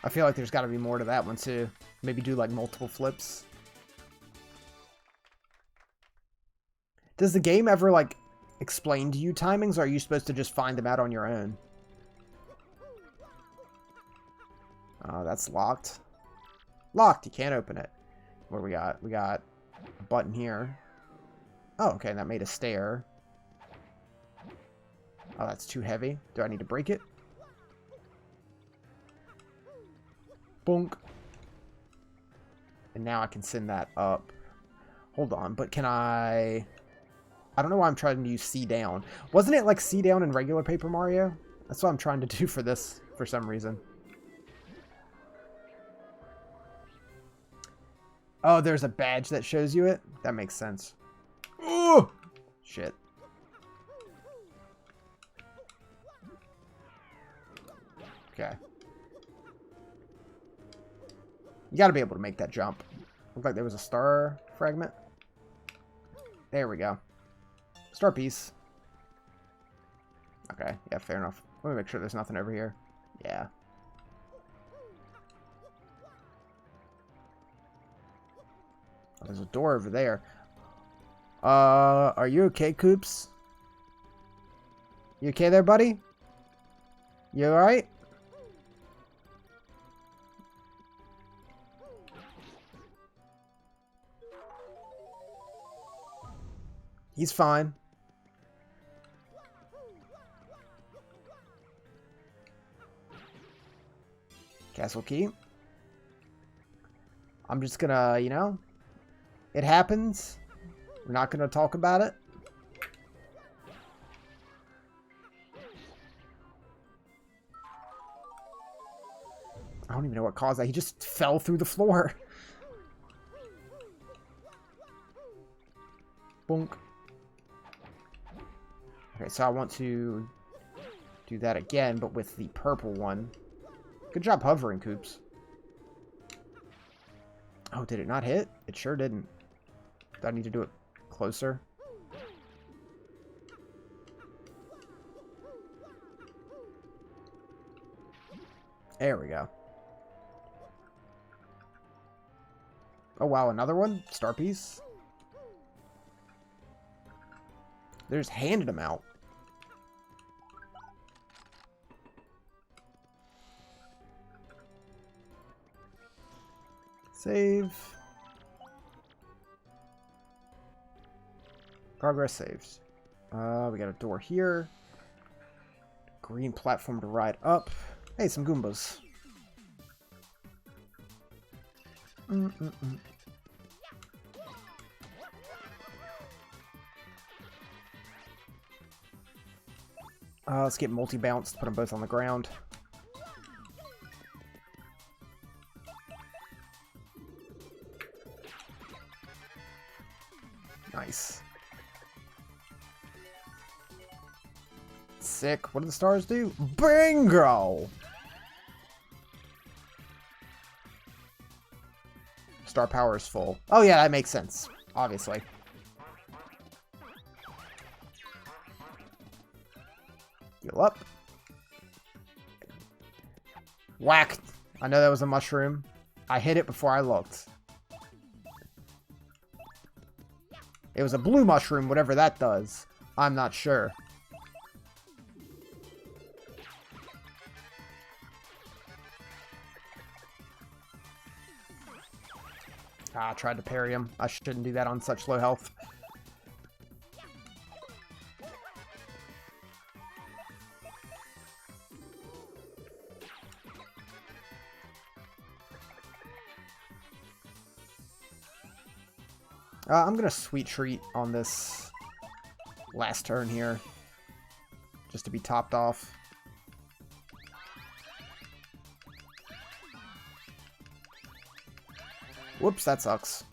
I feel like there's got to be more to that one too. Maybe do like multiple flips. Does the game ever like explain to you timings, or are you supposed to just find them out on your own? Oh, that's locked. Locked. You can't open it. What do we got? We got a button here. Oh, okay. That made a stair. Oh, that's too heavy. Do I need to break it? Bonk. And now I can send that up. Hold on. But can I... I don't know why I'm trying to use C down. Wasn't it like C down in regular Paper Mario? That's what I'm trying to do for this for some reason. Oh, there's a badge that shows you it? That makes sense. Oh! Shit. Okay. You gotta be able to make that jump. Looked like there was a star fragment. There we go. Star piece. Okay, yeah, fair enough. Let me make sure there's nothing over here. Yeah. Oh, there's a door over there. Are you okay, Koops? You okay there, buddy? You alright? He's fine. Castle key. I'm just gonna, you know, it happens. We're not gonna talk about it. I don't even know what caused that. He just fell through the floor. Bonk. Okay, so I want to do that again, but with the purple one. Good job hovering, Koops. Oh, did it not hit? It sure didn't. Do I need to do it closer? There we go. Oh, wow, another one? Star piece? They just handed him out. Save. Progress saves. We got a door here. Green platform to ride up. Hey, some Goombas. Let's get multi-bounce, put them both on the ground. Nice. Sick. What do the stars do? Bingo! Star power is full. Oh yeah, that makes sense. Obviously. Heal up. Whack! I know that was a mushroom. I hit it before I looked. It was a blue mushroom, whatever that does. I'm not sure. Ah, I tried to parry him. I shouldn't do that on such low health. I'm going to sweet treat on this last turn here. Just to be topped off. Whoops, that sucks.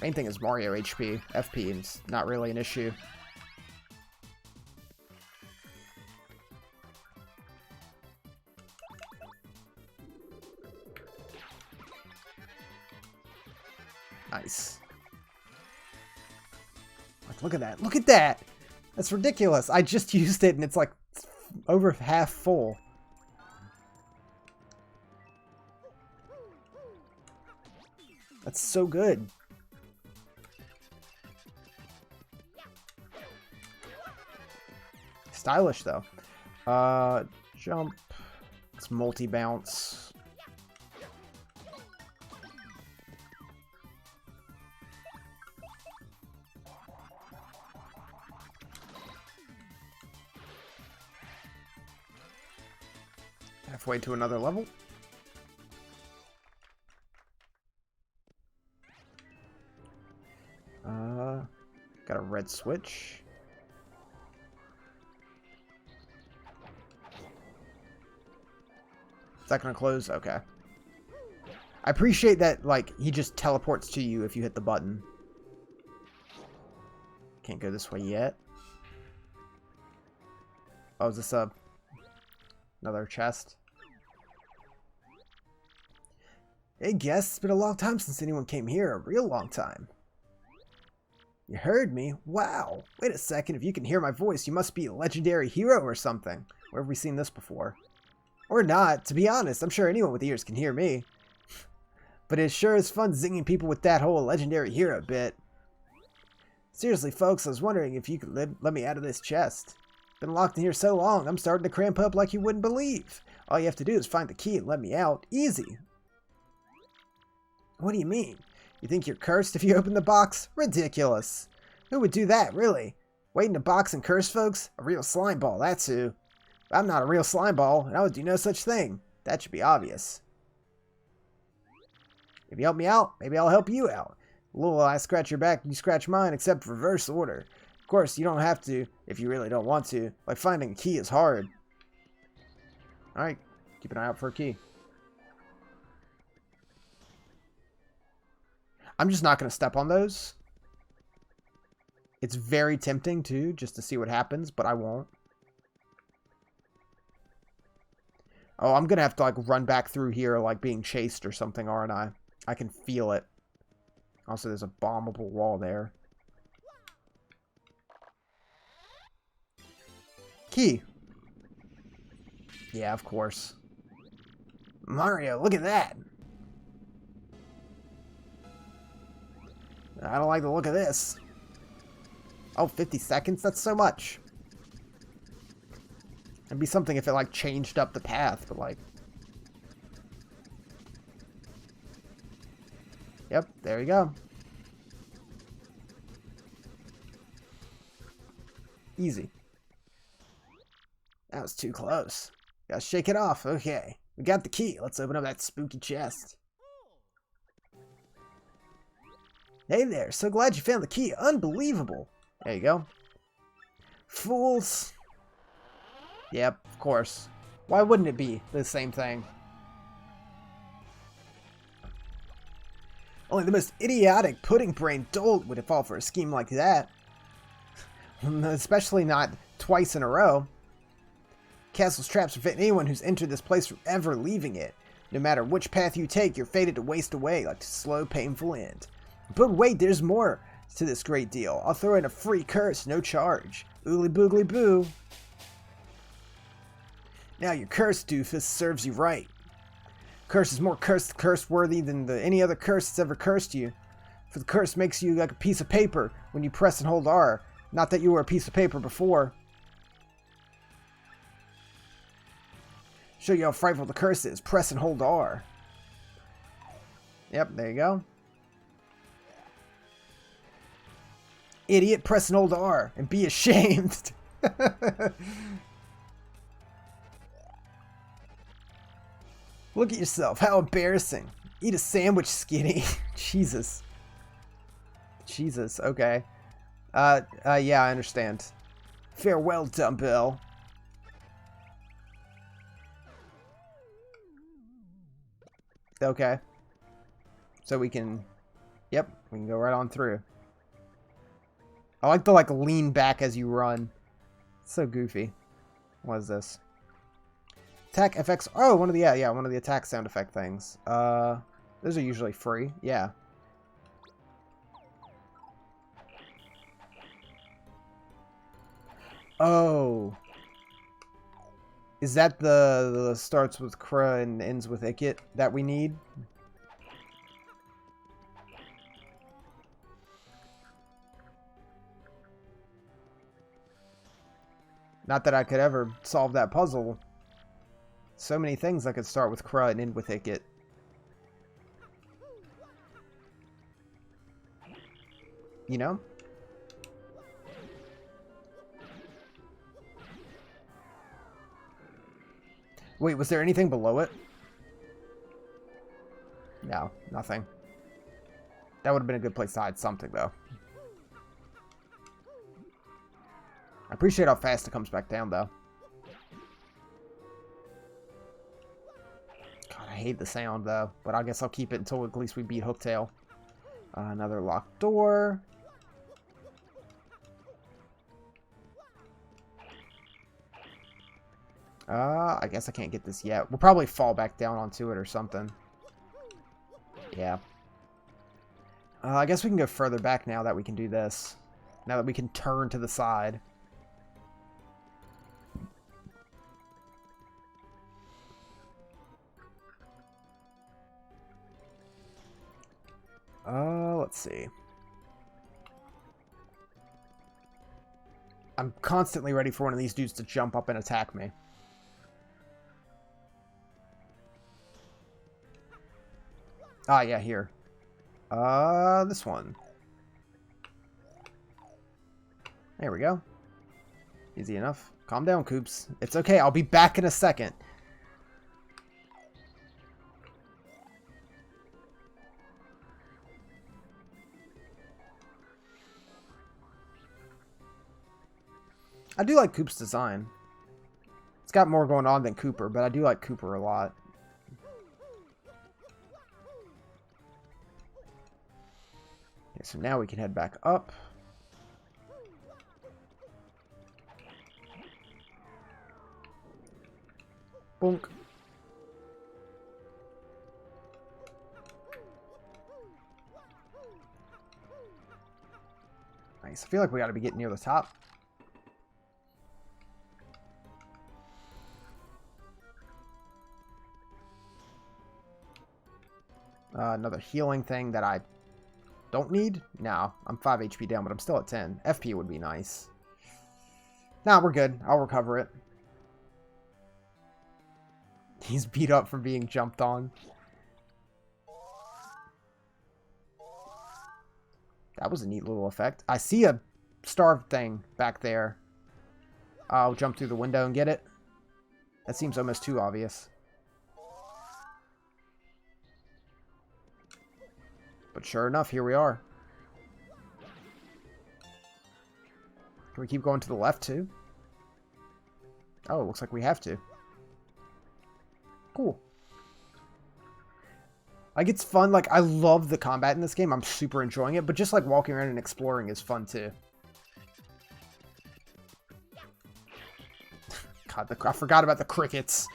Main thing is Mario HP. FP is not really an issue. Nice. Like, look at that. Look at that! That's ridiculous. I just used it and it's like over half full. That's so good. Stylish, though. Jump. It's multi-bounce. Halfway to another level. Got a red switch. Is that gonna close? Okay. I appreciate that, like, he just teleports to you if you hit the button. Can't go this way yet. Oh, is this another chest? Hey, guess it's been a long time since anyone came here. A real long time. You heard me? Wow. Wait a second. If you can hear my voice, you must be a legendary hero or something. Where have we seen this before? Or not. To be honest, I'm sure anyone with ears can hear me. But it sure is fun zinging people with that whole legendary hero bit. Seriously, folks, I was wondering if you could let me out of this chest. Been locked in here so long, I'm starting to cramp up like you wouldn't believe. All you have to do is find the key and let me out. Easy. What do you mean? You think you're cursed if you open the box? Ridiculous. Who would do that, really? Wait in a box and curse folks? A real slime ball, that's who. I'm not a real slime ball, and I would do no such thing. That should be obvious. If you help me out, maybe I'll help you out. A little I scratch your back, you scratch mine, except reverse order. Of course, you don't have to if you really don't want to. Like finding a key is hard. Alright, keep an eye out for a key. I'm just not going to step on those. It's very tempting too, just to see what happens, but I won't. Oh, I'm going to have to like run back through here like being chased or something, aren't I? I can feel it. Also, there's a bombable wall there. Key. Yeah, of course. Mario, look at that. I don't like the look of this. Oh, 50 seconds? That's so much. It'd be something if it, like, changed up the path, but, like... Yep, there you go. Easy. That was too close. Gotta shake it off. Okay. We got the key. Let's open up that spooky chest. Hey there, so glad you found the key. Unbelievable. There you go. Fools. Yep, of course. Why wouldn't it be the same thing? Only the most idiotic, pudding-brained dolt would fall for a scheme like that. Especially not twice in a row. Castle's traps prevent anyone who's entered this place from ever leaving it. No matter which path you take, you're fated to waste away like a slow, painful end. But wait, there's more to this great deal. I'll throw in a free curse, no charge. Oogly boogly boo. Now your curse, doofus, serves you right. Curse is more curse-worthy than any other curse that's ever cursed you. For the curse makes you like a piece of paper when you press and hold R. Not that you were a piece of paper before. Show you how frightful the curse is. Press and hold R. Yep, there you go. Idiot, press and hold R and be ashamed. Look at yourself. How embarrassing. Eat a sandwich, skinny. Jesus. Jesus, okay. Yeah, I understand. Farewell, dumbbell. Okay. So we can... Yep, we can go right on through. I like the, lean back as you run. It's so goofy. What is this? Attack FX... Oh, one of the... Yeah, one of the attack sound effect things. Those are usually free. Yeah. Oh. Is that the starts with Kra and ends with Ikit that we need? Not that I could ever solve that puzzle. So many things I could start with Kra and end with Ikit. You know? Wait, was there anything below it? No, nothing. That would have been a good place to hide something, though. I appreciate how fast it comes back down, though. God, I hate the sound, though. But I guess I'll keep it until at least we beat Hooktail. Another locked door. I guess I can't get this yet. We'll probably fall back down onto it or something. Yeah. I guess we can go further back now that we can do this. Now that we can turn to the side. Let's see. I'm constantly ready for one of these dudes to jump up and attack me. Ah, yeah, here. This one. There we go. Easy enough. Calm down, Coops. It's okay, I'll be back in a second. I do like Coop's design. It's got more going on than Cooper, but I do like Cooper a lot. Okay, so now we can head back up. Bonk. Nice. I feel like we got to be getting near the top. Another healing thing that I don't need? No, I'm 5 HP down, but I'm still at 10. FP would be nice. Nah, we're good. I'll recover it. He's beat up from being jumped on. That was a neat little effect. I see a starved thing back there. I'll jump through the window and get it. That seems almost too obvious. But sure enough, here we are. Can we keep going to the left, too? Oh, it looks like we have to. Cool. Like, it's fun. Like, I love the combat in this game. I'm super enjoying it. But just, like, walking around and exploring is fun, too. God, I forgot about the crickets.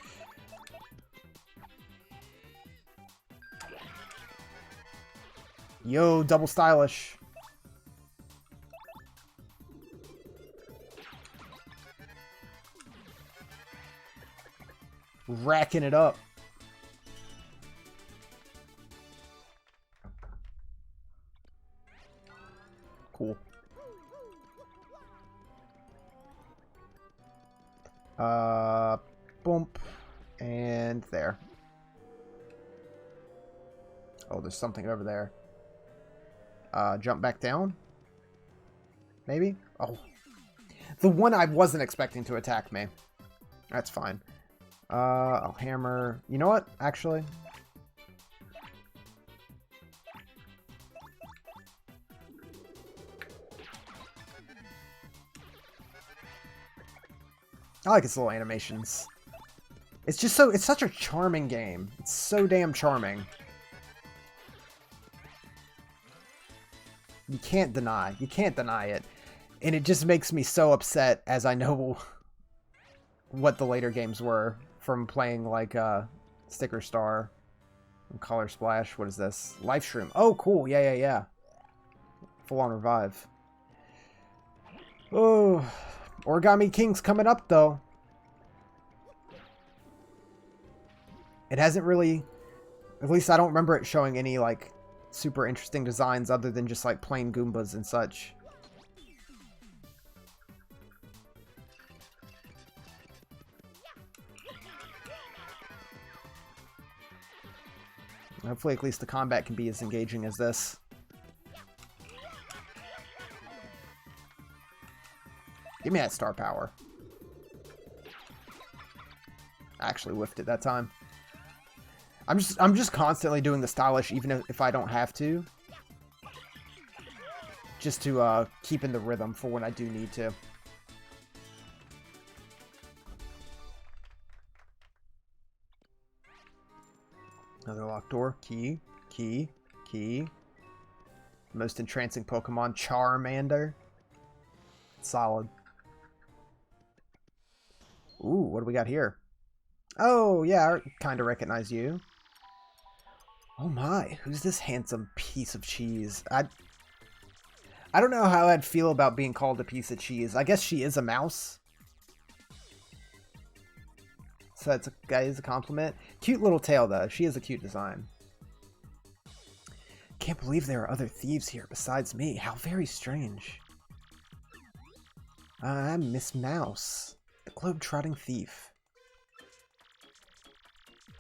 Yo, double stylish. Racking it up. Cool. Bump. And there. Oh, there's something over there. Jump back down? Maybe? Oh. The one I wasn't expecting to attack me. That's fine. I'll hammer... You know what? Actually... I like its little animations. It's just so... It's such a charming game. It's so damn charming. You can't deny. You can't deny it. And it just makes me so upset as I know what the later games were from playing like Sticker Star and Color Splash. What is this? Life Shroom. Oh, cool. Yeah, yeah, yeah. Full on revive. Oh, Origami King's coming up though. It hasn't really, at least I don't remember it showing any like super interesting designs other than just like plain Goombas and such. Hopefully at least the combat can be as engaging as this. Give me that star power. I actually whiffed it that time. I'm just constantly doing the stylish even if I don't have to. Just to keep in the rhythm for when I do need to. Another locked door. Key. Key. Key. Most entrancing Pokemon, Charmander. Solid. Ooh, what do we got here? Oh, yeah, I kind of recognize you. Oh my, who's this handsome piece of cheese? I don't know how I'd feel about being called a piece of cheese. I guess she is a mouse. So that's a compliment. Cute little tail, though. She is a cute design. Can't believe there are other thieves here besides me. How very strange. I'm Miss Mouse, the globe-trotting thief.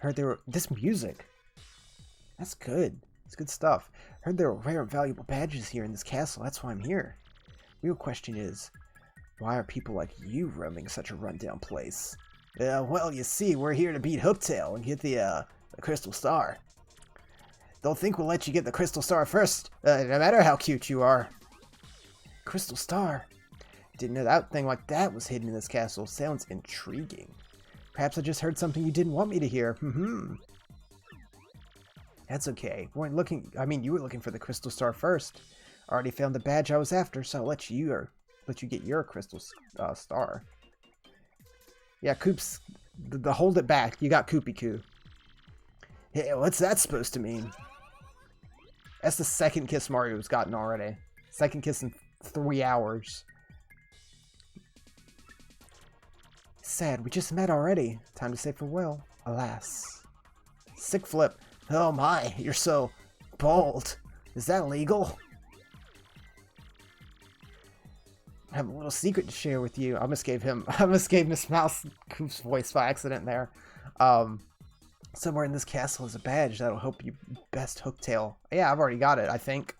Heard there were... This music. That's good. It's good stuff. Heard there were rare and valuable badges here in this castle. That's why I'm here. Real question is, why are people like you roaming such a rundown place? Well, you see, we're here to beat Hooktail and get the Crystal Star. Don't think we'll let you get the Crystal Star first, no matter how cute you are. Crystal Star? Didn't know that thing like that was hidden in this castle. Sounds intriguing. Perhaps I just heard something you didn't want me to hear. That's okay. We weren't looking... I mean, you were looking for the Crystal Star first. I already found the badge I was after, so I'll let you get your Crystal Star. Yeah, Koops... The hold it back. You got Koopy-Koo. Hey, what's that supposed to mean? That's the second kiss Mario's gotten already. Second kiss in 3 hours. Sad, we just met already. Time to say farewell. Alas. Sick flip. Oh my, you're so bold. Is that legal? I have a little secret to share with you. I almost gave Miss Mouse Coop's voice by accident there. Somewhere in this castle is a badge that'll help you best Hooktail. Yeah, I've already got it, I think.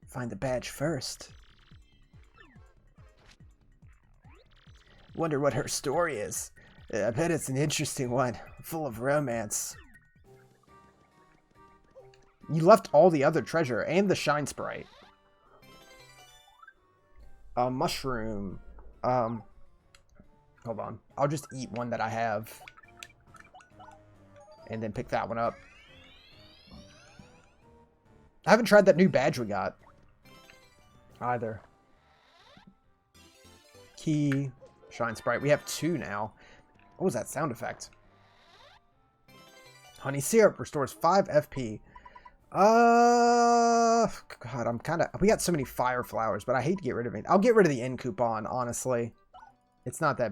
Find the badge first. Wonder what her story is. I bet it's an interesting one, full of romance. You left all the other treasure and the Shine Sprite. Mushroom. Hold on. I'll just eat one that I have. and then pick that one up. I haven't tried that new badge we got either. Key, Shine Sprite. We have 2 now. What was that sound effect? Honey Syrup restores 5 FP. God, I'm kind of... We got so many fire flowers, but I hate to get rid of it. I'll get rid of the end coupon, honestly. It's not that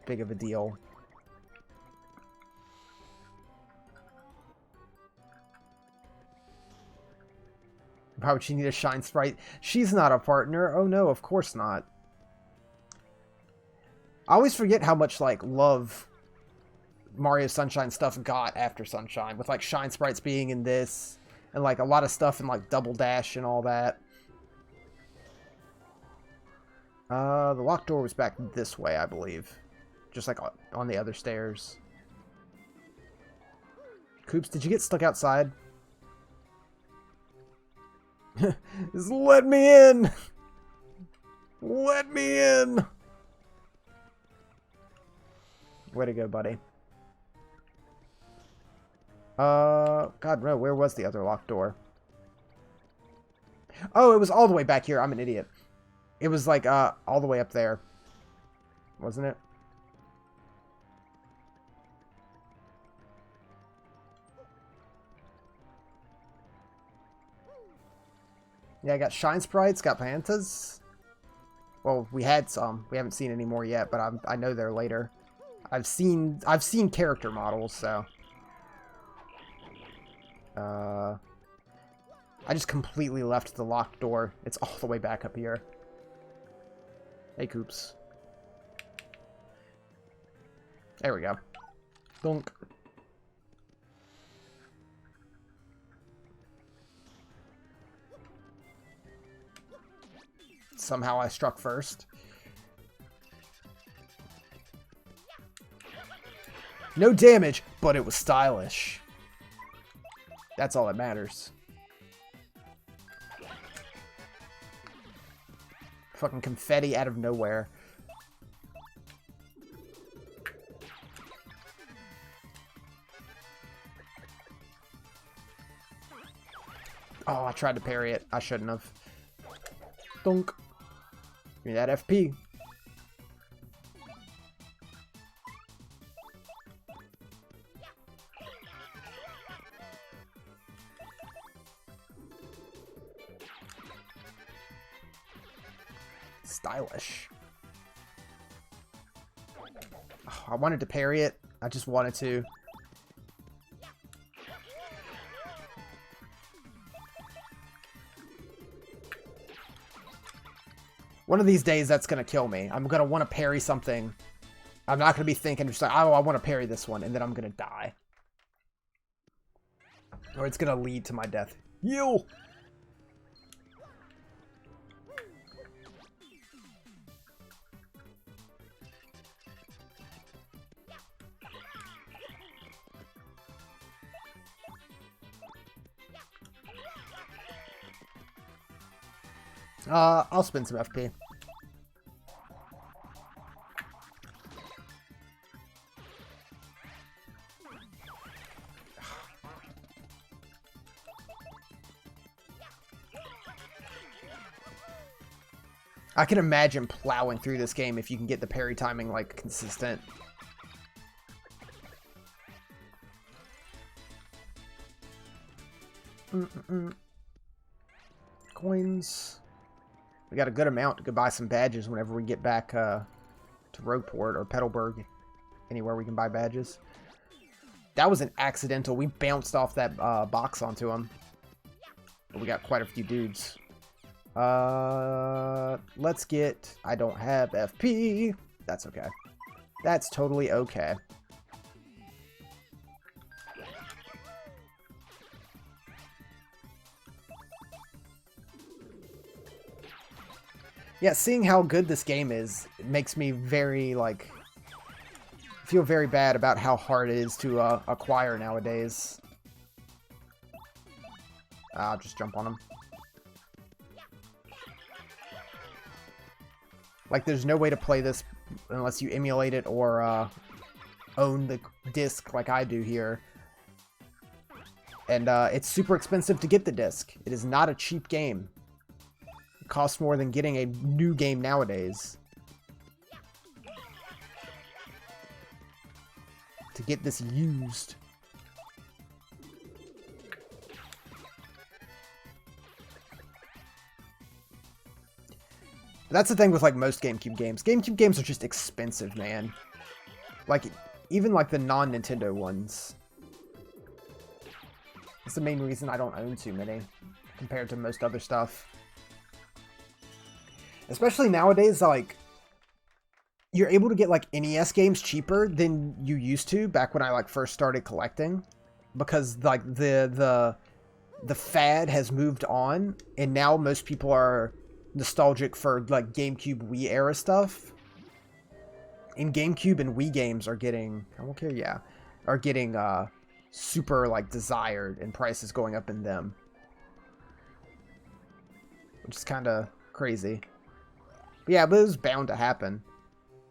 big of a deal. Why would she need a Shine Sprite? She's not a partner. Oh no, of course not. I always forget how much, like, love Mario Sunshine stuff got after Sunshine. With, like, Shine Sprites being in this. And, like, a lot of stuff in, like, Double Dash and all that. The locked door was back this way, I believe. Just, like, on the other stairs. Coops, did you get stuck outside? Just let me in! Let me in! Way to go, buddy. God, no, where was the other locked door? Oh, it was all the way back here. I'm an idiot. It was, like, all the way up there. Wasn't it? Yeah, I got Shine Sprites, got Pantas. Well, we had some. We haven't seen any more yet, but I know they're later. I've seen character models, so. I just completely left the locked door. It's all the way back up here. Hey, Coops. There we go. Dunk. Somehow I struck first. No damage, but it was stylish. That's all that matters. Fucking confetti out of nowhere. Oh, I tried to parry it. I shouldn't have. Dunk. Give me that FP. Stylish. Oh, I wanted to parry it. I just wanted to. One of these days, that's going to kill me. I'm going to want to parry something. I'm not going to be thinking, just like, oh, I want to parry this one, and then I'm going to die. Or it's going to lead to my death. You! I'll spend some FP. I can imagine plowing through this game if you can get the parry timing, like, consistent. Coins. We got a good amount to buy some badges whenever we get back to Rogueport or Petalburg. Anywhere we can buy badges. That was an accidental. We bounced off that box onto him. But we got quite a few dudes. Let's get... I don't have FP. That's okay. That's totally okay. Yeah, seeing how good this game is, it makes me very, like, feel very bad about how hard it is to acquire nowadays. I'll just jump on him. Like, there's no way to play this unless you emulate it or own the disc like I do here. And it's super expensive to get the disc. It is not a cheap game. It costs more than getting a new game nowadays. To get this used. That's the thing with, like, most GameCube games. GameCube games are just expensive, man. Like, even, like, the non-Nintendo ones. That's the main reason I don't own too many, compared to most other stuff. Especially nowadays, like, you're able to get, like, NES games cheaper than you used to back when I, like, first started collecting. Because, like, the fad has moved on, and now most people are nostalgic for, like, GameCube Wii era stuff. And GameCube and Wii games are getting, I don't care, yeah, are getting super, like, desired, and prices going up in them, which is kind of crazy. But yeah, but it was bound to happen.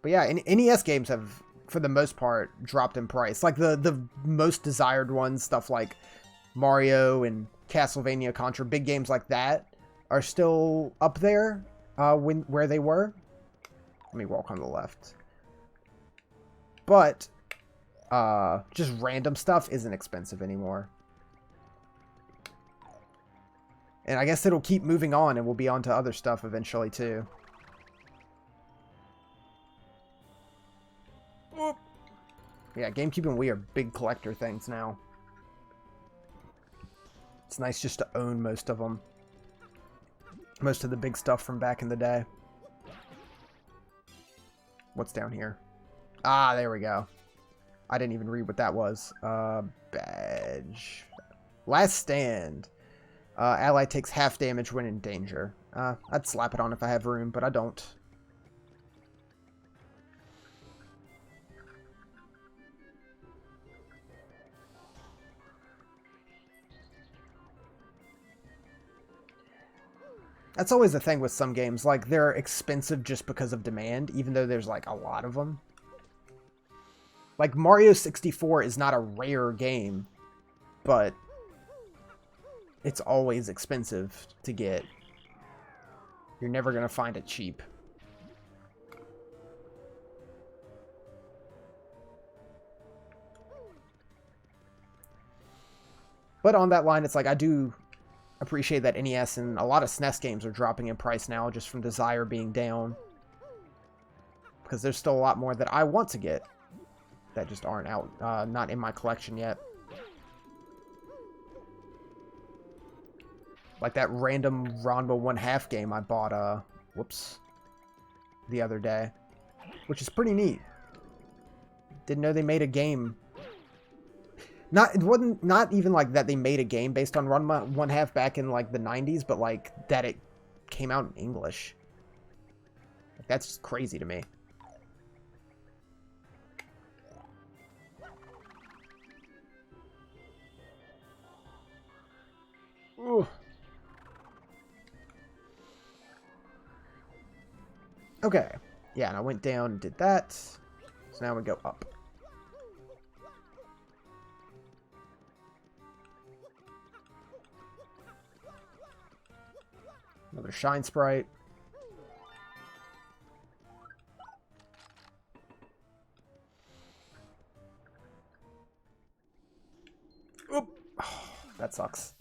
But yeah, NES games have, for the most part, dropped in price. Like the most desired ones, stuff like Mario and Castlevania, Contra, big games like that are still up there where they were. Let me walk on the left. But just random stuff isn't expensive anymore. And I guess it'll keep moving on, and we'll be on to other stuff eventually too. Oop. Yeah, GameCube and Wii are big collector things now. It's nice just to own most of them. Most of the big stuff from back in the day. What's down here? Ah, there we go. I didn't even read what that was. Badge. Last stand. Ally takes half damage when in danger. I'd slap it on if I have room, but I don't. That's always the thing with some games. Like, they're expensive just because of demand, even though there's, like, a lot of them. Like, Mario 64 is not a rare game, but it's always expensive to get. You're never going to find it cheap. But on that line, it's like, I do appreciate that NES and a lot of SNES games are dropping in price now just from desire being down. Because there's still a lot more that I want to get that just aren't out, not in my collection yet. Like that random Ranma 1/2 game I bought, the other day. Which is pretty neat. Didn't know they made a game. It wasn't not even like that they made a game based on Ranma 1/2 back in like the 90s, but like that it came out in English. Like, that's just crazy to me. Ooh. Okay. Yeah, and I went down and did that. So now we go up. Another Shine Sprite. Oop. Oh, that sucks.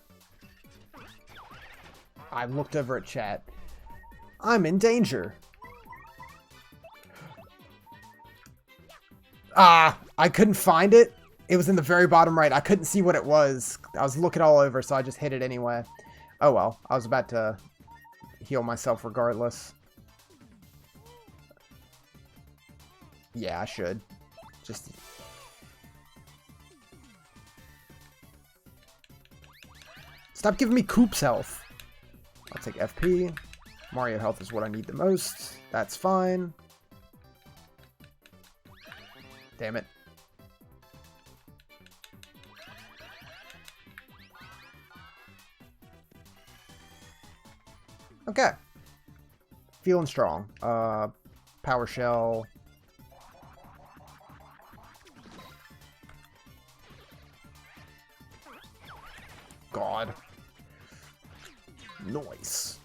I looked over at chat. I'm in danger. Ah, I couldn't find it. It was in the very bottom right. I couldn't see what it was. I was looking all over, so I just hit it anyway. Oh well, I was about to heal myself regardless. Yeah, I should. Just... Stop giving me Coop's health. I'll take FP. Mario health is what I need the most. That's fine. Damn it. Okay. Feeling strong. Power Shell. Nice.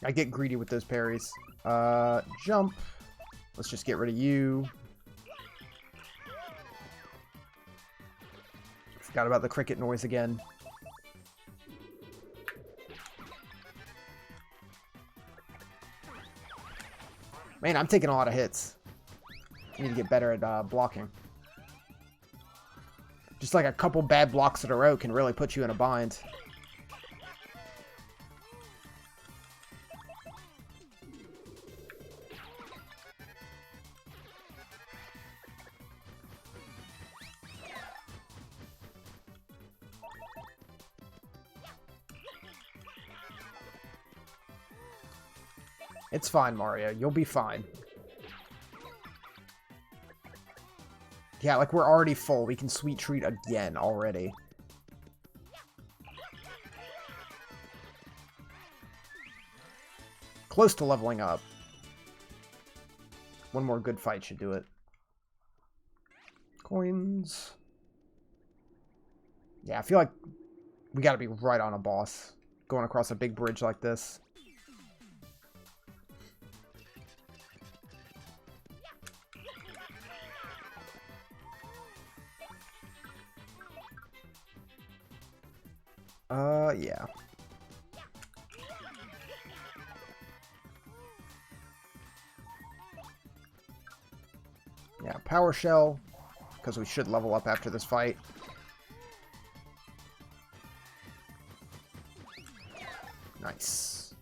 I get greedy with those parries. Jump. Let's just get rid of you. Forgot about the cricket noise again. Man, I'm taking a lot of hits. I need to get better at blocking. Just like a couple bad blocks in a row can really put you in a bind. It's fine, Mario. You'll be fine. Yeah, like we're already full. We can sweet treat again already. Close to leveling up. One more good fight should do it. Coins. Yeah, I feel like we gotta be right on a boss. Going across a big bridge like this. Yeah. Yeah, Power Shell, because we should level up after this fight. Nice.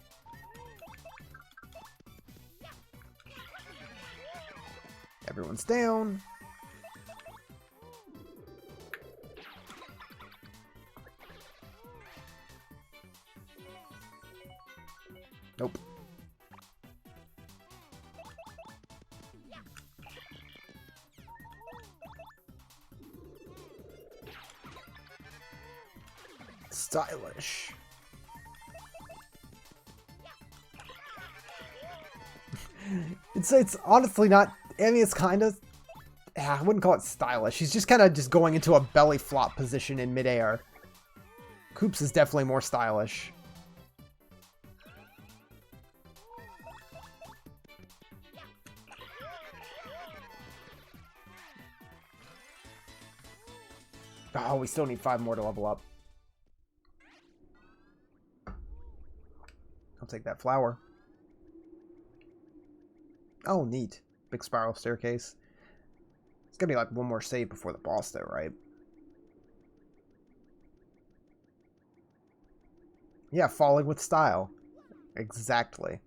Everyone's down. Nope. Stylish. It's honestly not. I mean, it's kind of. I wouldn't call it stylish. He's just kind of just going into a belly flop position in midair. Koops is definitely more stylish. Oh, we still need 5 more to level up. I'll take that flower. Oh, neat. Big spiral staircase. It's gonna be like one more save before the boss though, right? Yeah, falling with style. Exactly.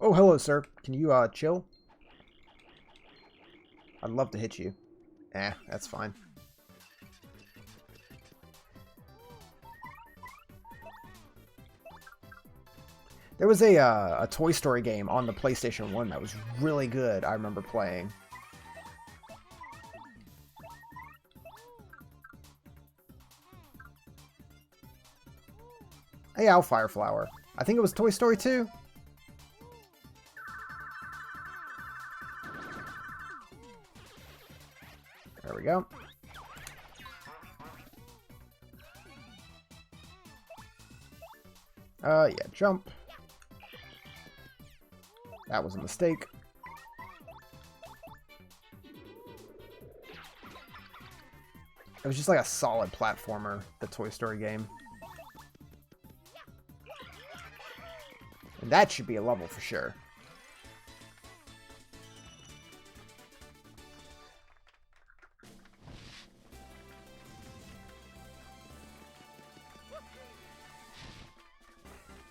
Oh, hello, sir. Can you, chill? I'd love to hit you. That's fine. There was a Toy Story game on the PlayStation 1 that was really good, I remember playing. Hey, Owlfire Flower. I think it was Toy Story 2. There we go. Yeah, jump. That was a mistake. It was just like a solid platformer, the Toy Story game. And that should be a level for sure.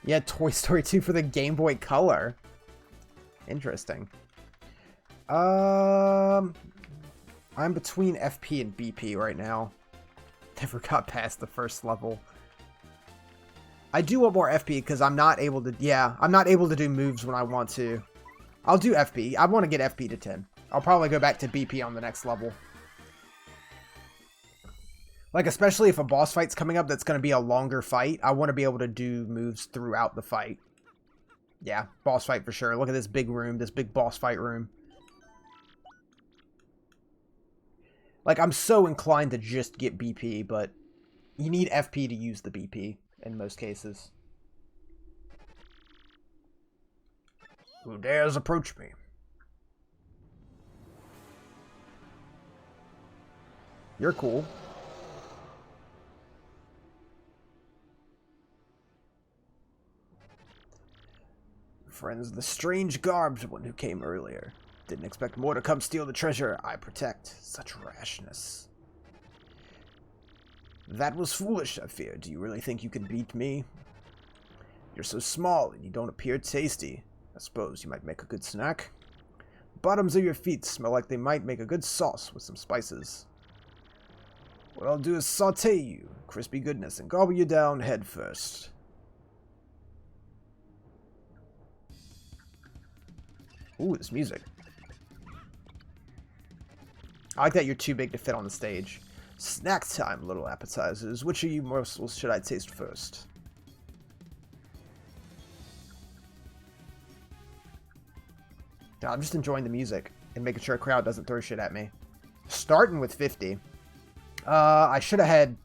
Yeah, Toy Story 2 for the Game Boy Color. Interesting. I'm between FP and BP right now. Never got past the first level. I do want more FP because I'm not able to... Yeah, I'm not able to do moves when I want to. I'll do FP. I want to get FP to 10. I'll probably go back to BP on the next level. Like, especially if a boss fight's coming up that's going to be a longer fight, I want to be able to do moves throughout the fight. Yeah, boss fight for sure. Look at this big room, this big boss fight room. Like, I'm so inclined to just get BP, but you need FP to use the BP in most cases. Who dares approach me? You're cool. Friends, the strange garbed one who came earlier. Didn't expect more to come steal the treasure I protect. Such rashness. That was foolish, I fear. Do you really think you can beat me? You're so small and you don't appear tasty. I suppose you might make a good snack. The bottoms of your feet smell like they might make a good sauce with some spices. What I'll do is saute you, crispy goodness, and gobble you down head first. Ooh, this music. I like that you're too big to fit on the stage. Snack time, little appetizers. Which of you morsels should I taste first? God, I'm just enjoying the music and making sure a crowd doesn't throw shit at me. Starting with 50. I should have had...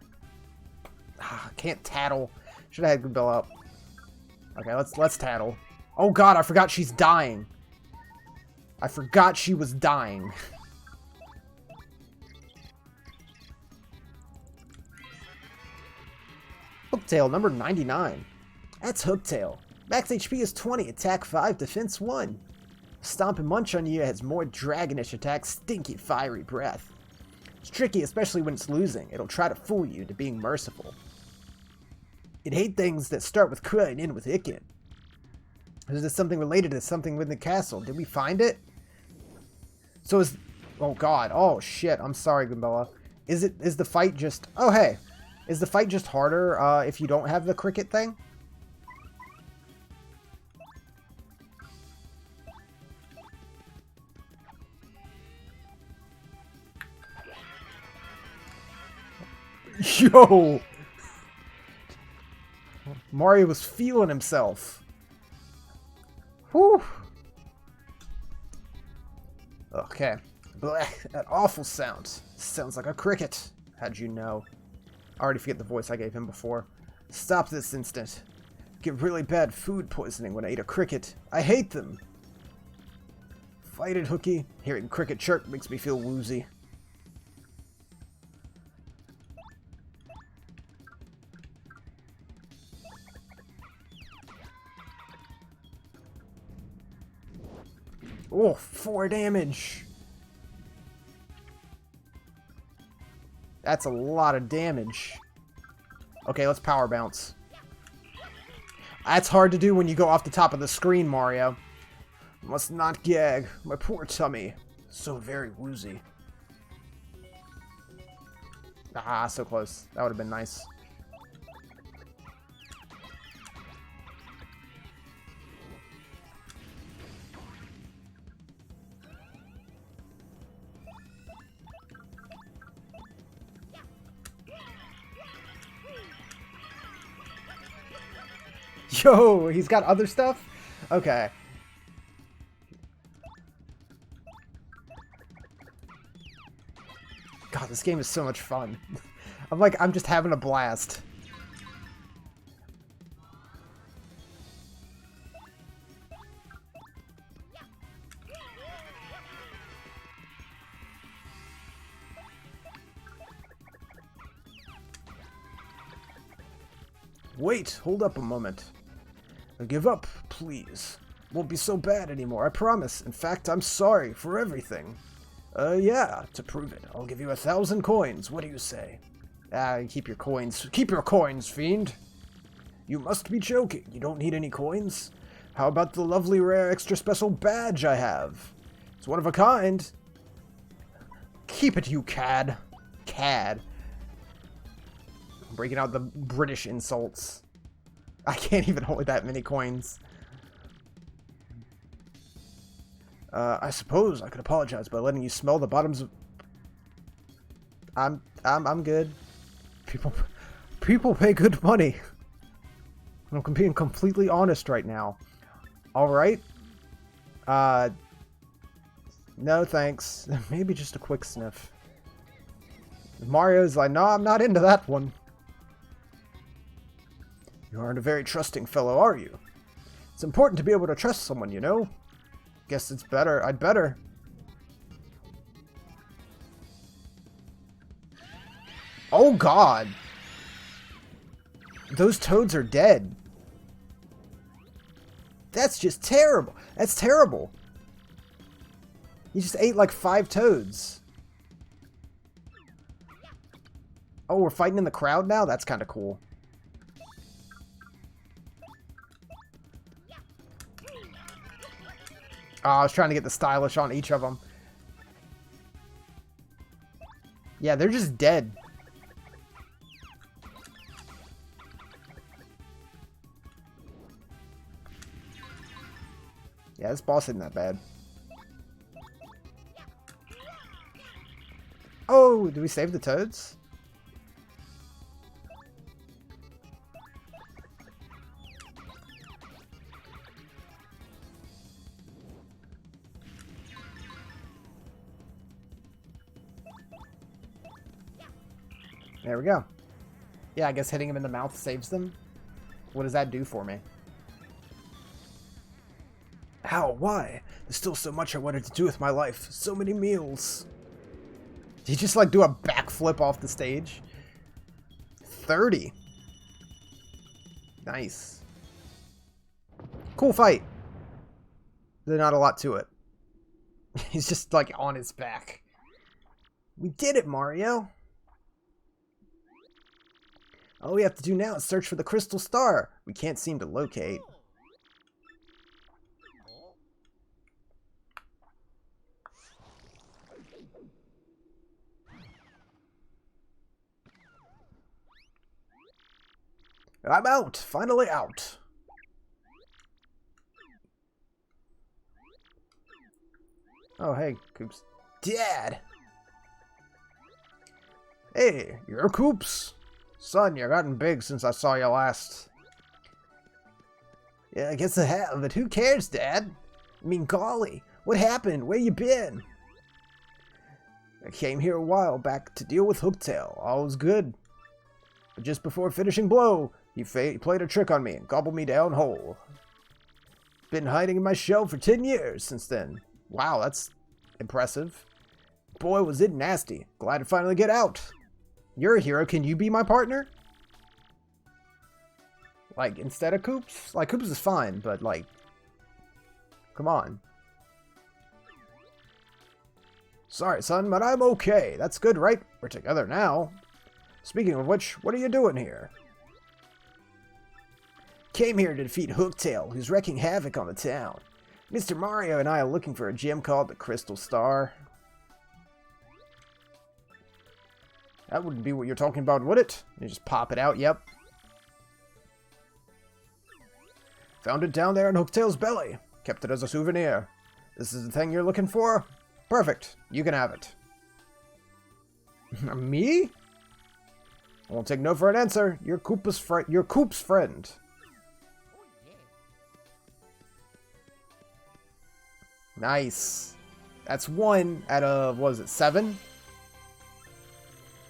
can't tattle. Should have had good bill up. Okay, let's tattle. Oh god, I forgot she's dying. I forgot she was dying. Hooktail, number 99. That's Hooktail. Max HP is 20, attack 5, defense 1. Stomp and Munch on you has more dragonish attack, stinky, fiery breath. It's tricky, especially when it's losing. It'll try to fool you into being merciful. It hates things that start with K and end with Icken. Is this something related to something within the castle? Did we find it? So is... Oh god. Oh shit. I'm sorry, Goombella. Is the fight just... Oh hey. Is the fight just harder if you don't have the cricket thing? Yo! Mario was feeling himself. Whew. Okay. Blech, that awful sound. Sounds like a cricket. How'd you know? I already forget the voice I gave him before. Stop this instant. Get really bad food poisoning when I eat a cricket. I hate them. Fight it, Hookie. Hearing cricket chirp makes me feel woozy. Oh, 4 damage. That's a lot of damage. Okay, let's power bounce. That's hard to do when you go off the top of the screen, Mario. Must not gag. My poor tummy. So very woozy. Ah, so close. That would have been nice. Yo, he's got other stuff? Okay. God, this game is so much fun. I'm just having a blast. Wait, hold up a moment. Give up, please. Won't be so bad anymore, I promise. In fact, I'm sorry for everything. Yeah, to prove it, I'll give you 1,000 coins. What do you say? Keep your coins. Keep your coins, fiend. You must be joking. You don't need any coins? How about the lovely rare extra special badge I have? It's one of a kind. Keep it, you cad. Cad. Breaking out the British insults. I can't even hold that many coins. I suppose I could apologize by letting you smell the bottoms of... I'm good. People pay good money. I'm being completely honest right now. Alright. No thanks. Maybe just a quick sniff. Mario's like, no, I'm not into that one. You aren't a very trusting fellow, are you? It's important to be able to trust someone, you know? Guess it's better. I'd better. Oh, God. Those toads are dead. That's just terrible. That's terrible. You just ate like 5 toads. Oh, we're fighting in the crowd now? That's kind of cool. Oh, I was trying to get the stylish on each of them. Yeah, they're just dead. Yeah, this boss isn't that bad. Oh, do we save the toads? There we go. Yeah, I guess hitting him in the mouth saves them. What does that do for me? How? Why? There's still so much I wanted to do with my life. So many meals. Did he just like do a backflip off the stage? 30. Nice. Cool fight. There's not a lot to it. He's just like on his back. We did it, Mario. All we have to do now is search for the crystal star we can't seem to locate. I'm out! Finally out! Oh, hey, Coops. Dad! Hey, you're Coops. Son, you've gotten big since I saw you last. Yeah, I guess I have, but who cares, Dad? I mean, golly, what happened? Where you been? I came here a while back to deal with Hooktail. All was good. But just before finishing blow, he played a trick on me and gobbled me down whole. Been hiding in my shell for 10 years since then. Wow, that's impressive. Boy, was it nasty. Glad to finally get out. You're a hero. Can you be my partner? Like, instead of Coops? Like, Coops is fine, but, like, come on. Sorry, son, but I'm okay. That's good, right? We're together now. Speaking of which, what are you doing here? Came here to defeat Hooktail, who's wreaking havoc on the town. Mr. Mario and I are looking for a gem called the Crystal Star. That wouldn't be what you're talking about, would it? You just pop it out, yep. Found it down there in Hooktail's belly. Kept it as a souvenir. This is the thing you're looking for? Perfect. You can have it. Me? I won't take no for an answer. You're Coop's friend. Nice. That's 1 out of, what is it, 7?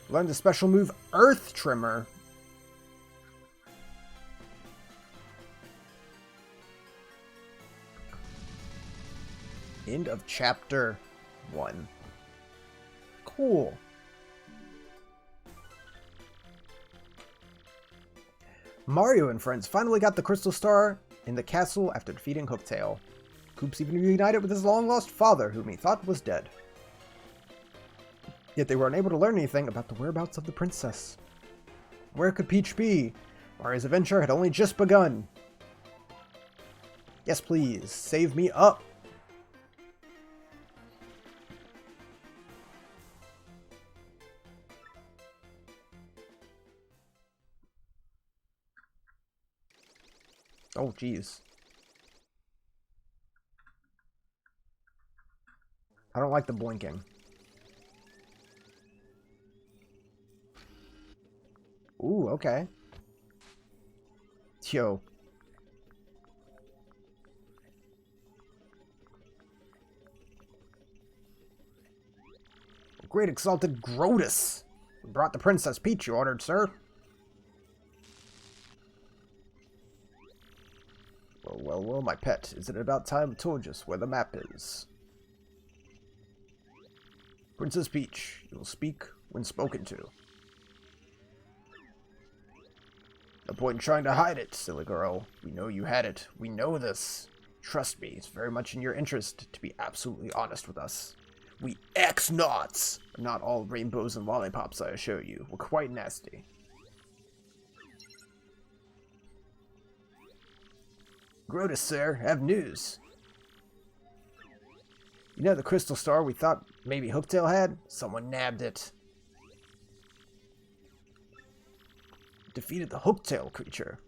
Learned the special move, Earth Trimmer. End of chapter 1. Cool. Mario and friends finally got the Crystal Star in the castle after defeating Hooktail. Koops even reunited with his long-lost father, whom he thought was dead. Yet they were unable to learn anything about the whereabouts of the princess. Where could Peach be? Mario's adventure had only just begun. Yes, please, save me up. Oh, jeez. I don't like the blinking. Ooh, okay. Yo. Great exalted Grotus. We brought the Princess Peach you ordered, sir. Well, my pet. Isn't it about time I told you where the map is? Princess Peach, you will speak when spoken to. No point in trying to hide it, silly girl. We know you had it. We know this. Trust me, it's very much in your interest to be absolutely honest with us. We X-Nauts are not all rainbows and lollipops, I assure you. We're quite nasty. Grotus, sir, have news. You know the crystal star we thought maybe Hooktail had? Someone nabbed it. Defeated the Hooktail creature.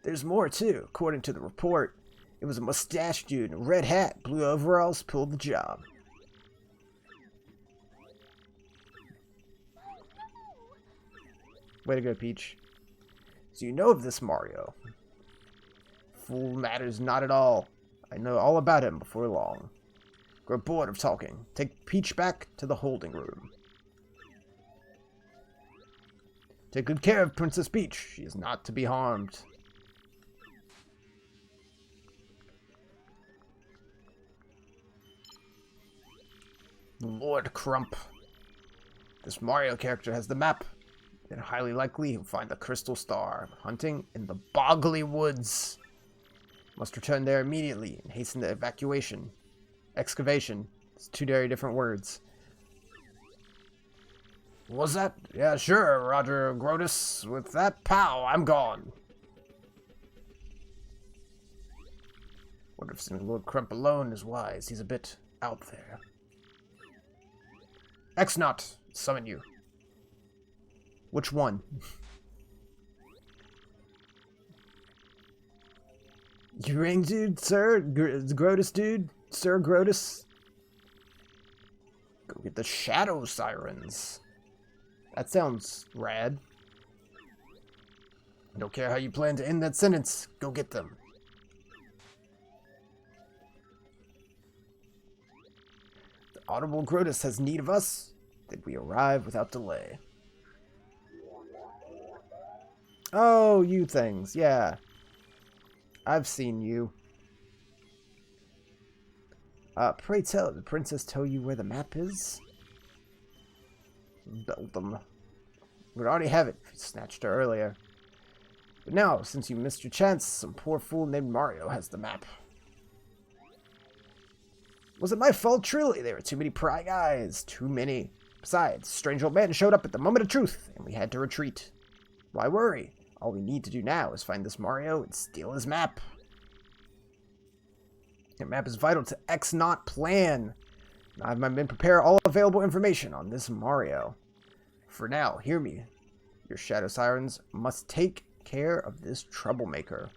There's more, too. According to the report, it was a mustache dude in a red hat, blue overalls, pulled the job. Way to go, Peach. So you know of this Mario. Fool matters not at all. I know all about him before long. Grow bored of talking. Take Peach back to the holding room. Take good care of Princess Peach. She is not to be harmed. Lord Crump. This Mario character has the map. And highly likely he'll find the crystal star. Hunting in the Boggly Woods. Must return there immediately and hasten the evacuation. Excavation. It's two very different words. What's that? Yeah, sure, Roger Grotus. With that, pow, I'm gone. Wonder if sending Lord Crump alone is wise. He's a bit out there. X-Naut, summon you. Which one? You ring, dude, sir? Grotus, dude? Sir Grotus? Go get the Shadow Sirens. That sounds rad. I don't care how you plan to end that sentence. Go get them. The Audible Grotus has need of us. Then we arrive without delay. Oh, you things. Yeah. I've seen you. Pray tell, did the princess tell you where the map is? Build them. We'd already have it if you snatched her earlier. But now, since you missed your chance, some poor fool named Mario has the map. Was it my fault? Truly, there were too many prying eyes. Too many. Besides, a strange old man showed up at the moment of truth, and we had to retreat. Why worry? All we need to do now is find this Mario and steal his map. Your map is vital to X-Naut plan. I have my men prepare all available information on this Mario. For now, hear me. Your Shadow Sirens must take care of this troublemaker.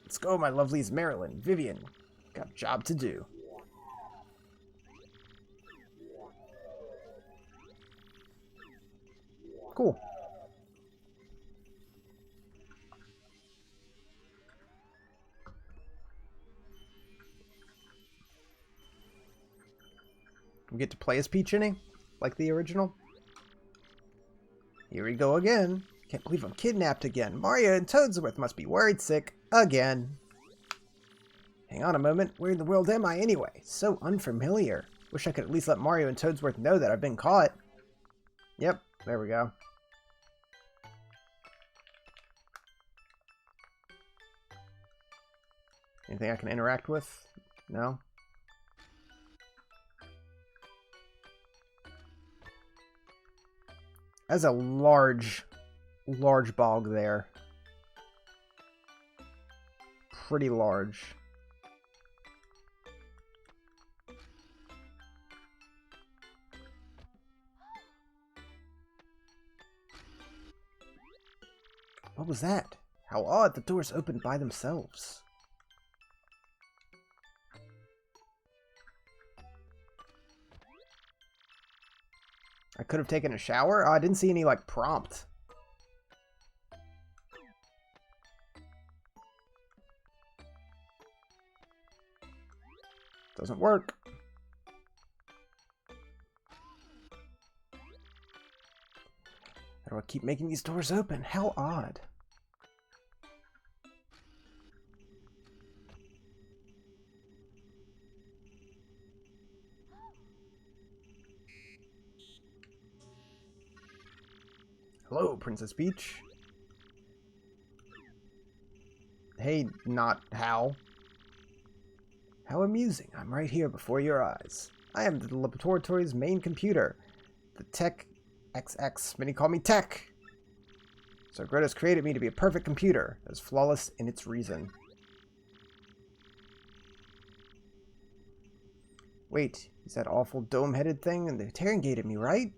Let's go, my lovelies Marilyn, Vivian. Got a job to do. Cool. We get to play as Peach any? Like the original? Here we go again. Can't believe I'm kidnapped again. Mario and Toadsworth must be worried sick again. Hang on a moment. Where in the world am I anyway? So unfamiliar. Wish I could at least let Mario and Toadsworth know that I've been caught. Yep, there we go. Anything I can interact with? No? That's a large bog there. Pretty large. What was that? How odd, the doors opened by themselves. I could have taken a shower? Oh, I didn't see any, like, prompt. Doesn't work. How do I keep making these doors open? How odd. Hello, Princess Peach. Hey, not Hal. How amusing. I'm right here before your eyes. I am the laboratory's main computer. The Tech XX. Many call me Tech. So Greta's created me to be a perfect computer that is flawless in its reason. Wait, is that awful dome-headed thing interrogated me, right?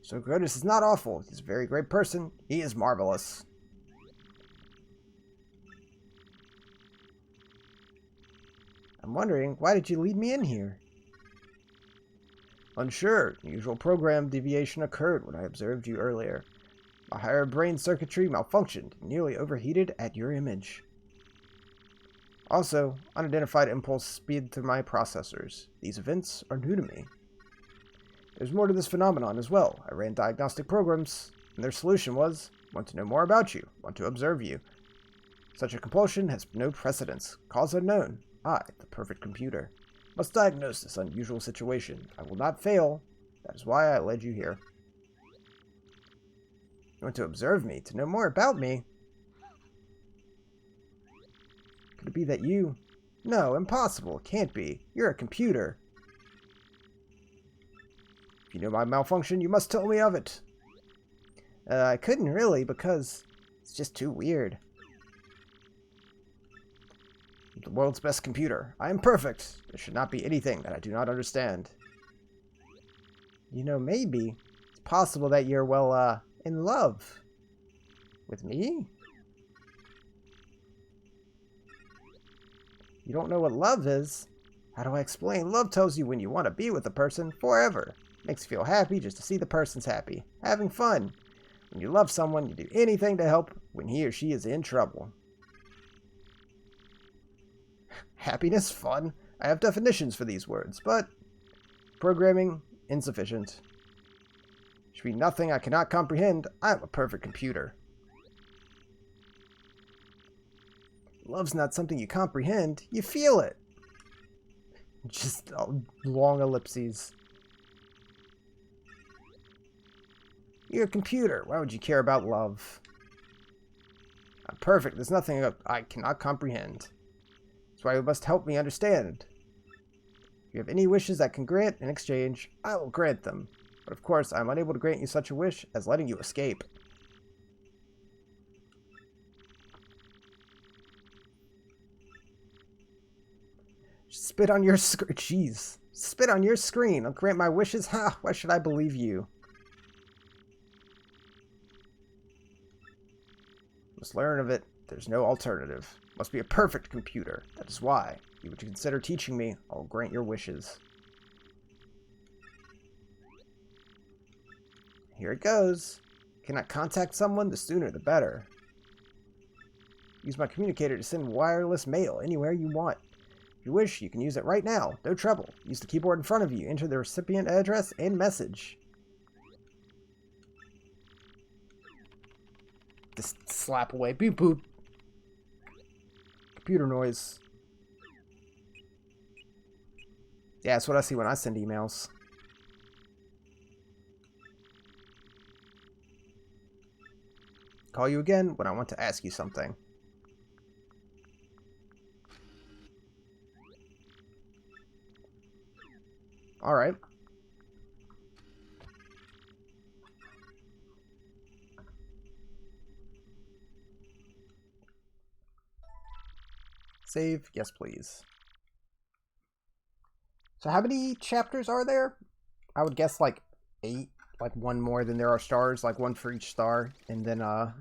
So Grotus is not awful. He's a very great person. He is marvelous. I'm wondering, why did you lead me in here? Unsure. Unusual program deviation occurred when I observed you earlier. My higher brain circuitry malfunctioned and nearly overheated at your image. Also, unidentified impulse speed through my processors. These events are new to me. There's more to this phenomenon as well. I ran diagnostic programs, and their solution was, want to know more about you, want to observe you. Such a compulsion has no precedence. Cause unknown. I, the perfect computer, must diagnose this unusual situation. I will not fail. That is why I led you here. You want to observe me, to know more about me? Could it be that you... No, impossible. It can't be. You're a computer. If you know my malfunction, you must tell me of it. I couldn't really, because it's just too weird. I'm the world's best computer. I am perfect. There should not be anything that I do not understand. You know, maybe it's possible that you're, well, in love. With me? You don't know what love is? How do I explain? Love tells you when you want to be with a person forever. Makes you feel happy just to see the person's happy. Having fun. When you love someone, you do anything to help when he or she is in trouble. Happiness, fun. I have definitions for these words, but programming, insufficient. Should be nothing I cannot comprehend. I am a perfect computer. Love's not something you comprehend. You feel it. Just long ellipses. You're a computer. Why would you care about love? I'm perfect. There's nothing I cannot comprehend. That's why you must help me understand. If you have any wishes I can grant in exchange, I will grant them. But of course, I am unable to grant you such a wish as letting you escape. Spit on your screen. Jeez. Spit on your screen. I'll grant my wishes. Ha! Why should I believe you? Must learn of it. There's no alternative. Must be a perfect computer. That is why. If you would consider teaching me, I'll grant your wishes. Here it goes. Can I contact someone? The sooner the better. Use my communicator to send wireless mail anywhere you want. If you wish, you can use it right now. No trouble. Use the keyboard in front of you. Enter the recipient address and message. Just slap away. Beep boop. Computer noise. Yeah, that's what I see when I send emails. Call you again when I want to ask you something. Alright. Save. Yes, please. So how many chapters are there? I would guess like 8. Like one more than there are stars. Like one for each star. And then the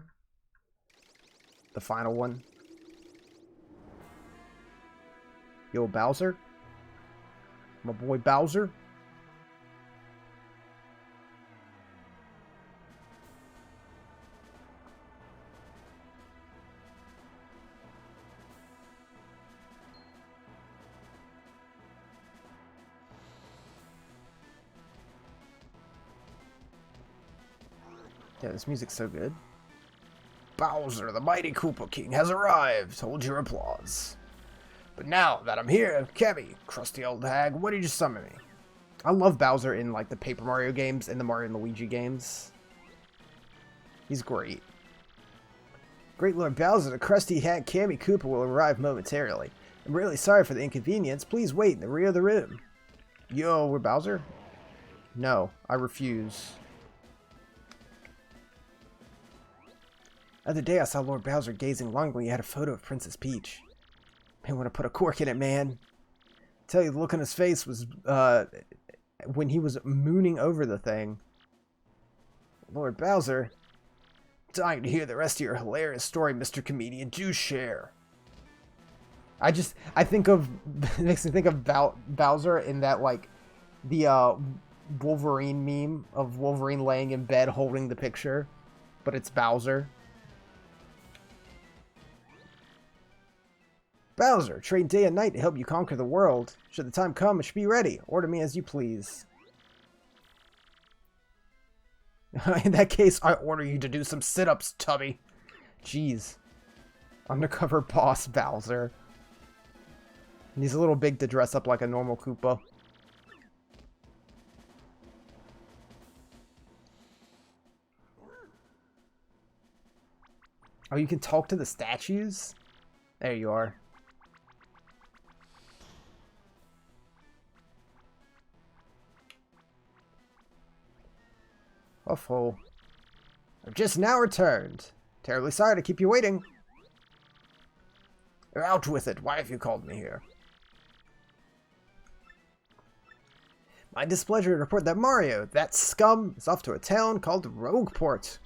final one. Yo, Bowser. My boy Bowser. Yeah, this music's so good. Bowser, the mighty Koopa King, has arrived. Hold your applause. But now that I'm here, Kevy, crusty old hag, what did you summon me? I love Bowser in like the Paper Mario games and the Mario and Luigi games. He's great. Great Lord Bowser, the crusty hag Kammy Koopa will arrive momentarily. I'm really sorry for the inconvenience. Please wait in the rear of the room. Yo, we're Bowser? No, I refuse. The other day I saw Lord Bowser gazing longingly at a photo of Princess Peach. May want to put a cork in it, man. I tell you, the look on his face was when he was mooning over the thing. Lord Bowser, dying to hear the rest of your hilarious story, Mr. Comedian. Do share. I think of it makes me think of Bowser in that like the Wolverine meme of Wolverine laying in bed holding the picture, but it's Bowser. Bowser, trade day and night to help you conquer the world. Should the time come, it should be ready. Order me as you please. In that case, I order you to do some sit-ups, Tubby. Jeez. Undercover boss Bowser. And he's a little big to dress up like a normal Koopa. Oh, you can talk to the statues? There you are. Oh, I've just now returned. Terribly sorry to keep you waiting. Out with it. Why have you called me here? My displeasure to report that Mario, that scum, is off to a town called Rogueport.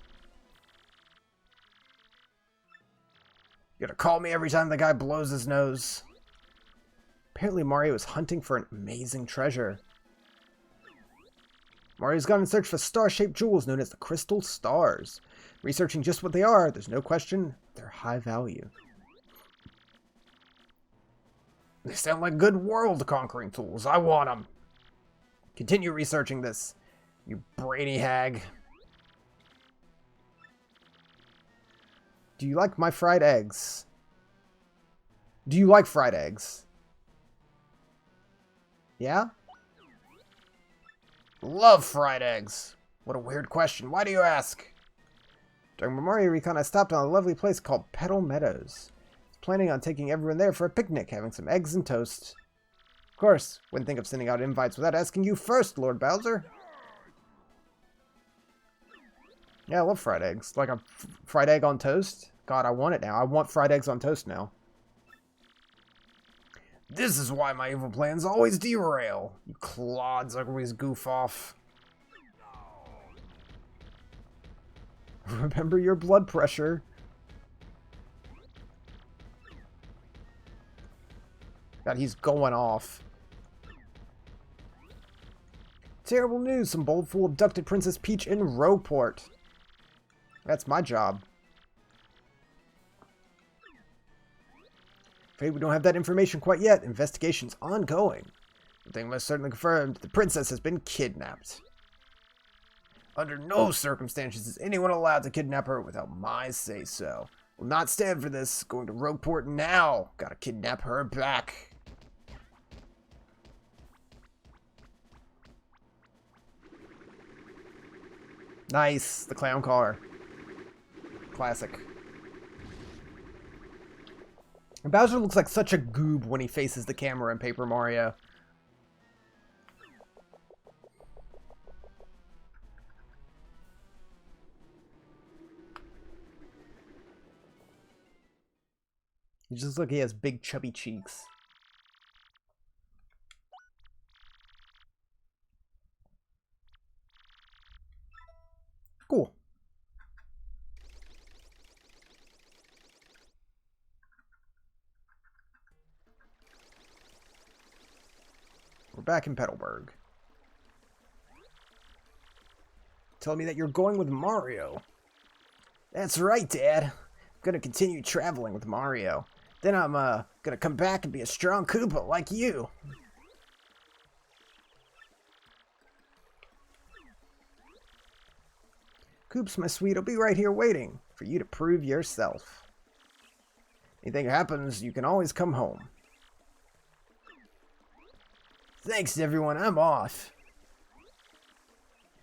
You gonna call me every time the guy blows his nose? Apparently Mario is hunting for an amazing treasure. Mario's gone in search for star-shaped jewels known as the Crystal Stars. Researching just what they are, there's no question they're high value. They sound like good world-conquering tools. I want them. Continue researching this, you brainy hag. Do you like my fried eggs? Do you like fried eggs? Yeah? Love fried eggs. What a weird question. Why do you ask? During my Mario Recon, I stopped on a lovely place called Petal Meadows. I was planning on taking everyone there for a picnic, having some eggs and toast. Of course, wouldn't think of sending out invites without asking you first, Lord Bowser. Yeah, I love fried eggs. Like a fried egg on toast. God, I want it now. I want fried eggs on toast now. This is why my evil plans always derail. You clods always goof off. Remember your blood pressure. God, he's going off. Terrible news. Some bold fool abducted Princess Peach in Rogueport. That's my job. Afraid we don't have that information quite yet. Investigation's ongoing. The thing most certainly confirmed, the princess has been kidnapped. Under no circumstances is anyone allowed to kidnap her without my say-so. Will not stand for this. Going to Rogueport now. Gotta kidnap her back. Nice. The clown car. Classic. And Bowser looks like such a goob when he faces the camera in Paper Mario. He just looks like he has big chubby cheeks. Cool. We're back in Petalburg. Tell me that you're going with Mario. That's right, Dad. I'm gonna continue traveling with Mario. Then I'm gonna come back and be a strong Koopa like you. Coops, my sweet, I'll be right here waiting for you to prove yourself. Anything happens, you can always come home. Thanks, everyone. I'm off.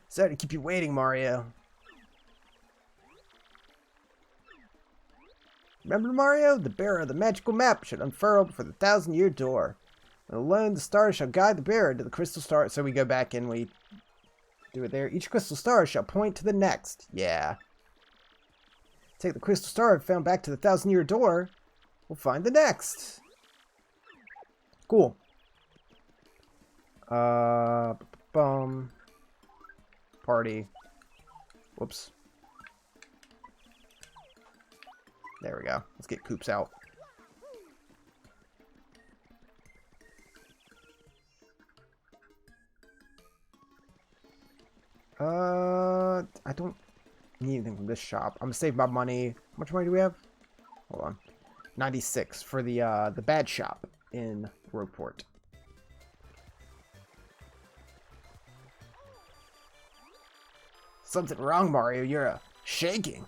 Sorry to keep you waiting, Mario. Remember, Mario? The bearer of the magical map should unfurl before the 1,000-year door. And alone the stars shall guide the bearer to the crystal star. So we go back and we do it there. Each crystal star shall point to the next. Yeah. Take the crystal star and found back to the 1,000-year door. We'll find the next. Cool. Party. Whoops. There we go. Let's get Coops out. I don't need anything from this shop. I'm gonna save my money. How much money do we have? Hold on. 96 for the bad shop in Rogueport. Something wrong, Mario. You're shaking.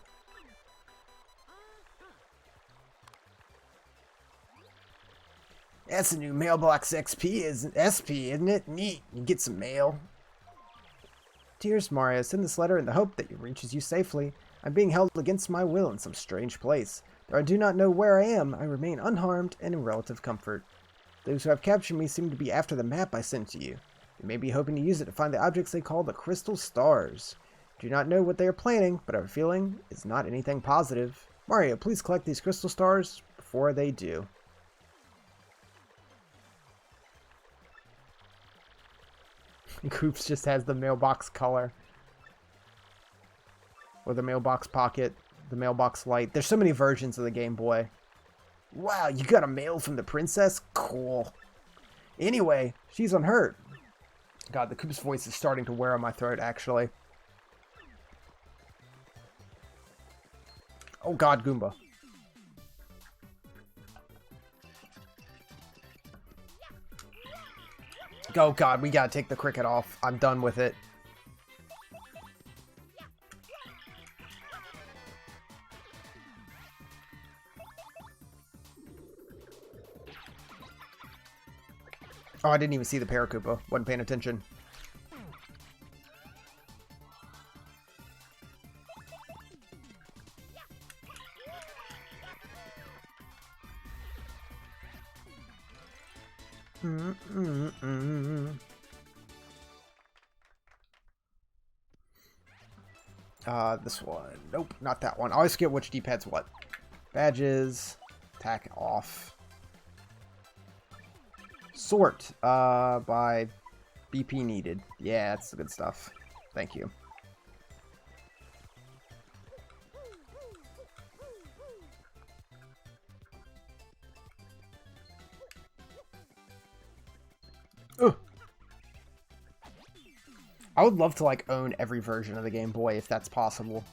That's a new mailbox XP, isn't it? Neat. You get some mail. Dearest Mario, send this letter in the hope that it reaches you safely. I'm being held against my will in some strange place. Though I do not know where I am, I remain unharmed and in relative comfort. Those who have captured me seem to be after the map I sent to you. They may be hoping to use it to find the objects they call the crystal stars. I do not know what they are planning, but I have a feeling it's not anything positive. Mario, please collect these crystal stars before they do. Coops just has the mailbox color. Or the mailbox pocket. The mailbox light. There's so many versions of the Game Boy. Wow, you got a mail from the princess? Cool. Anyway, she's unhurt. God, the Coops voice is starting to wear on my throat, actually. Oh God, Goomba. Oh God, we gotta take the cricket off. I'm done with it. Oh, I didn't even see the Paracoopa. Wasn't paying attention. This one. Nope, not that one. I always forget which D-pad's what. Badges. Attack off. Sort. By BP needed. Yeah, that's the good stuff. Thank you. Ugh. I would love to, like, own every version of the Game Boy if that's possible.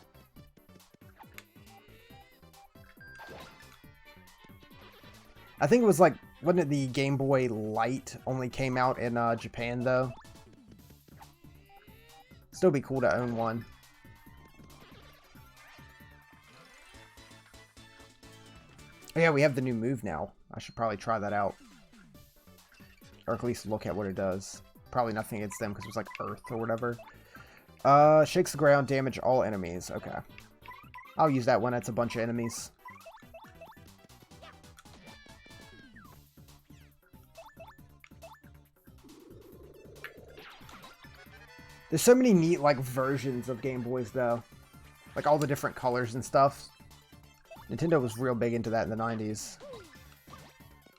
I think it was, like, wasn't it the Game Boy Light only came out in Japan, though? Still be cool to own one. Oh, yeah, we have the new move now. I should probably try that out. Or at least look at what it does. Probably nothing against them because it was like Earth or whatever. Shakes the ground, damage all enemies. Okay. I'll use that when it's a bunch of enemies. There's so many neat, like, versions of Game Boys, though. Like, all the different colors and stuff. Nintendo was real big into that in the 90s.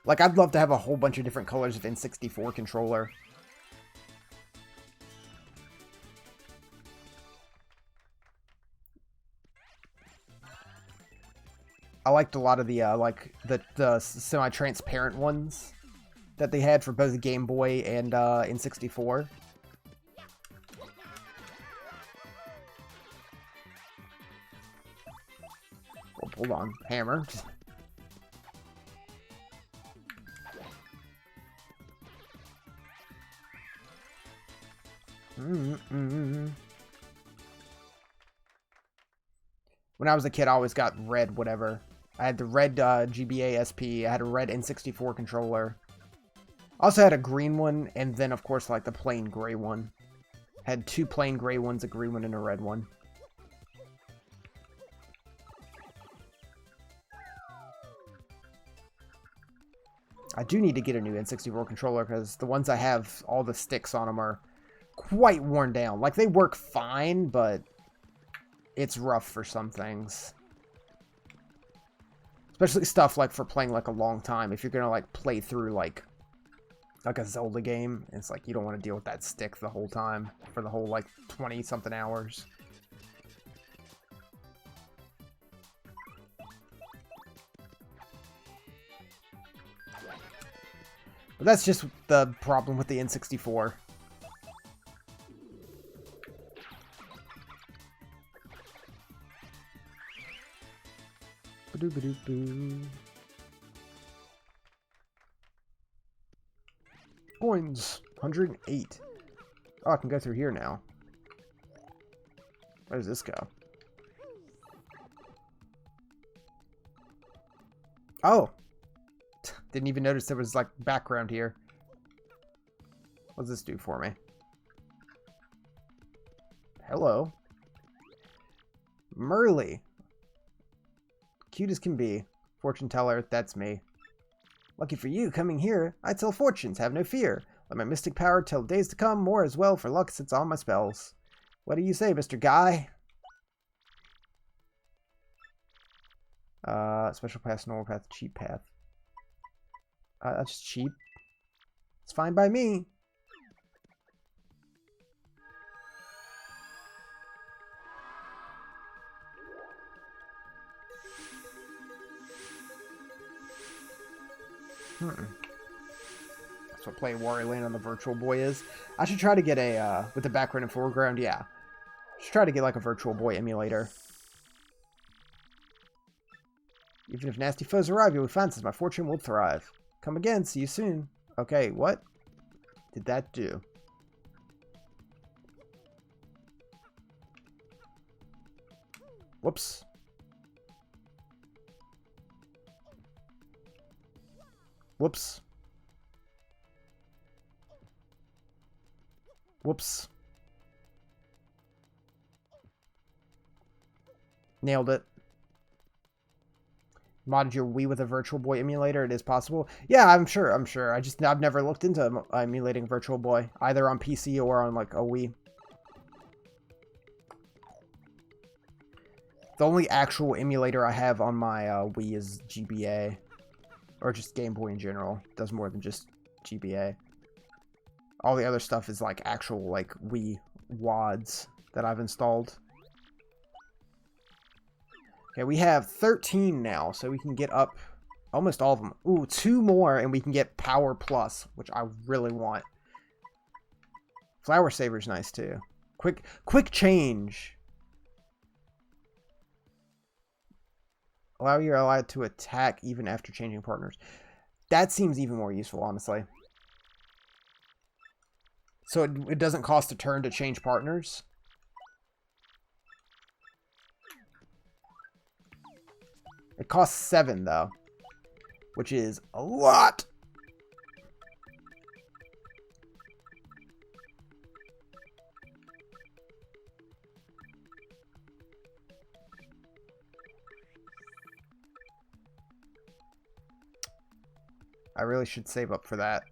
Like, I'd love to have a whole bunch of different colors of N64 controller. I liked a lot of the, like, the semi-transparent ones that they had for both Game Boy and N64. Oh, hold on. Hammer. When I was a kid, I always got red whatever. I had the red GBA SP. I had a red N64 controller. I also had a green one, and then, of course, like the plain gray one. Had 2 plain gray ones, a green one, and a red one. I do need to get a new N64 controller, because the ones I have, all the sticks on them are quite worn down. Like, they work fine, but it's rough for some things. Especially stuff like for playing like a long time. If you're gonna like play through like a Zelda game, it's like you don't want to deal with that stick the whole time for the whole like 20 something hours. But that's just the problem with the N64. Ba-doo-ba-doo-boo. Coins. 108. Oh, I can go through here now. Where does this go? Oh. Didn't even notice there was, like, background here. What does this do for me? Hello. Merly. Cute as can be. Fortune teller, that's me. Lucky for you, coming here, I tell fortunes, have no fear. Let my mystic power tell days to come, more as well for luck sits on my spells. What do you say, Mr. Guy? Special path, normal path, cheap path. That's cheap. It's fine by me. That's what playing Wario Land on the Virtual Boy is. I should try to get a, with the background and foreground, yeah. Should try to get like a Virtual Boy emulator. Even if nasty foes arrive, you'll be fine since my fortune will thrive. Come again, see you soon. Okay, what did that do? Whoops. Whoops. Whoops. Nailed it. Modded your Wii with a Virtual Boy emulator? It is possible. Yeah, I'm sure. I've never looked into emulating Virtual Boy, either on PC or on like a Wii. The only actual emulator I have on my Wii is GBA. Or just Game Boy in general. It does more than just GBA. All the other stuff is like actual like Wii WADs that I've installed. Okay, we have 13 now, so we can get up almost all of them. Ooh, 2 more and we can get Power Plus, which I really want. Flower Saver's nice too. Quick change. Allow your ally to attack even after changing partners. That seems even more useful, honestly. So it doesn't cost a turn to change partners. It costs 7, though. Which is a lot. I really should save up for that.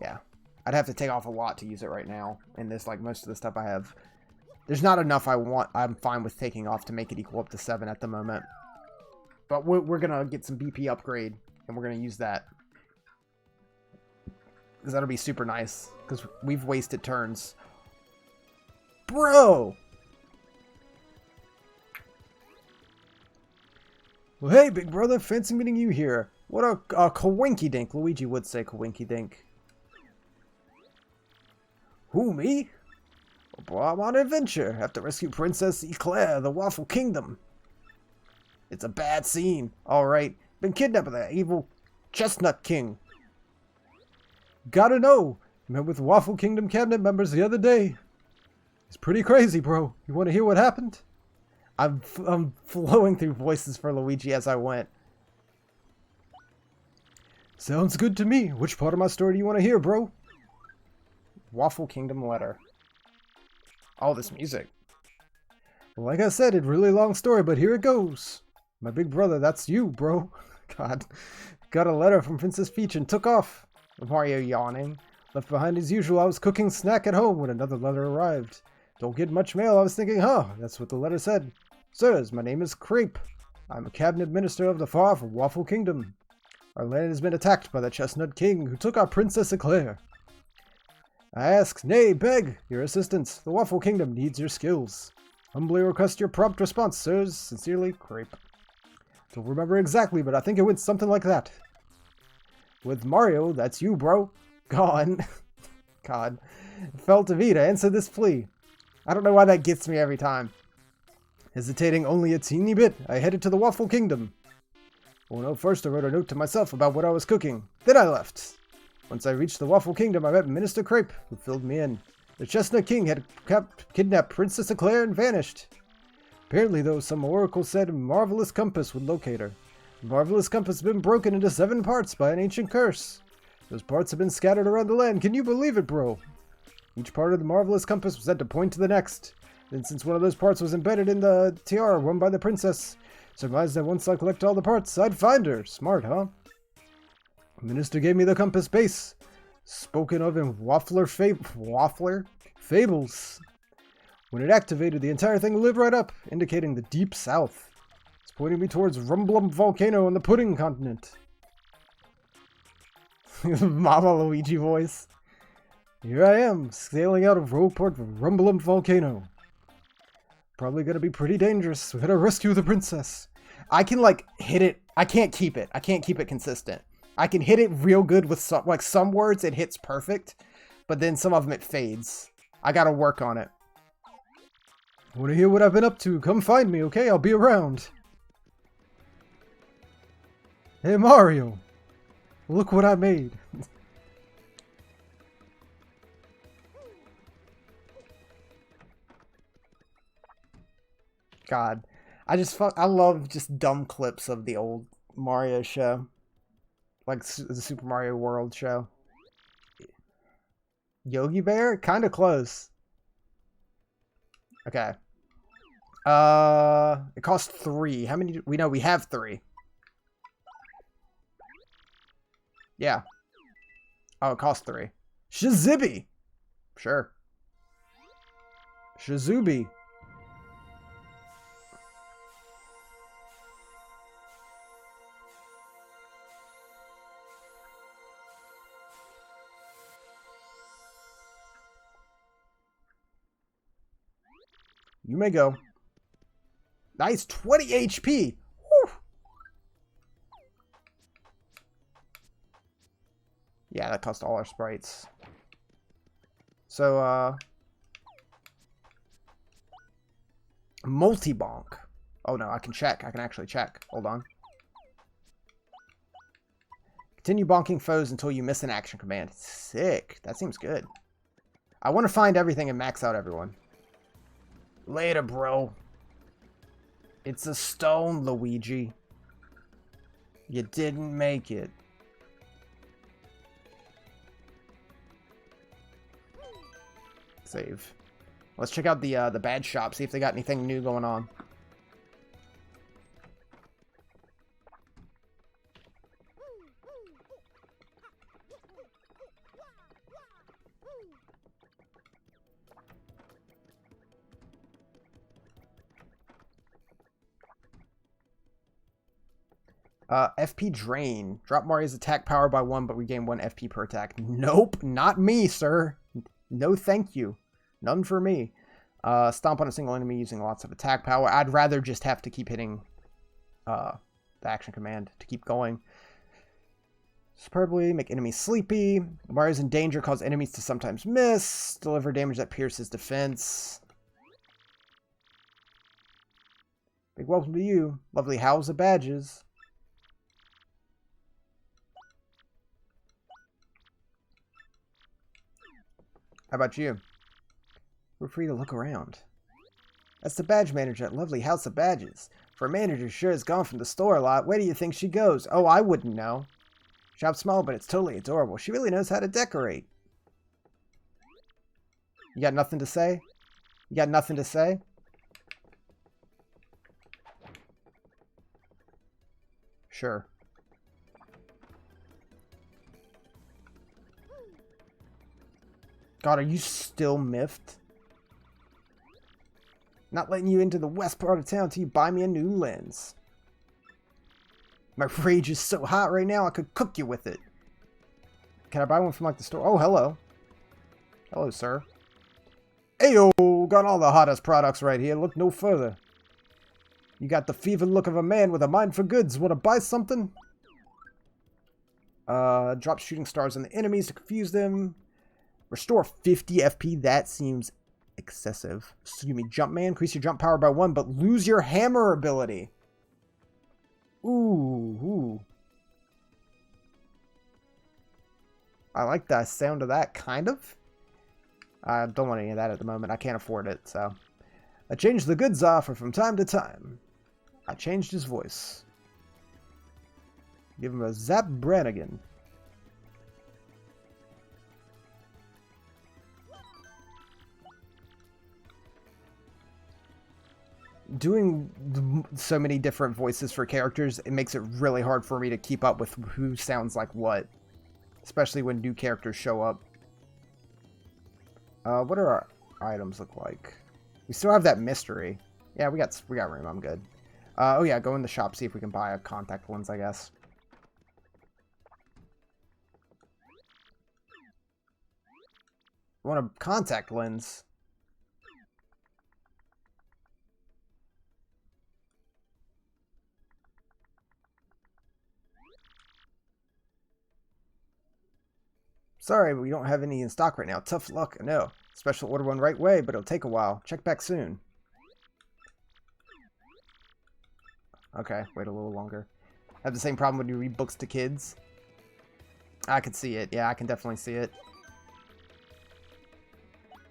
Yeah. I'd have to take off a lot to use it right now. And this, like, most of the stuff I have. There's not enough I'm fine with taking off to make it equal up to 7 at the moment. But we're gonna get some BP upgrade. And we're gonna use that. Because that'll be super nice. Because we've wasted turns. Bro! Well, hey, big brother, fancy meeting you here. What a coinky-dink, Luigi would say coinky-dink. Who, me? Well, I'm on an adventure. Have to rescue Princess Eclair, the Waffle Kingdom. It's a bad scene. Alright, been kidnapped by that evil Chestnut King. Gotta know. Met with Waffle Kingdom cabinet members the other day. It's pretty crazy, bro. You want to hear what happened? I'm flowing through voices for Luigi as I went. Sounds good to me. Which part of my story do you want to hear, bro? Waffle Kingdom letter. Oh, this music. Like I said, it's a really long story, but here it goes. My big brother, that's you, bro. God. Got a letter from Princess Peach and took off. Mario yawning. Left behind as usual, I was cooking snack at home when another letter arrived. Don't get much mail, I was thinking, that's what the letter said. Sirs, my name is Crepe. I'm a cabinet minister of the far from Waffle Kingdom. Our land has been attacked by the Chestnut King, who took our Princess Eclair. I ask, nay, beg, your assistance. The Waffle Kingdom needs your skills. Humbly request your prompt response, sirs. Sincerely, Crepe. Don't remember exactly, but I think it went something like that. With Mario, that's you, bro. Gone. God. Felt to Vita, answer this plea. I don't know why that gets me every time. Hesitating only a teeny bit, I headed to the Waffle Kingdom. Oh no, first I wrote a note to myself about what I was cooking. Then I left. Once I reached the Waffle Kingdom, I met Minister Crepe, who filled me in. The Chestnut King had kidnapped Princess Eclair and vanished. Apparently, though, some oracle said a marvelous compass would locate her. The marvelous compass has been broken into 7 parts by an ancient curse. Those parts have been scattered around the land. Can you believe it, bro? Each part of the marvelous compass was said to point to the next. Then, since one of those parts was embedded in the tiara worn by the princess, surmised that once I collect all the parts, I'd find her. Smart, huh? The minister gave me the compass base, spoken of in Waffler Fables. When it activated, the entire thing lit right up, indicating the deep south. It's pointing me towards Rumblump Volcano on the Pudding Continent. Mama Luigi voice. Here I am, sailing out of Rogueport Rumblump Volcano. Probably gonna be pretty dangerous. We gotta rescue the princess. I can, hit it. I can't keep it. I can't keep it consistent. I can hit it real good with some words it hits perfect, but then some of them it fades. I gotta work on it. Want to hear what I've been up to? Come find me, okay? I'll be around. Hey, Mario. Look what I made. God. I love just dumb clips of the old Mario show. Like the Super Mario World show. Yogi Bear? Kinda close. Okay. It costs 3. How many we know we have 3. Yeah. Oh, it costs 3. Shazibby! Sure. Shazubi. You may go. Nice, 20 HP. Whew. Yeah, that cost all our sprites. So, multi-bonk. Oh no, I can check. I can actually check. Hold on. Continue bonking foes until you miss an action command. Sick. That seems good. I want to find everything and max out everyone. Later, bro. It's a stone, Luigi. You didn't make it. Save. Let's check out the bad shop, see if they got anything new going on. FP drain. Drop Mario's attack power by 1, but we gain 1 FP per attack. Nope, not me, sir. No thank you. None for me. Stomp on a single enemy using lots of attack power. I'd rather just have to keep hitting the action command to keep going. Superbly, make enemies sleepy. Mario's in danger, cause enemies to sometimes miss. Deliver damage that pierces defense. Big welcome to you. Lovely howls of badges. How about you? We're free to look around. That's the badge manager at lovely House of Badges. For a manager, sure has gone from the store a lot. Where do you think she goes? Oh, I wouldn't know. Shop's small, but it's totally adorable. She really knows how to decorate. You got nothing to say? You got nothing to say? Sure. God, are you still miffed? Not letting you into the west part of town till you buy me a new lens. My rage is so hot right now, I could cook you with it. Can I buy one from, like, the store? Oh, hello. Hello, sir. Ayo, got all the hottest products right here. Look no further. You got the fevered look of a man with a mind for goods. Want to buy something? Drop shooting stars on the enemies to confuse them. Restore 50 FP. That seems excessive. Excuse me, Jumpman. Increase your jump power by 1, but lose your hammer ability. Ooh. I like the sound of that, kind of. I don't want any of that at the moment. I can't afford it, so. I change the goods offer from time to time. I changed his voice. Give him a Zap Brannigan. Doing so many different voices for characters, it makes it really hard for me to keep up with who sounds like what. Especially when new characters show up. What do our items look like? We still have that mystery. Yeah, we got room. I'm good. Oh yeah, go in the shop, see if we can buy a contact lens, I guess. I want a contact lens. Sorry, but we don't have any in stock right now. Tough luck, I know. Special order one right way, but it'll take a while. Check back soon. Okay, wait a little longer. Have the same problem when you read books to kids. I can see it. Yeah, I can definitely see it.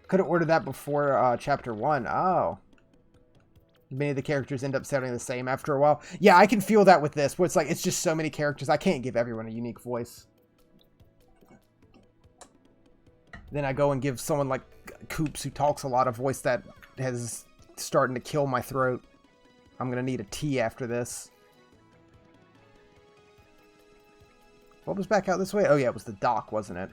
Could have ordered that before chapter 1. Oh. Many of the characters end up sounding the same after a while. Yeah, I can feel that with this, where it's like, it's just so many characters. I can't give everyone a unique voice. Then I go and give someone like Coops, who talks a lot, of voice that has starting to kill my throat. I'm going to need a tea after this. What was back out this way? Oh yeah, it was the dock, wasn't it?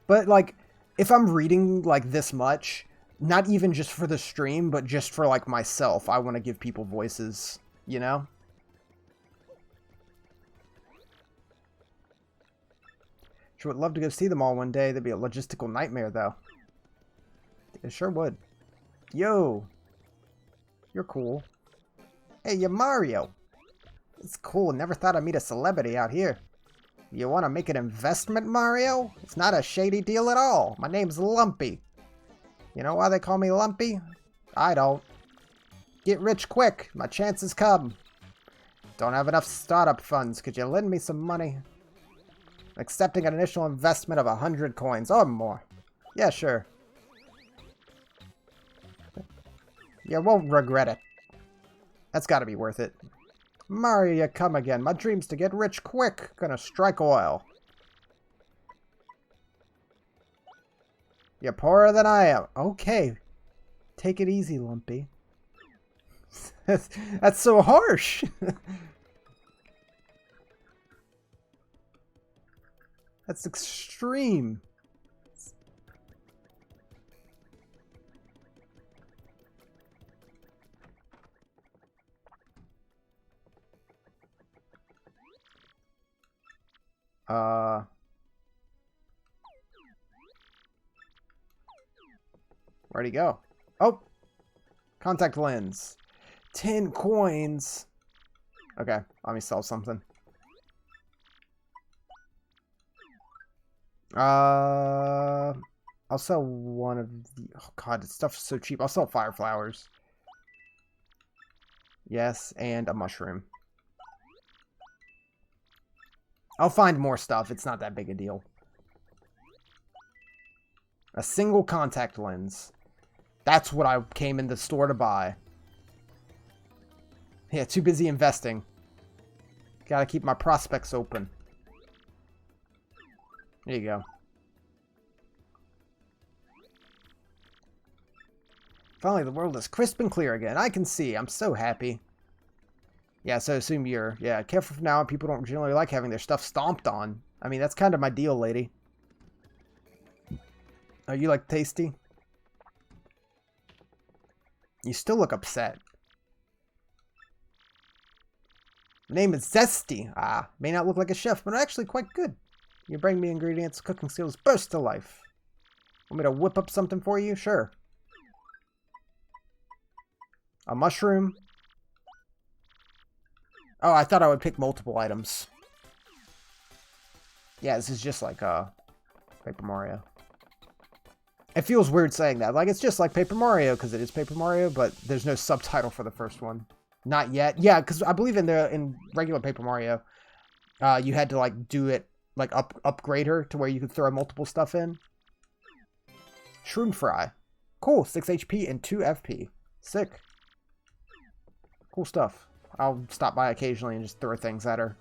But like, if I'm reading like this much, not even just for the stream, but just for like myself, I want to give people voices, you know? Sure would love to go see them all one day. That'd be a logistical nightmare, though. It sure would. Yo! You're cool. Hey, you're Mario! It's cool. Never thought I'd meet a celebrity out here. You want to make an investment, Mario? It's not a shady deal at all. My name's Lumpy. You know why they call me Lumpy? I don't. Get rich quick. My chances come. Don't have enough startup funds. Could you lend me some money? Accepting an initial investment of 100 coins or more. Yeah, sure. You won't regret it. That's gotta be worth it. Mario, you come again. My dream's to get rich quick. Gonna strike oil. You're poorer than I am. Okay. Take it easy, Lumpy. That's so harsh. That's extreme. Where'd he go? Oh! Contact lens. 10 coins. Okay, let me sell something. I'll sell one of the... Oh god, this stuff's so cheap. I'll sell fire flowers. Yes, and a mushroom. I'll find more stuff. It's not that big a deal. A single contact lens. That's what I came in the store to buy. Yeah, too busy investing. Gotta keep my prospects open. There you go. Finally, the world is crisp and clear again. I can see. I'm so happy. Yeah, so assume you're... Yeah, careful from now on. People don't generally like having their stuff stomped on. I mean, that's kind of my deal, lady. Oh, you like tasty? You still look upset. The name is Zesty. Ah, may not look like a chef, but actually quite good. You bring me ingredients, cooking skills burst to life. Want me to whip up something for you? Sure. A mushroom. Oh, I thought I would pick multiple items. Yeah, this is just like Paper Mario. It feels weird saying that. Like, it's just like Paper Mario, because it is Paper Mario, but there's no subtitle for the first one. Not yet. Yeah, because I believe in regular Paper Mario, you had to, like, do it, like, upgrade her to where you could throw multiple stuff in. Shroom Fry. Cool. 6 HP and 2 FP. Sick. Cool stuff. I'll stop by occasionally and just throw things at her.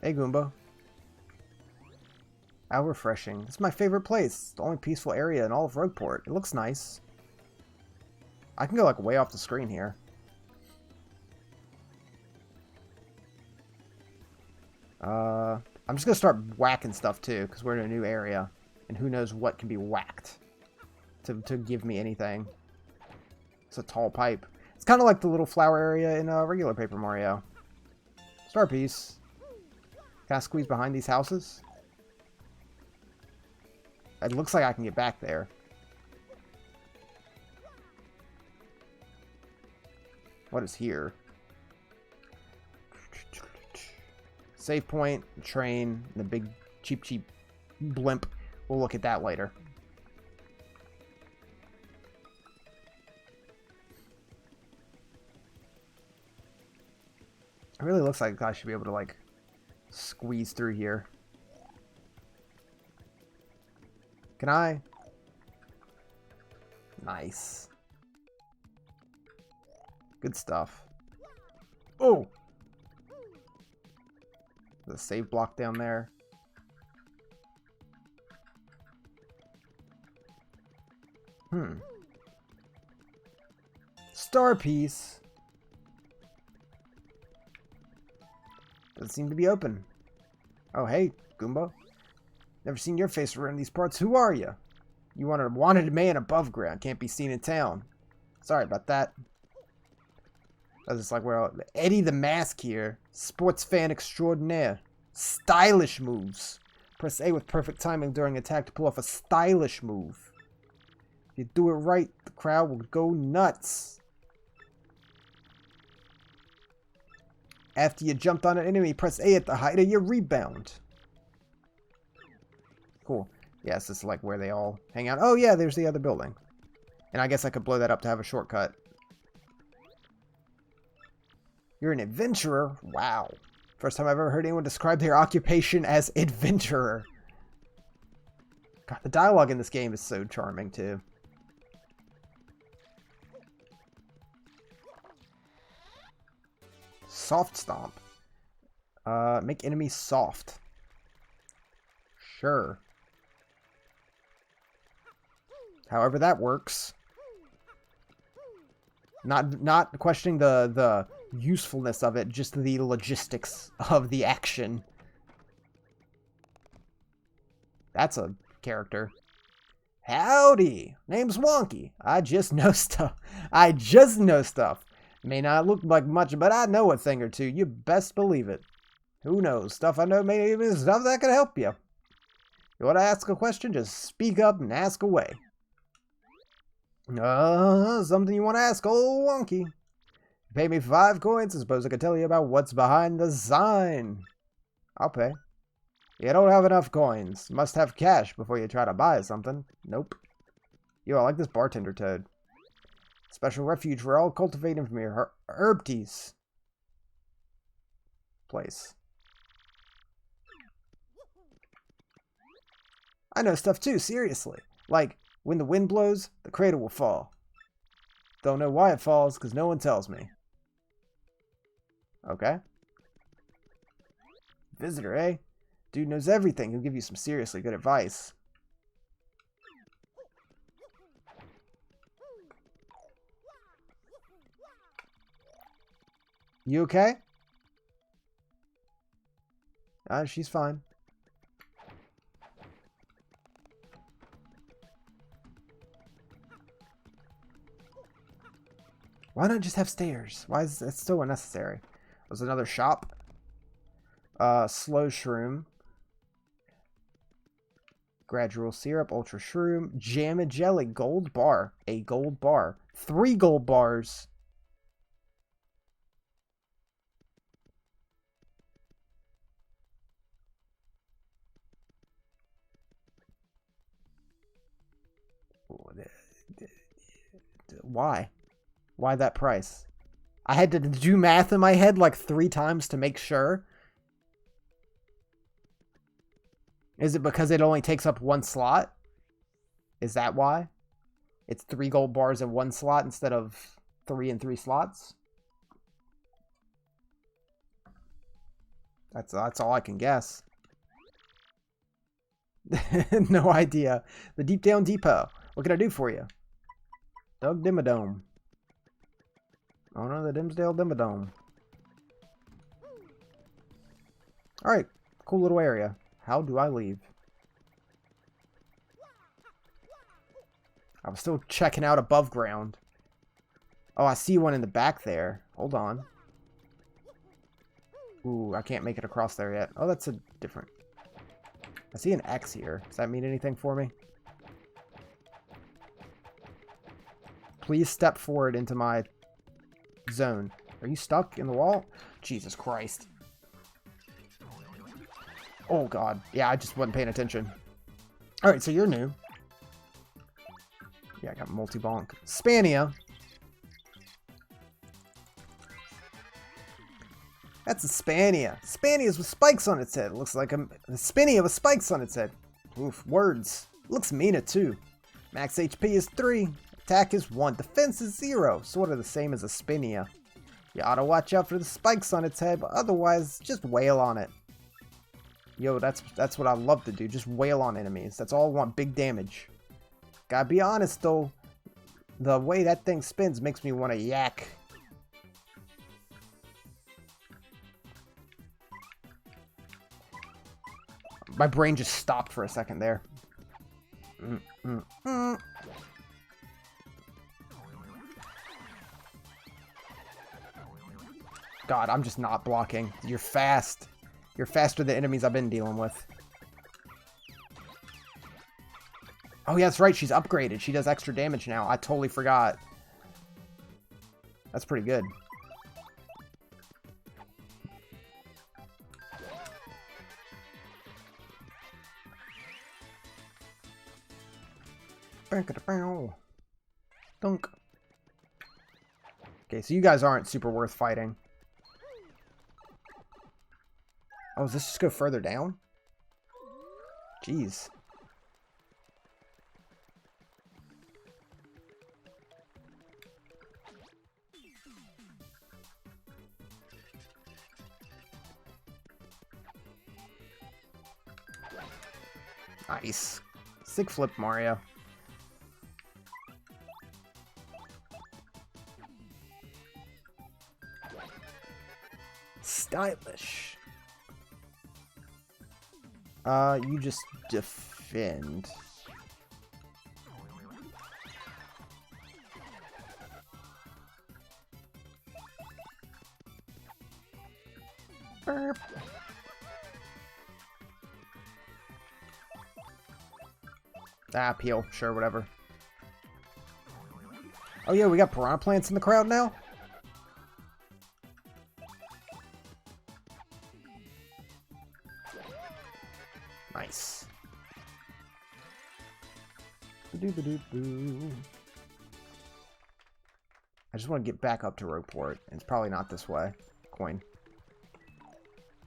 Hey, Goomba. How refreshing. It's my favorite place. It's the only peaceful area in all of Rogueport. It looks nice. I can go, like, way off the screen here. I'm just gonna start whacking stuff, too, because we're in a new area. And who knows what can be whacked to give me anything. It's a tall pipe. It's kind of like the little flower area in regular Paper Mario. Star piece. Can I squeeze behind these houses? It looks like I can get back there. What is here? Save point, train, the big cheap blimp. We'll look at that later. It really looks like I should be able to, like, squeeze through here. Can I? Nice. Good stuff. Oh! The save block down there. Star piece. Doesn't seem to be open. Oh, hey, Goomba. Never seen your face around these parts. Who are you? You wanted man above ground. Can't be seen in town. Sorry about that. I was just like, well, Eddie the Mask here. Sports fan extraordinaire. Stylish moves. Press A with perfect timing during attack to pull off a stylish move. If you do it right, the crowd will go nuts. After you jumped on an enemy, press A at the height of your rebound. Cool. Yes, this is like where they all hang out. Oh yeah, there's the other building. And I guess I could blow that up to have a shortcut. You're an adventurer? Wow. First time I've ever heard anyone describe their occupation as adventurer. God, the dialogue in this game is so charming too. Soft stomp. Make enemies soft. Sure. However that works. Not questioning the usefulness of it, just the logistics of the action. That's a character. Howdy. Name's Wonky. I just know stuff. May not look like much, but I know a thing or two. You best believe it. Who knows? Stuff I know may even stuff that could help you. You want to ask a question? Just speak up and ask away. Something you want to ask old Wonky. Pay me 5 coins, I suppose I could tell you about what's behind the sign. I'll pay. You don't have enough coins. Must have cash before you try to buy something. Nope. Yo, I like this bartender toad. Special refuge for all cultivating from your herb teas. Place. I know stuff too, seriously. Like, when the wind blows, the cradle will fall. Don't know why it falls, because no one tells me. Okay. Visitor, eh? Dude knows everything. He'll give you some seriously good advice. You okay? She's fine. Why not just have stairs? Why is that still unnecessary? There's another shop. Slow shroom. Gradual syrup, ultra shroom, jam and jelly, gold bar. A gold bar. 3 gold bars. Why? Why that price? I had to do math in my head like 3 times to make sure. Is it because it only takes up 1 slot? Is that why? It's 3 gold bars in 1 slot instead of 3 in 3 slots? That's all I can guess. No idea. The Deep Down Depot. What can I do for you? Doug Dimmadome. Oh no, the Dimsdale Dimmadome. Alright, cool little area. How do I leave? I was still checking out above ground. Oh, I see one in the back there. Hold on. Ooh, I can't make it across there yet. Oh, that's a different... I see an X here. Does that mean anything for me? Please step forward into my zone. Are you stuck in the wall? Jesus Christ. Oh, God. Yeah, I just wasn't paying attention. Alright, so you're new. Yeah, I got multi-bonk. Spania. That's a Spania. Spania's with spikes on its head. It looks like a Spinia with spikes on its head. Oof, words. Looks meaner, too. Max HP is 3. Attack is 1. Defense is 0. Sort of the same as a Spinia. You ought to watch out for the spikes on its head, but otherwise, just wail on it. Yo, that's what I love to do. Just wail on enemies. That's all I want. Big damage. Gotta be honest, though. The way that thing spins makes me want to yak. My brain just stopped for a second there. God, I'm just not blocking. You're fast. You're faster than enemies I've been dealing with. Oh, yeah, that's right. She's upgraded. She does extra damage now. I totally forgot. That's pretty good. Dunk. Okay, so you guys aren't super worth fighting. Oh, does this just go further down? Jeez. Nice. Sick flip, Mario. Stylish. You just defend. Burp. Ah, peel. Sure, whatever. Oh yeah, we got piranha plants in the crowd now? Nice. I just want to get back up to Rogueport. It's probably not this way. Coin.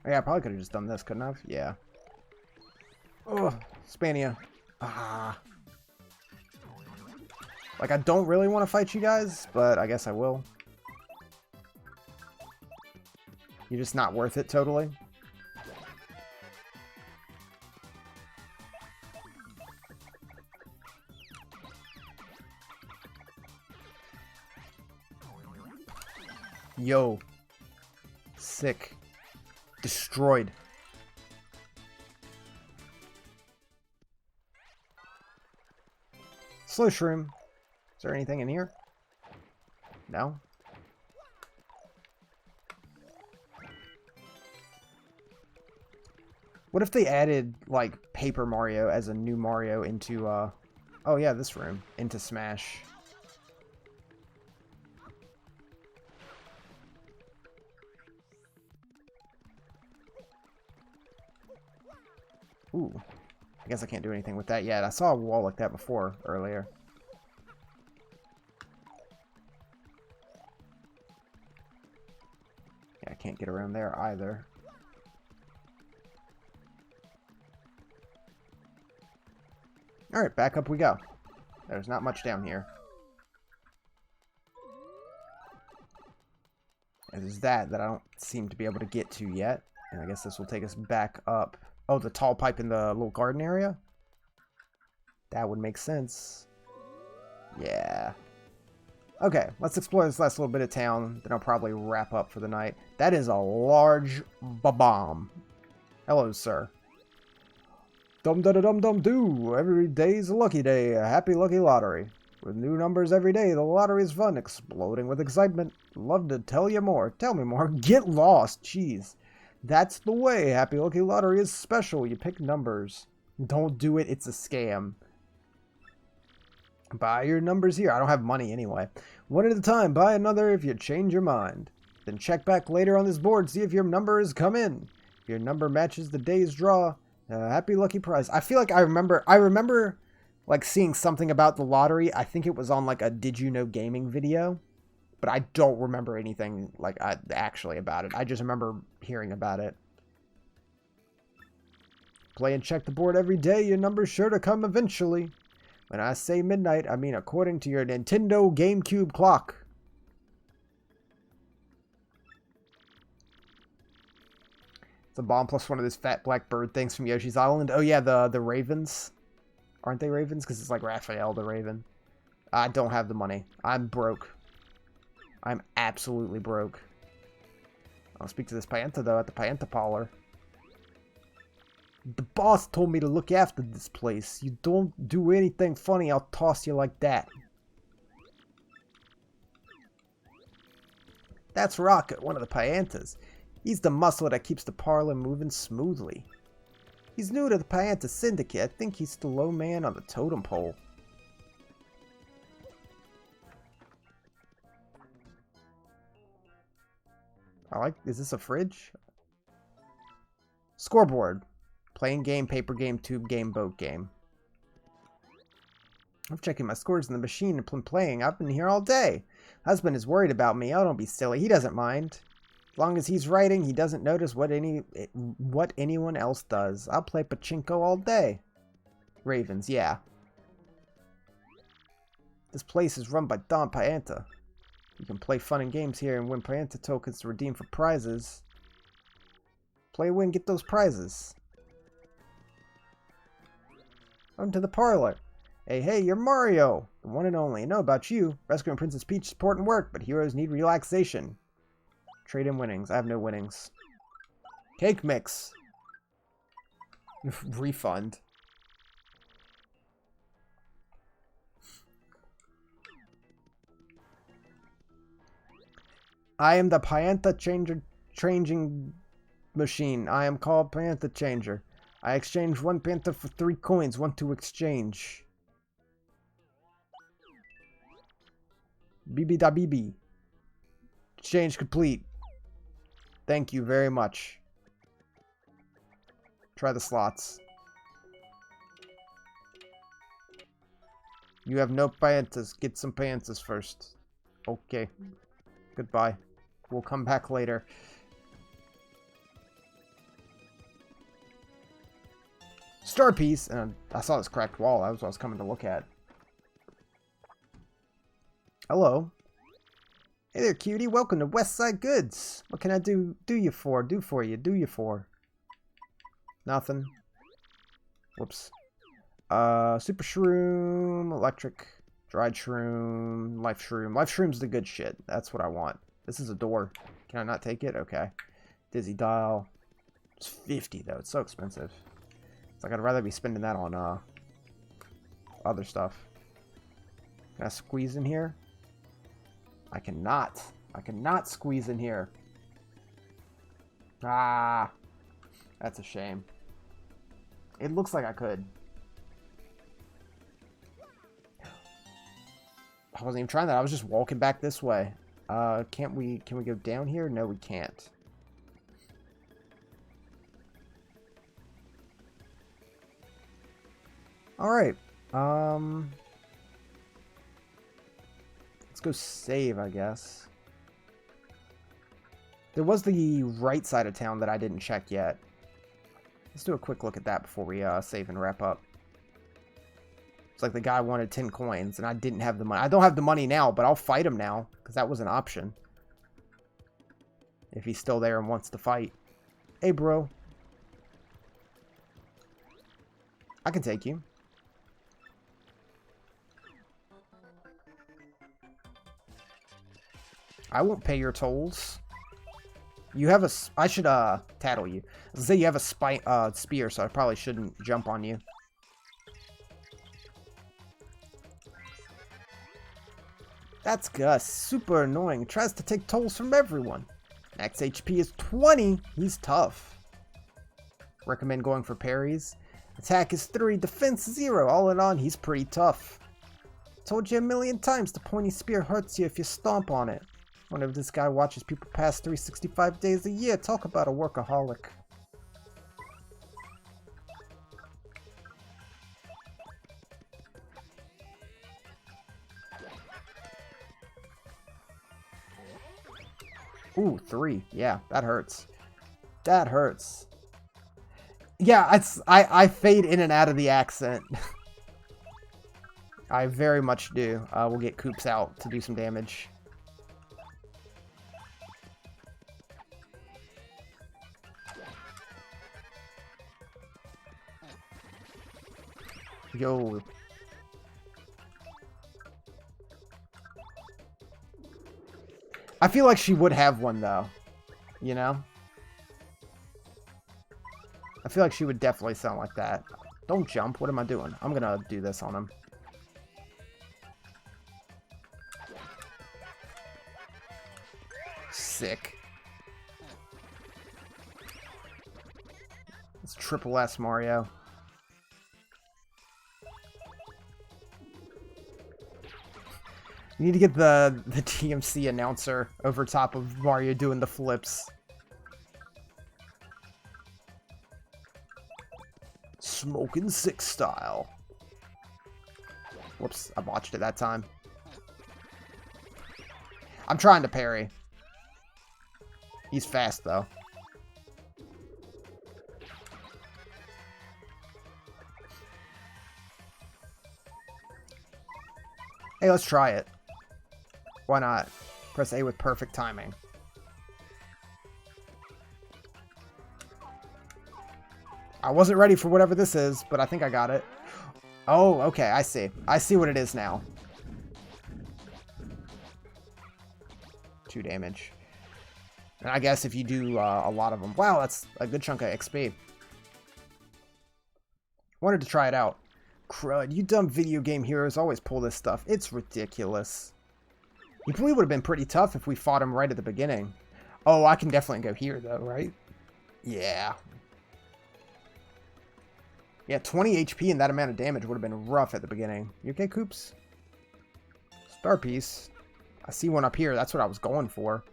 Oh, yeah, I probably could have just done this, couldn't I have? Yeah. Oh, Spania. Ah. Like, I don't really want to fight you guys, but I guess I will. You're just not worth it totally. Yo. Sick. Destroyed. Slow shroom. Is there anything in here? No? What if they added, like, Paper Mario as a new Mario into, oh yeah, this room. Into Smash. Ooh. I guess I can't do anything with that yet. I saw a wall like that before, earlier. Yeah, I can't get around there either. Alright, back up we go. There's not much down here. There's that I don't seem to be able to get to yet. And I guess this will take us back up. Oh, the tall pipe in the little garden area? That would make sense. Yeah. Okay, let's explore this last little bit of town. Then I'll probably wrap up for the night. That is a large bomb. Hello, sir. Dum-da-da-dum-dum-doo. Every day's a lucky day. A happy lucky lottery. With new numbers every day, the lottery's fun. Exploding with excitement. Love to tell you more. Tell me more. Get lost. Jeez. That's the way. Happy Lucky Lottery is special. You pick numbers. Don't do it. It's a scam. Buy your numbers here. I don't have money anyway. One at a time. Buy another if you change your mind. Then check back later on this board. See if your number has come in. If your number matches the day's draw. Happy lucky prize. I feel like I remember like seeing something about the lottery. I think it was on like a Did You Know Gaming video. But I don't remember anything like actually about it. I just remember hearing about it. Play and check the board every day. Your number's sure to come eventually. When I say midnight, I mean according to your Nintendo GameCube clock. It's a bomb plus one of those fat black bird things from Yoshi's Island. Oh yeah, the ravens. Aren't they ravens? Because it's like Raphael the Raven. I don't have the money. I'm broke. I'm absolutely broke. I'll speak to this Pianta, though, at the Pianta parlor. The boss told me to look after this place. You don't do anything funny, I'll toss you like that. That's Rocket, one of the Piantas. He's the muscle that keeps the parlor moving smoothly. He's new to the Pianta Syndicate. I think he's the low man on the totem pole. Is this a fridge? Scoreboard. Playing game, paper game, tube game, boat game. I'm checking my scores in the machine and playing. I've been here all day. Husband is worried about me. Oh, don't be silly. He doesn't mind. As long as he's writing, he doesn't notice what anyone else does. I'll play pachinko all day. Ravens, yeah. This place is run by Don Pianta. You can play fun and games here and win Pianta tokens to redeem for prizes. Play, win, get those prizes. On to the parlor. Hey, you're Mario! The one and only. I know about you. Rescuing Princess Peach is important work, but heroes need relaxation. Trade in winnings. I have no winnings. Cake mix. Refund. I am the Pianta changing machine. I am called Pianta Changer. I exchange one Pianta for 3 coins. One to exchange. Bibi da bibi. Exchange complete. Thank you very much. Try the slots. You have no Piantas. Get some Piantas first. Okay. Goodbye. We'll come back later. Star piece, and I saw this cracked wall. That was what I was coming to look at. Hello. Hey there, cutie. Welcome to Westside Goods. What can I do you for? Do for you? Nothing. Whoops. Super shroom, electric, dried shroom, life shroom. Life shroom's the good shit. That's what I want. This is a door. Can I not take it? Okay. Dizzy dial. It's 50 though. It's so expensive. It's like I'd rather be spending that on other stuff. Can I squeeze in here? I cannot. I cannot squeeze in here. Ah. That's a shame. It looks like I could. I wasn't even trying that. I was just walking back this way. Can we go down here? No, we can't. Alright. Let's go save, I guess. There was the right side of town that I didn't check yet. Let's do a quick look at that before we save and wrap up. It's like the guy wanted 10 coins, and I didn't have the money. I don't have the money now, but I'll fight him now, because that was an option. If he's still there and wants to fight. Hey, bro. I can take you. I won't pay your tolls. You have a... I should, tattle you. I was gonna say you have a spear, so I probably shouldn't jump on you. That's Gus. Super annoying. Tries to take tolls from everyone. Max HP is 20. He's tough. Recommend going for parries. Attack is 3. Defense 0. All in all, he's pretty tough. Told you a million times the pointy spear hurts you if you stomp on it. Wonder if this guy watches people pass 365 days a year. Talk about a workaholic. Ooh, 3. Yeah, that hurts. That hurts. Yeah, I fade in and out of the accent. I very much do. We'll get Koops out to do some damage. Yo. I feel like she would have one, though. You know? I feel like she would definitely sound like that. Don't jump. What am I doing? I'm gonna do this on him. Sick. It's triple S, Mario. You need to get the TMC announcer over top of Mario doing the flips. Smoking 6 style. Whoops, I botched it that time. I'm trying to parry. He's fast, though. Hey, let's try it. Why not? Press A with perfect timing. I wasn't ready for whatever this is, but I think I got it. Oh, okay, I see. I see what it is now. 2 damage. And I guess if you do a lot of them... Wow, that's a good chunk of XP. Wanted to try it out. Crud, you dumb video game heroes always pull this stuff. It's ridiculous. He probably would have been pretty tough if we fought him right at the beginning. Oh, I can definitely go here, though, right? Yeah. Yeah, 20 HP and that amount of damage would have been rough at the beginning. You okay, Koops? Star piece. I see one up here. That's what I was going for.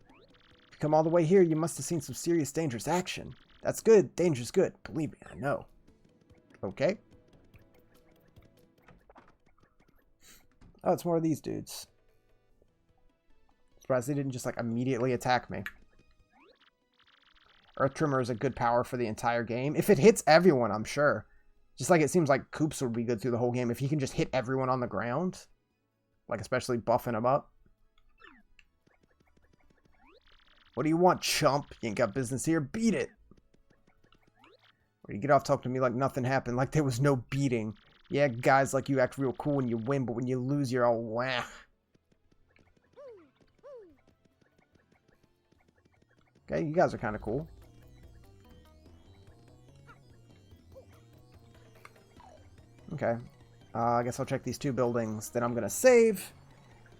If you come all the way here, you must have seen some serious dangerous action. That's good. Danger's good. Believe me, I know. Okay. Oh, it's more of these dudes. Surprised they didn't just, like, immediately attack me. Earth Trimmer is a good power for the entire game. If it hits everyone, I'm sure. Just like it seems like Koops would be good through the whole game. If you can just hit everyone on the ground. Like, especially buffing them up. What do you want, chump? You ain't got business here. Beat it. Or you get off talking to me like nothing happened. Like there was no beating. Yeah, guys like you act real cool when you win, but when you lose, you're all wah. Okay, you guys are kind of cool. Okay. I guess I'll check these 2 buildings. Then I'm going to save.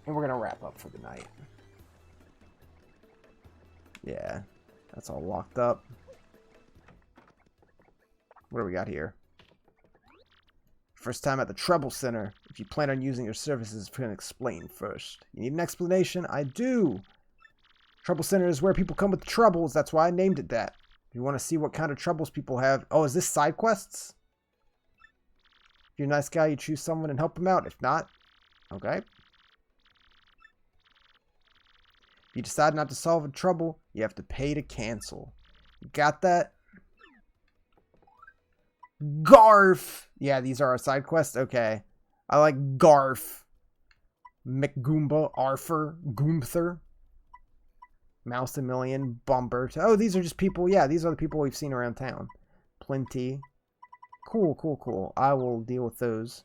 And we're going to wrap up for the night. Yeah. That's all locked up. What do we got here? First time at the Trouble Center. If you plan on using your services, I'm going to explain first. You need an explanation? I do. Trouble Center is where people come with troubles. That's why I named it that. If you want to see what kind of troubles people have... Oh, is this side quests? If you're a nice guy, you choose someone and help them out. If not, okay. If you decide not to solve a trouble, you have to pay to cancel. You got that? Garf! Yeah, these are our side quests? Okay. I like Garf. McGoomba, Arthur, Goomther. Mouse a Million, Bumbert. Oh, these are just people. Yeah, these are the people we've seen around town. Plenty. Cool, cool, cool. I will deal with those.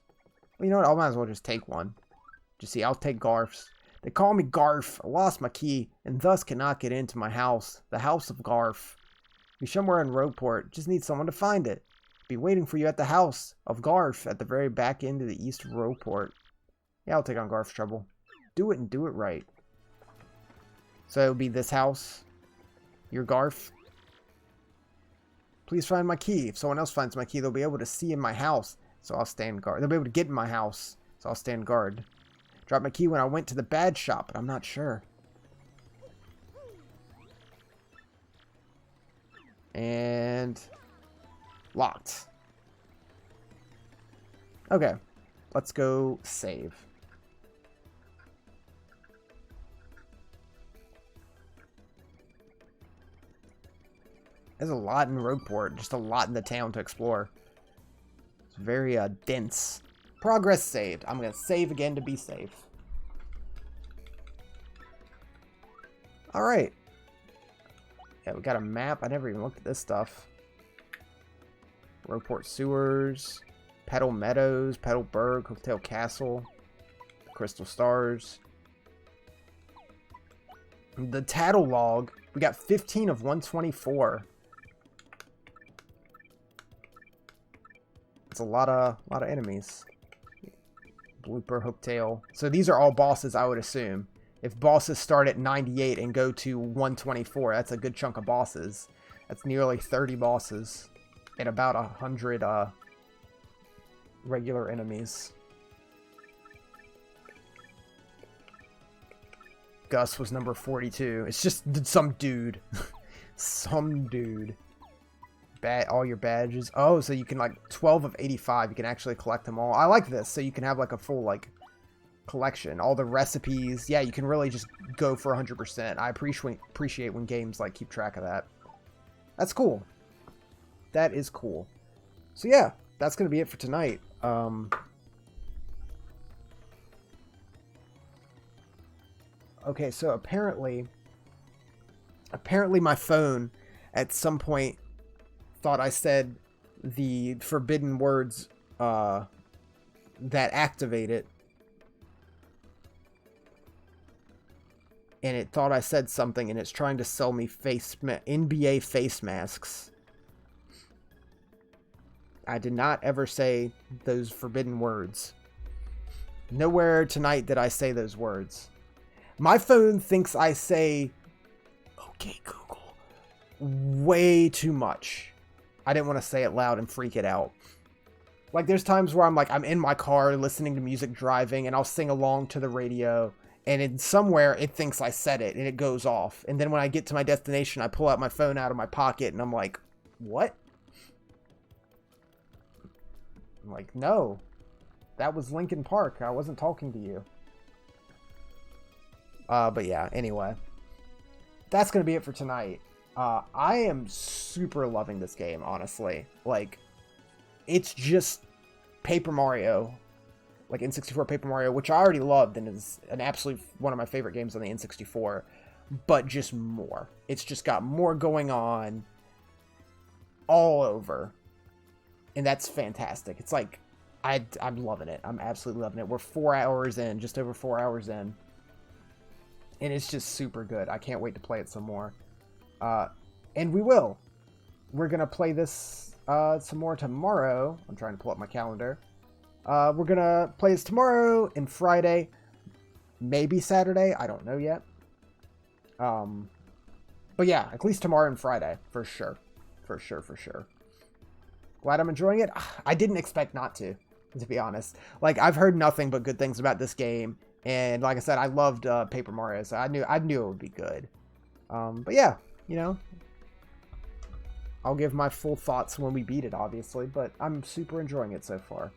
Well, you know what? I might as well just take one. Just see, I'll take Garf's. They call me Garf. I lost my key, and thus cannot get into my house. The House of Garf. Be somewhere in Roadport. Just need someone to find it. Be waiting for you at the House of Garf at the very back end of the East Roadport. Yeah, I'll take on Garf's trouble. Do it and do it right. So it'll be this house. Your Garf. Please find my key. If someone else finds my key, they'll be able to see in my house. So I'll stand guard. They'll be able to get in my house. So I'll stand guard. Dropped my key when I went to the bad shop, but I'm not sure. And... locked. Okay. Let's go save. There's a lot in Roadport. Just a lot in the town to explore. It's very dense. Progress saved. I'm going to save again to be safe. Alright. Yeah, we got a map. I never even looked at this stuff. Roadport Sewers. Petal Meadows. Petalburg. Hotel Castle. Crystal Stars. The Tattle Log. We got 15 of 124. It's a lot of enemies. Blooper, Hooktail. So these are all bosses, I would assume. If bosses start at 98 and go to 124, that's a good chunk of bosses. That's nearly 30 bosses. And about 100 regular enemies. Gus was number 42. It's just some dude. Some dude. All your badges. Oh, so you can, like, 12 of 85. You can actually collect them all. I like this. So you can have, like, a full, like, collection. All the recipes. Yeah, you can really just go for 100%. I appreciate when games, like, keep track of that. That's cool. That is cool. So, yeah. That's going to be it for tonight. Okay, so apparently my phone at some point thought I said the forbidden words that activate it. And it thought I said something, and it's trying to sell me NBA face masks. I did not ever say those forbidden words. Nowhere tonight did I say those words. My phone thinks I say, "Okay, Google," way too much. I didn't want to say it loud and freak it out. Like, there's times where I'm in my car listening to music driving, and I'll sing along to the radio, and somewhere it thinks I said it, and it goes off. And then when I get to my destination, I pull out my phone out of my pocket, and I'm like, what? I'm like, no. That was Linkin Park. I wasn't talking to you. But yeah, anyway, that's going to be it for tonight. I am super loving this game, honestly. Like, it's just Paper Mario, like N64 Paper Mario, which I already loved and is an absolute one of my favorite games on the N64, but just more. It's just got more going on all over, and that's fantastic. It's like, I'm loving it. I'm absolutely loving it. We're 4 hours in, just over 4 hours in, and it's just super good. I can't wait to play it some more. And we will. We're going to play this some more tomorrow. I'm trying to pull up my calendar. We're going to play this tomorrow and Friday. Maybe Saturday. I don't know yet. But yeah, at least tomorrow and Friday. For sure. For sure. Glad I'm enjoying it. I didn't expect not to be honest. Like, I've heard nothing but good things about this game. And like I said, I loved Paper Mario, so I knew it would be good. But yeah, you know, I'll give my full thoughts when we beat it, obviously, but I'm super enjoying it so far.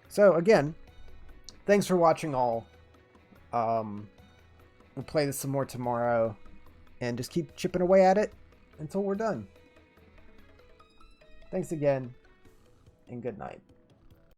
So again, thanks for watching all. We'll play this some more tomorrow and just keep chipping away at it until we're done. Thanks again, and good night.